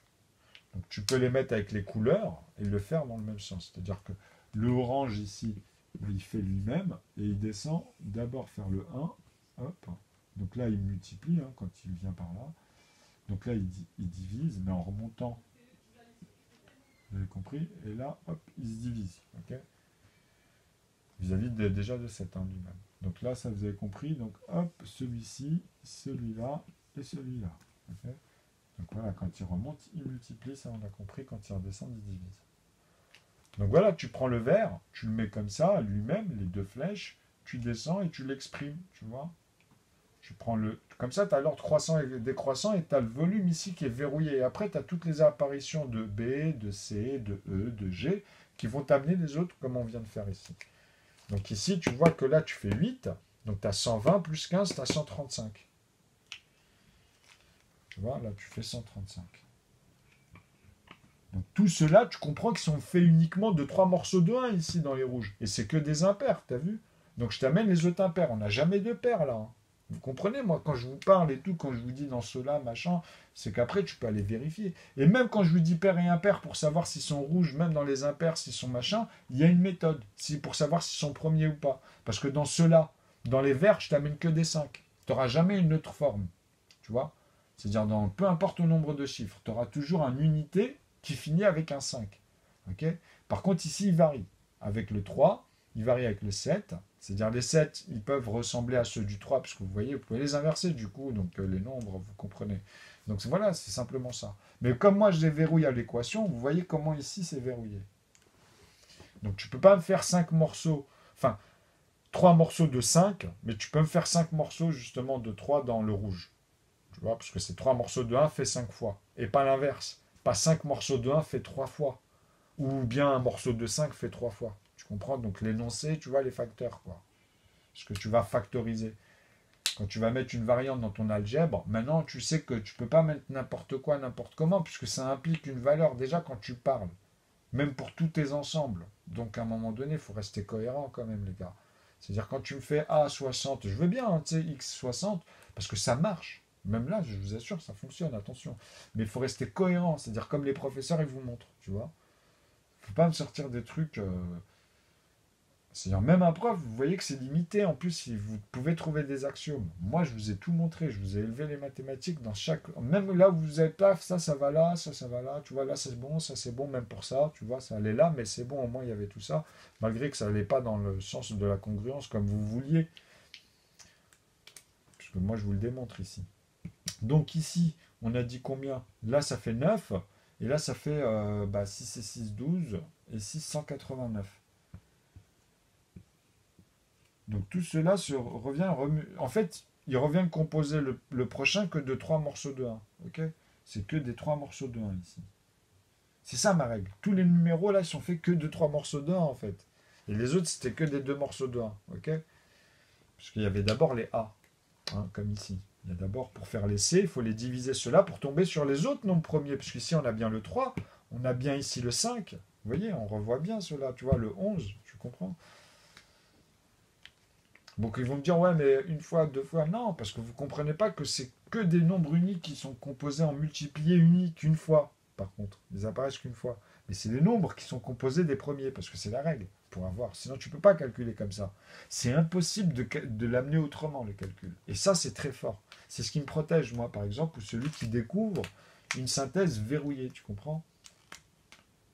Donc tu peux les mettre avec les couleurs et le faire dans le même sens. C'est-à-dire que le orange ici, il fait lui-même et il descend d'abord faire le 1. Hop. Donc là, il multiplie hein, quand il vient par là. Donc là, il divise, mais en remontant. Vous avez compris? Et là, hop, il se divise. Ok. Vis-à-vis déjà de cet lui-même. Donc là, ça vous avez compris. Donc hop, celui-ci, celui-là et celui-là. Okay. Donc voilà, quand il remonte, il multiplie, ça on a compris. Quand il redescend, il divise. Donc voilà, tu prends le vert, tu le mets comme ça, lui-même, les deux flèches, tu descends et tu l'exprimes, tu vois. Tu prends le... Comme ça, tu as l'ordre croissant et décroissant et tu as le volume ici qui est verrouillé. Et après, tu as toutes les apparitions de B, de C, de E, de G qui vont t'amener les autres comme on vient de faire ici. Donc ici, tu vois que là, tu fais 8. Donc tu as 120 plus 15, tu as 135. Tu vois, là, tu fais 135. Donc tout cela, tu comprends qu'ils sont faits uniquement de 3 morceaux de 1 ici dans les rouges. Et c'est que des impairs, tu as vu? Donc je t'amène les autres impairs. On n'a jamais de paires là. Hein. Vous comprenez, moi, quand je vous parle et tout, quand je vous dis dans cela, machin, c'est qu'après, tu peux aller vérifier. Et même quand je vous dis pair et impair, pour savoir s'ils sont rouges, même dans les impairs, s'ils sont machin, il y a une méthode pour savoir s'ils sont premiers ou pas. Parce que dans ceux-là, dans les verts, je t'amène que des 5. Tu n'auras jamais une autre forme. Tu vois? C'est-à-dire, peu importe le nombre de chiffres, tu auras toujours une unité qui finit avec un 5. Ok. Par contre, ici, il varie. Avec le 3, il varie avec le 7. C'est-à-dire, les 7, ils peuvent ressembler à ceux du 3, puisque vous voyez, vous pouvez les inverser du coup, donc les nombres, vous comprenez. Donc voilà, c'est simplement ça. Mais comme moi, je les verrouille à l'équation, vous voyez comment ici, c'est verrouillé. Donc tu ne peux pas me faire 5 morceaux, enfin, 3 morceaux de 5, mais tu peux me faire 5 morceaux justement de 3 dans le rouge. Tu vois, parce que c'est 3 morceaux de 1 fait 5 fois. Et pas l'inverse. Pas 5 morceaux de 1 fait 3 fois. Ou bien un morceau de 5 fait 3 fois. Tu comprends? Donc l'énoncé, tu vois les facteurs, quoi. Ce que tu vas factoriser. Quand tu vas mettre une variante dans ton algèbre, maintenant tu sais que tu ne peux pas mettre n'importe quoi, n'importe comment, puisque ça implique une valeur déjà quand tu parles. Même pour tous tes ensembles. Donc à un moment donné, il faut rester cohérent quand même, les gars. C'est-à-dire quand tu me fais A60, je veux bien, hein, tu sais, X60, parce que ça marche. Même là, je vous assure, ça fonctionne, attention. Mais il faut rester cohérent, c'est-à-dire comme les professeurs, ils vous montrent, tu vois. Il ne faut pas me sortir des trucs... C'est-à-dire même un prof, vous voyez que c'est limité. En plus, si vous pouvez trouver des axiomes. Moi, je vous ai tout montré. Je vous ai élevé les mathématiques dans chaque... Même là où vous êtes paf, ça va là, ça va là. Tu vois, là, c'est bon, ça, c'est bon. Même pour ça, tu vois, ça allait là. Mais c'est bon, au moins, il y avait tout ça. Malgré que ça n'allait pas dans le sens de la congruence comme vous vouliez. Puisque moi, je vous le démontre ici. Donc ici, on a dit combien? Là, ça fait 9. Et là, ça fait 6 et 6, 12. Et 6, 189. Donc tout cela revient, en fait, il revient de composer le prochain que de 3 morceaux de 1. Ok. C'est que des 3 morceaux de 1 ici. C'est ça ma règle. Tous les numéros là, ils sont faits que de 3 morceaux de 1 en fait. Et les autres, c'était que des 2 morceaux de 1. Ok. Parce qu'il y avait d'abord les A, hein, comme ici. Il y a d'abord, pour faire les C, il faut les diviser cela pour tomber sur les autres nombres premiers. Parce qu'ici, on a bien le 3, on a bien ici le 5. Vous voyez, on revoit bien cela. Tu vois, le 11, tu comprends? Donc ils vont me dire, ouais, mais une fois, deux fois, non, parce que vous ne comprenez pas que c'est que des nombres uniques qui sont composés en multipliés uniques une fois, par contre. Ils apparaissent qu'une fois. Mais c'est les nombres qui sont composés des premiers, parce que c'est la règle, pour avoir. Sinon, tu ne peux pas calculer comme ça. C'est impossible de l'amener autrement, le calcul. Et ça, c'est très fort. C'est ce qui me protège, moi, par exemple, ou celui qui découvre une synthèse verrouillée, tu comprends?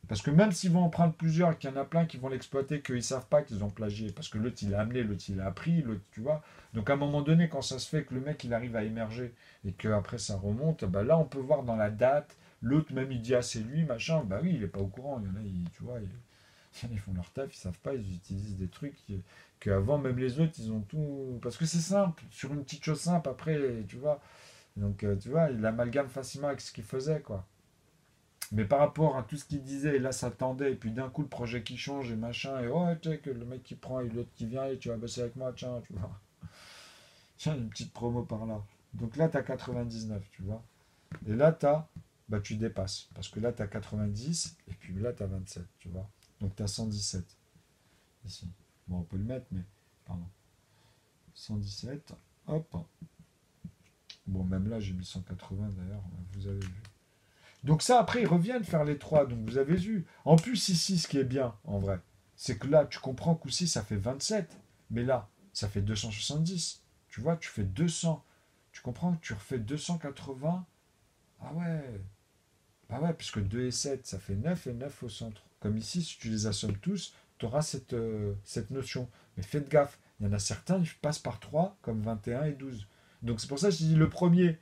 Parce que même s'ils vont en prendre plusieurs et qu'il y en a plein qui vont l'exploiter, qu'ils ne savent pas qu'ils ont plagié, parce que l'autre il a amené, l'autre il a appris, l'autre tu vois. Donc à un moment donné, quand ça se fait que le mec il arrive à émerger et qu'après ça remonte, bah là on peut voir dans la date, l'autre même il dit ah c'est lui, machin, bah oui il n'est pas au courant, il y en a, tu vois, ils font leur taf, ils savent pas, ils utilisent des trucs qu'avant même les autres ils ont tout. Parce que c'est simple, sur une petite chose simple après, tu vois. Donc tu vois, il amalgame facilement avec ce qu'il faisait quoi. Mais par rapport à tout ce qu'il disait, et là ça tendait, et puis d'un coup le projet qui change et machin, et oh, tu sais que le mec qui prend et l'autre qui vient, et tu vas bosser avec moi, tiens, tu vois. Tiens, une petite promo par là. Donc là, tu as 99, tu vois. Et là, tu dépasses. Parce que là, tu as 90, et puis là, tu as 27, tu vois. Donc tu as 117, ici. Bon, on peut le mettre, mais, pardon. 117, hop. Bon, même là, j'ai mis 180 d'ailleurs, vous avez vu. Donc ça, après, ils reviennent faire les 3. Donc vous avez vu. En plus, ici, ce qui est bien, en vrai, c'est que là, tu comprends qu'aussi, ça fait 27. Mais là, ça fait 270. Tu vois, tu fais 200. Tu comprends que tu refais 280. Ah ouais. Ah ouais, puisque 2 et 7, ça fait 9 et 9 au centre. Comme ici, si tu les assommes tous, tu auras cette notion. Mais faites gaffe. Il y en a certains, ils passent par 3, comme 21 et 12. Donc c'est pour ça que je dis le premier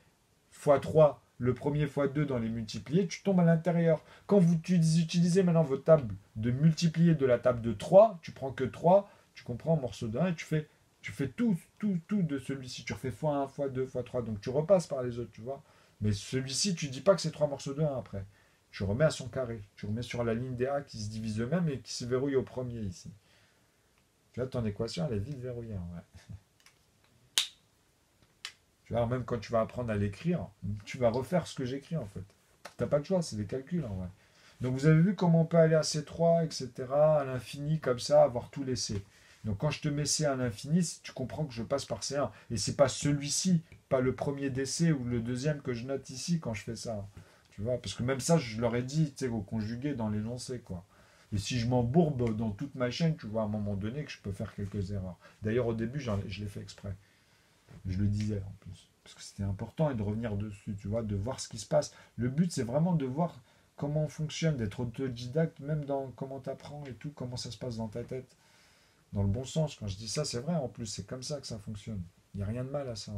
fois 3, le premier fois 2 dans les multipliés, tu tombes à l'intérieur. Quand vous utilisez maintenant votre table de multiplier de la table de 3, tu prends que 3, tu comprends, morceau de 1, et tu fais tout de celui-ci. Tu refais x1, x2, x3, donc tu repasses par les autres, tu vois. Mais celui-ci, tu dis pas que c'est 3 morceaux de 1 après. Tu remets à son carré. Tu remets sur la ligne des A qui se divise eux-mêmes et qui se verrouille au premier ici. Tu vois, ton équation, elle est vite verrouillée, en vrai. Tu vois, même quand tu vas apprendre à l'écrire, tu vas refaire ce que j'écris en fait. T'as pas de choix, c'est des calculs en vrai. Donc vous avez vu comment on peut aller à C3, etc., à l'infini, comme ça, avoir tout laissé. Donc quand je te mets C à l'infini, tu comprends que je passe par C1. Et c'est pas celui-ci, pas le premier d'essai ou le deuxième que je note ici quand je fais ça. Tu vois, parce que même ça, je leur ai dit, tu sais, au conjugué dans l'énoncé, quoi. Et si je m'embourbe dans toute ma chaîne, tu vois à un moment donné que je peux faire quelques erreurs. D'ailleurs, au début, je l'ai fait exprès. Je le disais en plus. Parce que c'était important et de revenir dessus, tu vois, de voir ce qui se passe. Le but, c'est vraiment de voir comment on fonctionne, d'être autodidacte, même dans comment tu apprends et tout, comment ça se passe dans ta tête. Dans le bon sens. Quand je dis ça, c'est vrai en plus, c'est comme ça que ça fonctionne. Il n'y a rien de mal à ça.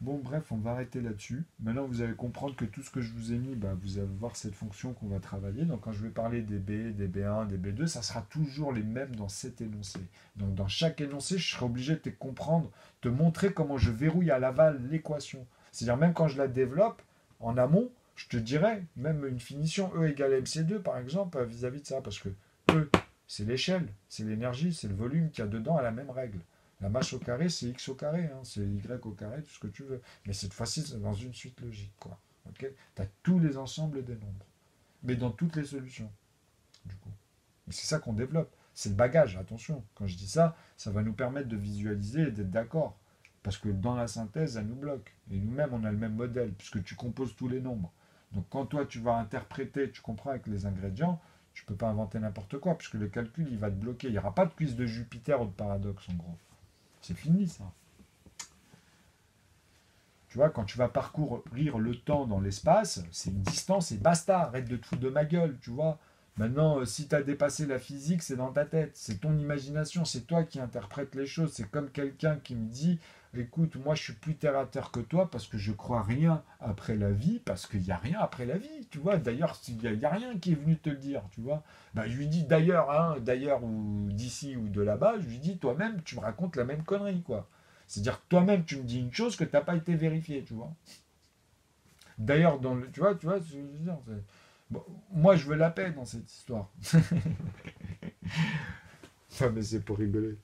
Bon, bref, on va arrêter là-dessus. Maintenant, vous allez comprendre que tout ce que je vous ai mis, bah, vous allez voir cette fonction qu'on va travailler. Donc, quand je vais parler des B, des B1, des B2, ça sera toujours les mêmes dans cet énoncé. Donc, dans chaque énoncé, je serai obligé de te comprendre, te montrer comment je verrouille à l'aval l'équation. C'est-à-dire, même quand je la développe, en amont, je te dirais, même une finition E égale MC2, par exemple, vis-à-vis de ça. Parce que E, c'est l'échelle, c'est l'énergie, c'est le volume qu'il y a dedans à la même règle. La masse au carré, c'est x au carré, hein, c'est y au carré, tout ce que tu veux. Mais cette fois-ci, c'est dans une suite logique, quoi. Okay, tu as tous les ensembles des nombres, mais dans toutes les solutions, du coup. Et c'est ça qu'on développe. C'est le bagage, attention. Quand je dis ça, ça va nous permettre de visualiser et d'être d'accord. Parce que dans la synthèse, ça nous bloque. Et nous-mêmes, on a le même modèle, puisque tu composes tous les nombres. Donc quand toi, tu vas interpréter, tu comprends avec les ingrédients, tu ne peux pas inventer n'importe quoi, puisque le calcul, il va te bloquer. Il n'y aura pas de quiz de Jupiter ou de paradoxe, en gros. C'est fini, ça. Tu vois, quand tu vas parcourir le temps dans l'espace, c'est une distance et basta, arrête de te foutre de ma gueule, tu vois. Maintenant, si tu as dépassé la physique, c'est dans ta tête, c'est ton imagination, c'est toi qui interprètes les choses. C'est comme quelqu'un qui me dit, écoute, moi je suis plus terre à terre que toi parce que je crois rien après la vie, parce qu'il n'y a rien après la vie, tu vois. D'ailleurs, il n'y a rien qui est venu te le dire, tu vois. Ben, je lui dis d'ailleurs, hein, d'ailleurs, ou d'ici ou de là-bas, je lui dis, toi-même, tu me racontes la même connerie, quoi. C'est-à-dire que toi-même, tu me dis une chose que tu n'as pas été vérifiée, tu vois. D'ailleurs, tu vois, je veux dire, bon, moi, je veux la paix dans cette histoire. Ah, mais c'est pour rigoler.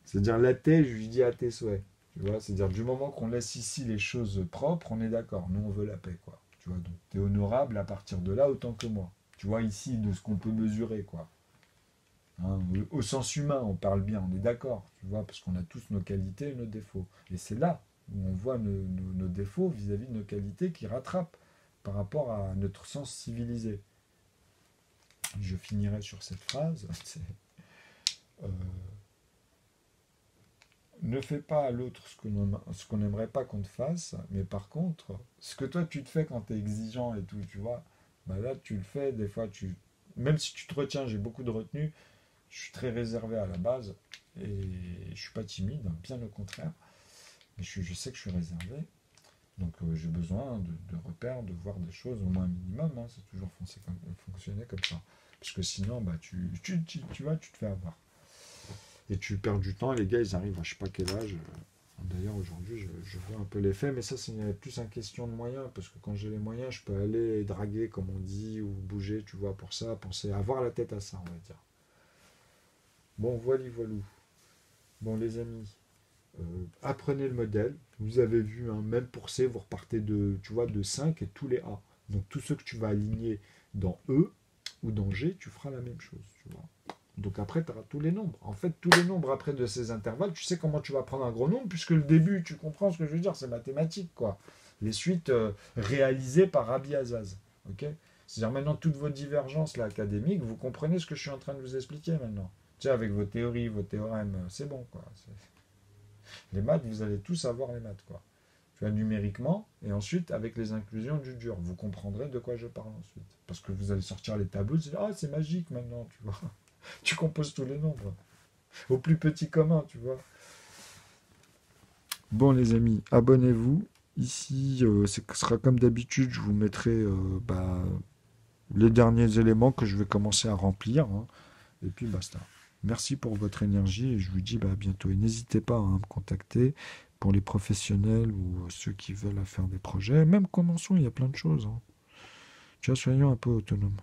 C'est-à-dire, la paix, je lui dis à tes souhaits. Tu vois, c'est-à-dire, du moment qu'on laisse ici les choses propres, on est d'accord. Nous, on veut la paix, quoi. Tu vois, donc, tu es honorable à partir de là autant que moi. Tu vois, ici, de ce qu'on peut mesurer, quoi. Hein, au sens humain, on parle bien, on est d'accord, tu vois, parce qu'on a tous nos qualités et nos défauts. Et c'est là où on voit nos défauts vis-à-vis de nos qualités qui rattrapent par rapport à notre sens civilisé. Je finirai sur cette phrase. Euh, ne fais pas à l'autre ce qu'on n'aimerait pas qu'on te fasse, mais par contre, ce que toi tu te fais quand tu es exigeant et tout, tu vois, bah là tu le fais, des fois, même si tu te retiens, j'ai beaucoup de retenue, je suis très réservé à la base et je suis pas timide, bien au contraire. Mais je sais que je suis réservé. Donc j'ai besoin de repères, de voir des choses au moins un minimum. Hein, c'est toujours fonctionner comme ça. Parce que sinon, bah, tu vois, tu te fais avoir. Et tu perds du temps. Les gars, ils arrivent à je sais pas quel âge. D'ailleurs, aujourd'hui, je vois un peu l'effet. Mais ça, c'est plus une question de moyens. Parce que quand j'ai les moyens, je peux aller draguer, comme on dit, ou bouger, tu vois, pour ça, penser, avoir la tête à ça, on va dire. Bon, voilou. Bon, les amis, apprenez le modèle. Vous avez vu, hein, même pour C, vous repartez de, tu vois, de 5 et tous les A. Donc, tous ceux que tu vas aligner dans E ou dans G, tu feras la même chose, tu vois. Donc, après, tu auras tous les nombres. En fait, tous les nombres après de ces intervalles, tu sais comment tu vas prendre un gros nombre, puisque le début, tu comprends ce que je veux dire, c'est mathématique, quoi. Les suites réalisées par Rabbi Azaz. Ok. C'est-à-dire, maintenant, toutes vos divergences là, académiques, vous comprenez ce que je suis en train de vous expliquer maintenant. Tu sais, avec vos théories, vos théorèmes, c'est bon, quoi. Les maths, vous allez tous avoir les maths, quoi. Tu vois, numériquement, et ensuite, avec les inclusions du dur, vous comprendrez de quoi je parle ensuite. Parce que vous allez sortir les tableaux, vous allez dire, ah, c'est magique maintenant, tu vois. Tu composes tous les nombres. Au plus petit commun, tu vois. Bon, les amis, abonnez-vous. Ici, ce sera comme d'habitude, je vous mettrai les derniers éléments que je vais commencer à remplir. Hein, et puis, basta. Merci pour votre énergie et je vous dis à bientôt. Et n'hésitez pas à me contacter pour les professionnels ou ceux qui veulent faire des projets. Même commençons, il y a plein de choses. Hein. Tu vois, soyons un peu autonomes.